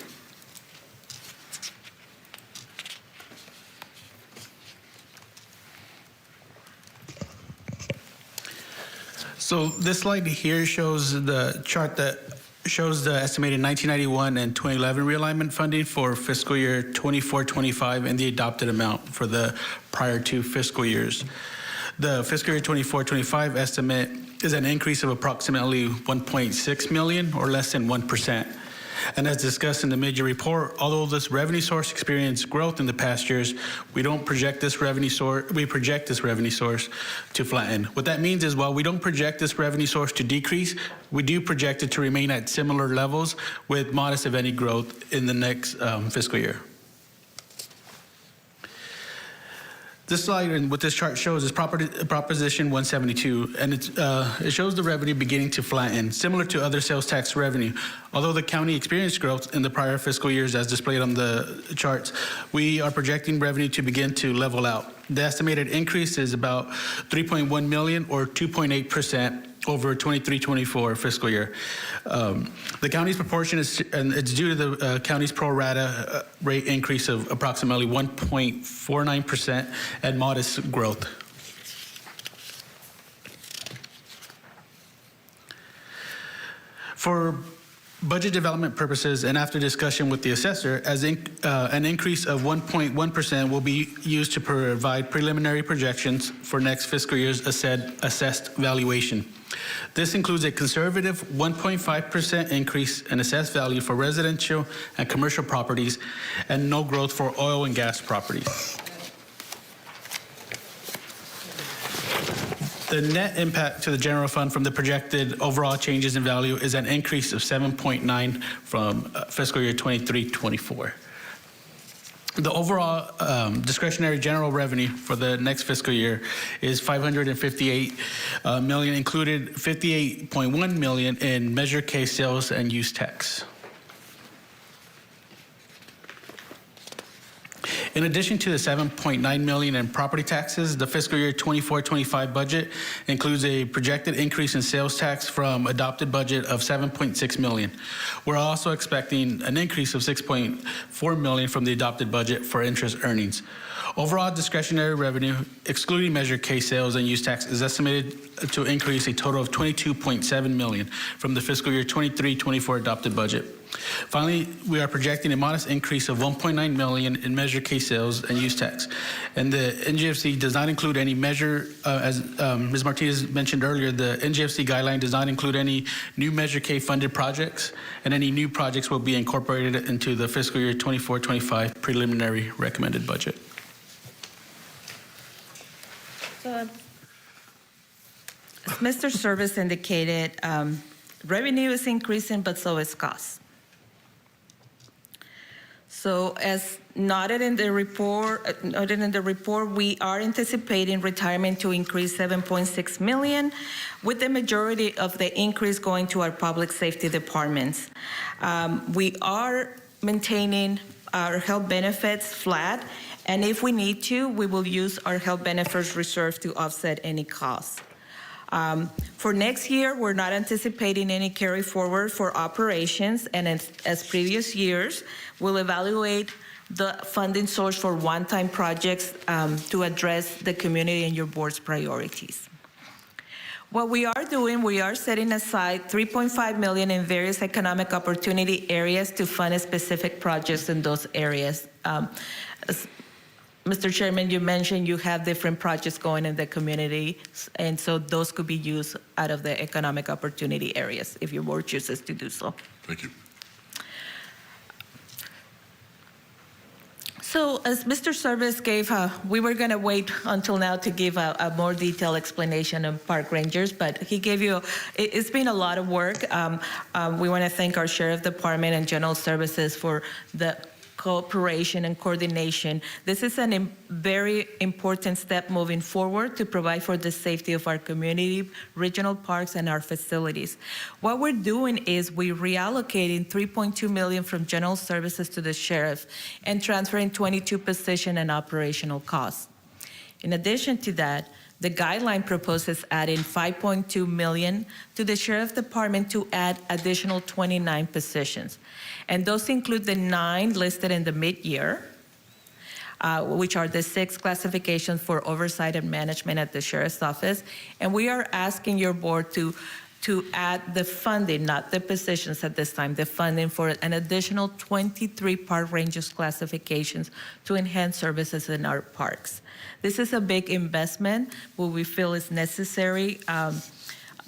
So this slide here shows the chart that shows the estimated 1991 and 2011 realignment funding for fiscal year 24-25 and the adopted amount for the prior two fiscal years. The fiscal year 24-25 estimate is an increase of approximately 1.6 million or less than 1%. And as discussed in the mid-year report, although this revenue source experienced growth in the past years, we project this revenue source to flatten. What that means is while we don't project this revenue source to decrease, we do project it to remain at similar levels with modest, if any, growth in the next fiscal year. This slide and what this chart shows is Proposition 172, and it shows the revenue beginning to flatten, similar to other sales tax revenue. Although the county experienced growth in the prior fiscal years as displayed on the charts, we are projecting revenue to begin to level out. The estimated increase is about 3.1 million or 2.8% over 23-24 fiscal year. The county's proportion is, and it's due to the county's pro rata rate increase of approximately 1.49% and modest growth. For budget development purposes and after discussion with the assessor, an increase of 1.1% will be used to provide preliminary projections for next fiscal year's assessed valuation. This includes a conservative 1.5% increase in assessed value for residential and commercial properties and no growth for oil and gas properties. The net impact to the general fund from the projected overall changes in value is an increase of 7.9 from fiscal year 23-24. The overall discretionary general revenue for the next fiscal year is 558 million, included 58.1 million in Measure K sales and use tax. In addition to the 7.9 million in property taxes, the fiscal year 24-25 budget includes a projected increase in sales tax from adopted budget of 7.6 million. We're also expecting an increase of 6.4 million from the adopted budget for interest earnings. Overall discretionary revenue, excluding Measure K sales and use tax, is estimated to increase a total of 22.7 million from the fiscal year 23-24 adopted budget. Finally, we are projecting a modest increase of 1.9 million in Measure K sales and use tax. And the NGFC does not include any measure, as Ms. Martinez mentioned earlier, the NGFC guideline does not include any new Measure K funded projects, and any new projects will be incorporated into the fiscal year 24-25 preliminary recommended budget. So, as Mr. Service indicated, revenue is increasing, but so is cost. So as noted in the report, we are anticipating retirement to increase 7.6 million, with the majority of the increase going to our public safety departments. We are maintaining our health benefits flat, and if we need to, we will use our health benefits reserve to offset any costs. For next year, we're not anticipating any carry forward for operations, and as previous years, we'll evaluate the funding source for one-time projects to address the community and your board's priorities. What we are doing, we are setting aside 3.5 million in various economic opportunity areas to fund specific projects in those areas. As Mr. Chairman, you mentioned you have different projects going in the community, and so those could be used out of the economic opportunity areas if your board chooses to do so. Thank you. So as Mr. Service gave, we were going to wait until now to give a more detailed explanation of park rangers, but he gave you, it's been a lot of work. We want to thank our Sheriff Department and General Services for the cooperation and coordination. This is a very important step moving forward to provide for the safety of our community, regional parks, and our facilities. What we're doing is we're reallocating $3.2 million from general services to the sheriff and transferring 22 position and operational costs. In addition to that, the guideline proposes adding $5.2 million to the Sheriff Department to add additional 29 positions. And those include the 9 listed in the mid-year, which are the 6 classifications for oversight and management at the Sheriff's Office. And we are asking your board to add the funding, not the positions at this time, the funding for an additional 23 park rangers classifications to enhance services in our parks. This is a big investment, what we feel is necessary.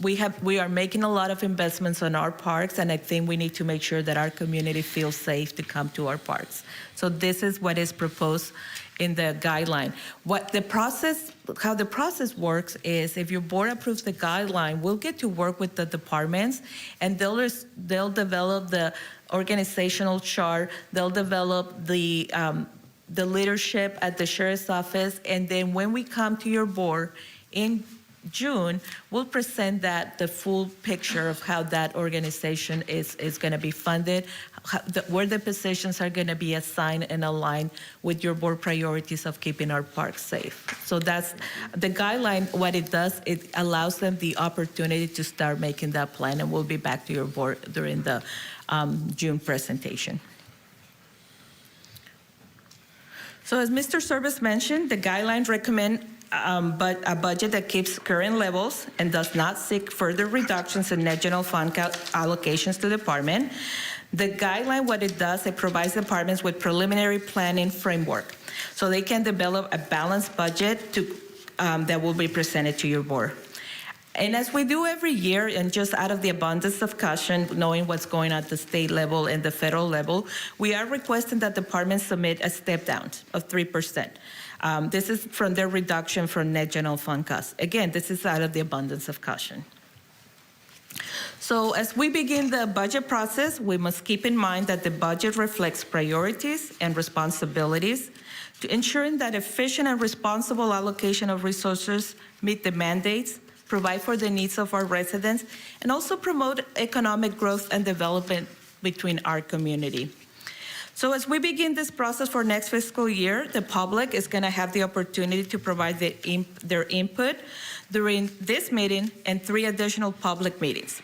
We are making a lot of investments on our parks, and I think we need to make sure that our community feels safe to come to our parks. So this is what is proposed in the guideline. How the process works is if your board approves the guideline, we'll get to work with the departments, and they'll develop the organizational chart, they'll develop the leadership at the Sheriff's Office, and then when we come to your board in June, we'll present the full picture of how that organization is going to be funded, where the positions are going to be assigned and aligned with your board priorities of keeping our parks safe. So that's the guideline. What it does, it allows them the opportunity to start making that plan, and we'll be back to your board during the June presentation. So as Mr. Service mentioned, the guidelines recommend a budget that keeps current levels and does not seek further reductions in net general fund allocations to the department. The guideline, what it does, it provides departments with preliminary planning framework so they can develop a balanced budget that will be presented to your board. And as we do every year, and just out of the abundance of caution, knowing what's going on at the state level and the federal level, we are requesting that departments submit a step down of 3%. This is from their reduction from net general fund costs. Again, this is out of the abundance of caution. So as we begin the budget process, we must keep in mind that the budget reflects priorities and responsibilities to ensuring that efficient and responsible allocation of resources meet the mandates, provide for the needs of our residents, and also promote economic growth and development between our community. So as we begin this process for next fiscal year, the public is going to have the opportunity to provide their input during this meeting and 3 additional public meetings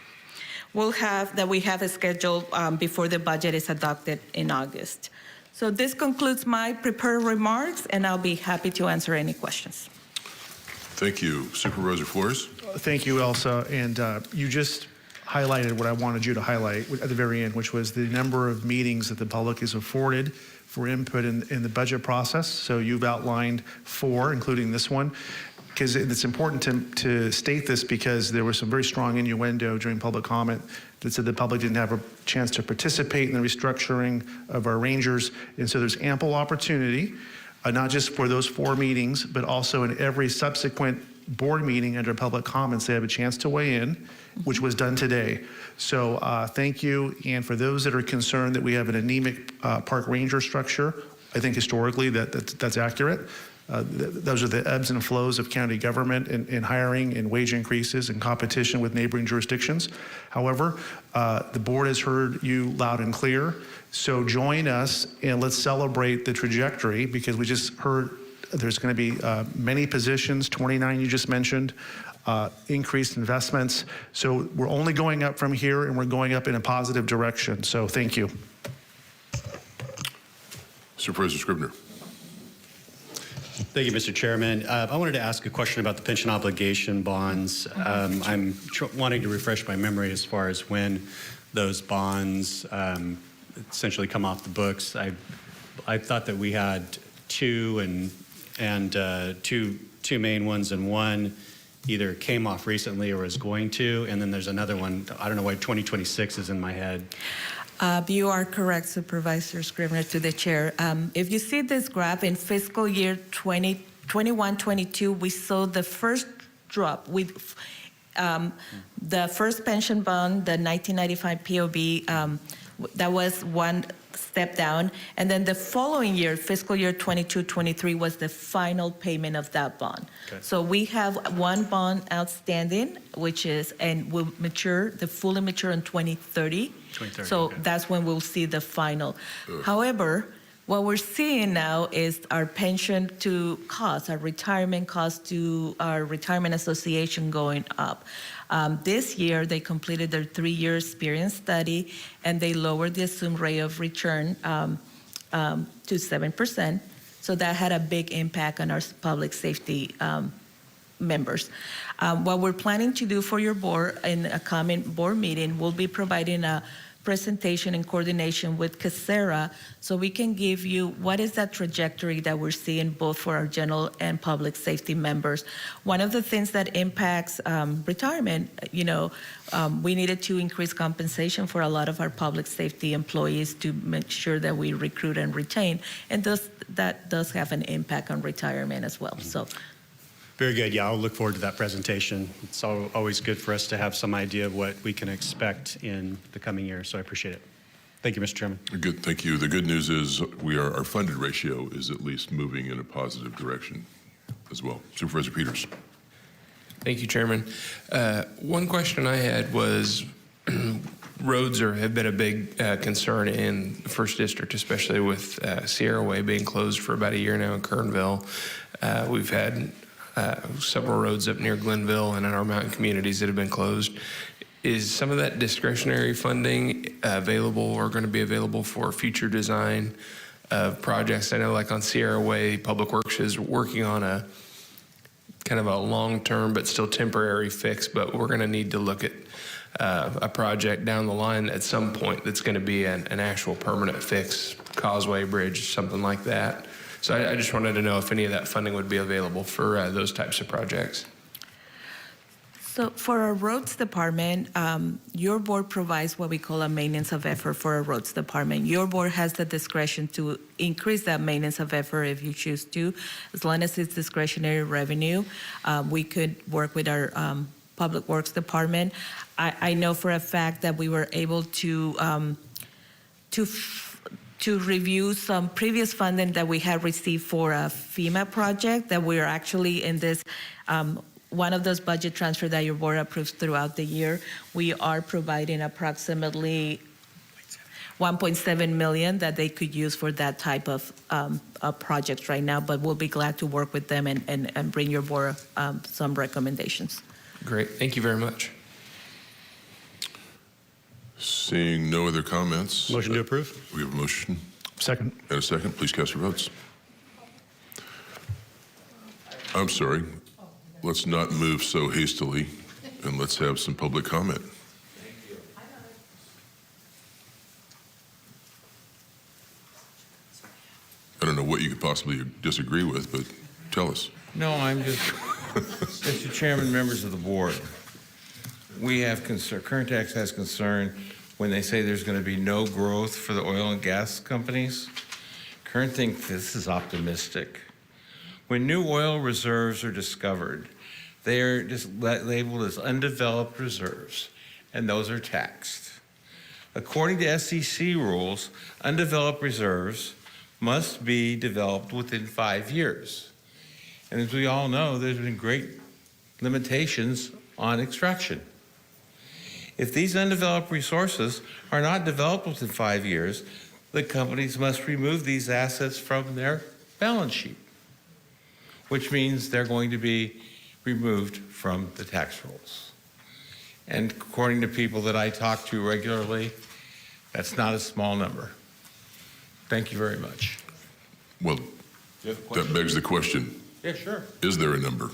we have scheduled before the budget is adopted in August. So this concludes my prepared remarks, and I'll be happy to answer any questions. Thank you. Supervisor Flores? Thank you, Elsa. And you just highlighted what I wanted you to highlight at the very end, which was the number of meetings that the public is afforded for input in the budget process. So you've outlined 4, including this one, because it's important to state this because there was some very strong innuendo during public comment that said the public didn't have a chance to participate in the restructuring of our rangers. And so there's ample opportunity, not just for those 4 meetings, but also in every subsequent board meeting under public comments, they have a chance to weigh in, which was done today. So thank you. And for those that are concerned that we have an anemic park ranger structure, I think historically that's accurate. Those are the ebbs and flows of county government in hiring and wage increases and competition with neighboring jurisdictions. However, the board has heard you loud and clear. So join us and let's celebrate the trajectory, because we just heard there's going to be many positions, 29 you just mentioned, increased investments. So we're only going up from here, and we're going up in a positive direction. So thank you. Supervisor Scribner. Thank you, Mr. Chairman. I wanted to ask a question about the pension obligation bonds. I'm wanting to refresh my memory as far as when those bonds essentially come off the books. I thought that we had 2 and and two main ones, and one either came off recently or is going to, and then there's another one. I don't know why 2026 is in my head. You are correct, Supervisor Scrivener, to the chair. If you see this graph in fiscal year 2021-22, we saw the first drop with the first pension bond, the 1995 POB. That was one step down, and then the following year, fiscal year 22-23, was the final payment of that bond. Okay. So we have one bond outstanding, which is, and will mature, the fully mature in 2030. 2030, So okay. that's when we'll see the final. However, what we're seeing now is our pension to cost, our retirement cost to our retirement association going up. This year, they completed their 3-year experience study, and they lowered the assumed rate of return to 7%. So that had a big impact on our public safety members. What we're planning to do for your board in a coming board meeting, we'll be providing a presentation in coordination with Casera, so we can give you what is that trajectory that we're seeing both for our general and public safety members. One of the things that impacts retirement, we needed to increase compensation for a lot of our public safety employees to make sure that we recruit and retain, and that does have an impact on retirement as well. So. Very good. Yeah, I'll look forward to that presentation. It's always good for us to have some idea of what we can expect in the coming year, so I appreciate it. Thank you, Mr. Chairman. Good, thank you. The good news is our funded ratio is at least moving in a positive direction as well. Supervisor Peters. Thank you, Chairman. One question I had was roads have been a big concern in the First District, especially with Sierra Way being closed for about a year now in Kernville. We've had several roads up near Glenville and in our mountain communities that have been closed. Is some of that discretionary funding available or going to be available for future design of projects? I know like on Sierra Way, Public Works is working on a kind of a long-term but still temporary fix, but we're going to need to look at a project down the line at some point that's going to be an actual permanent fix, causeway, bridge, something like that. So I just wanted to know if any of that funding would be available for those types of projects. So for our roads department, your board provides what we call a maintenance of effort for our roads department. Your board has the discretion to increase that maintenance of effort if you choose to, as long as it's discretionary revenue. We could work with our public works department. I know for a fact that we were able to review some previous funding that we had received for a FEMA project that we are actually in this, one of those budget transfers that your board approves throughout the year. We are providing approximately $1.7 million that they could use for that type of projects right now, but we'll be glad to work with them and bring your board some recommendations. Great, thank you very much. Seeing no other comments. Motion to approve. We have a motion. Second. And a second. Please cast your votes. I'm sorry. Let's not move so hastily, and let's have some public comment. I don't know what you could possibly disagree with, but tell us. No, I'm just, Mr. Chairman, members of the board, we have concern, Kern Tax has concern when they say there's going to be no growth for the oil and gas companies. Kern thinks this is optimistic. When new oil reserves are discovered, they are just labeled as undeveloped reserves, and those are taxed. According to SEC rules, undeveloped reserves must be developed within 5 years. And as we all know, there's been great limitations on extraction. If these undeveloped resources are not developed within 5 years, the companies must remove these assets from their balance sheet, which means they're going to be removed from the tax rolls. And according to people that I talk to regularly, that's not a small number. Thank you very much. Well, that begs the question. Yeah, sure. Is there a number?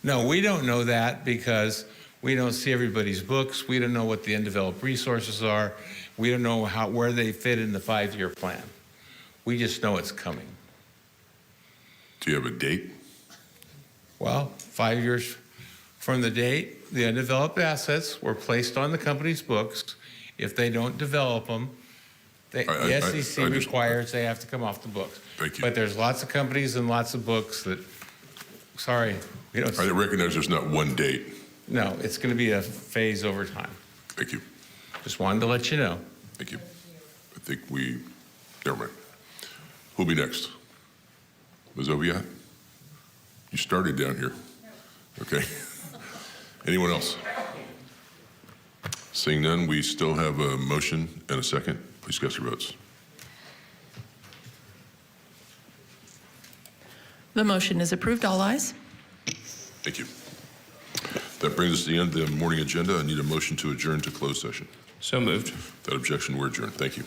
No, we don't know that because we don't see everybody's books. We don't know what the undeveloped resources are. We don't know where they fit in the 5-year plan. We just know it's coming. Do you have a date? Well, 5 years from the date the undeveloped assets were placed on the company's books. If they don't develop them, the SEC requires they have to come off the books. Thank you. But there's lots of companies and lots of books that, sorry, we don't. I recognize there's not one date. No, it's going to be a phase over time. Thank you. Just wanted to let you know. Thank you. I think never mind. Who'll be next? Ms. Oviatt? You started down here. Okay. Anyone else? Seeing none, we still have a motion and a second. Please cast your votes. The motion is approved. All ayes. Thank you. That brings us to the end of the morning agenda. I need a motion to adjourn to closed session. So moved. Without objection, we're adjourned. Thank you.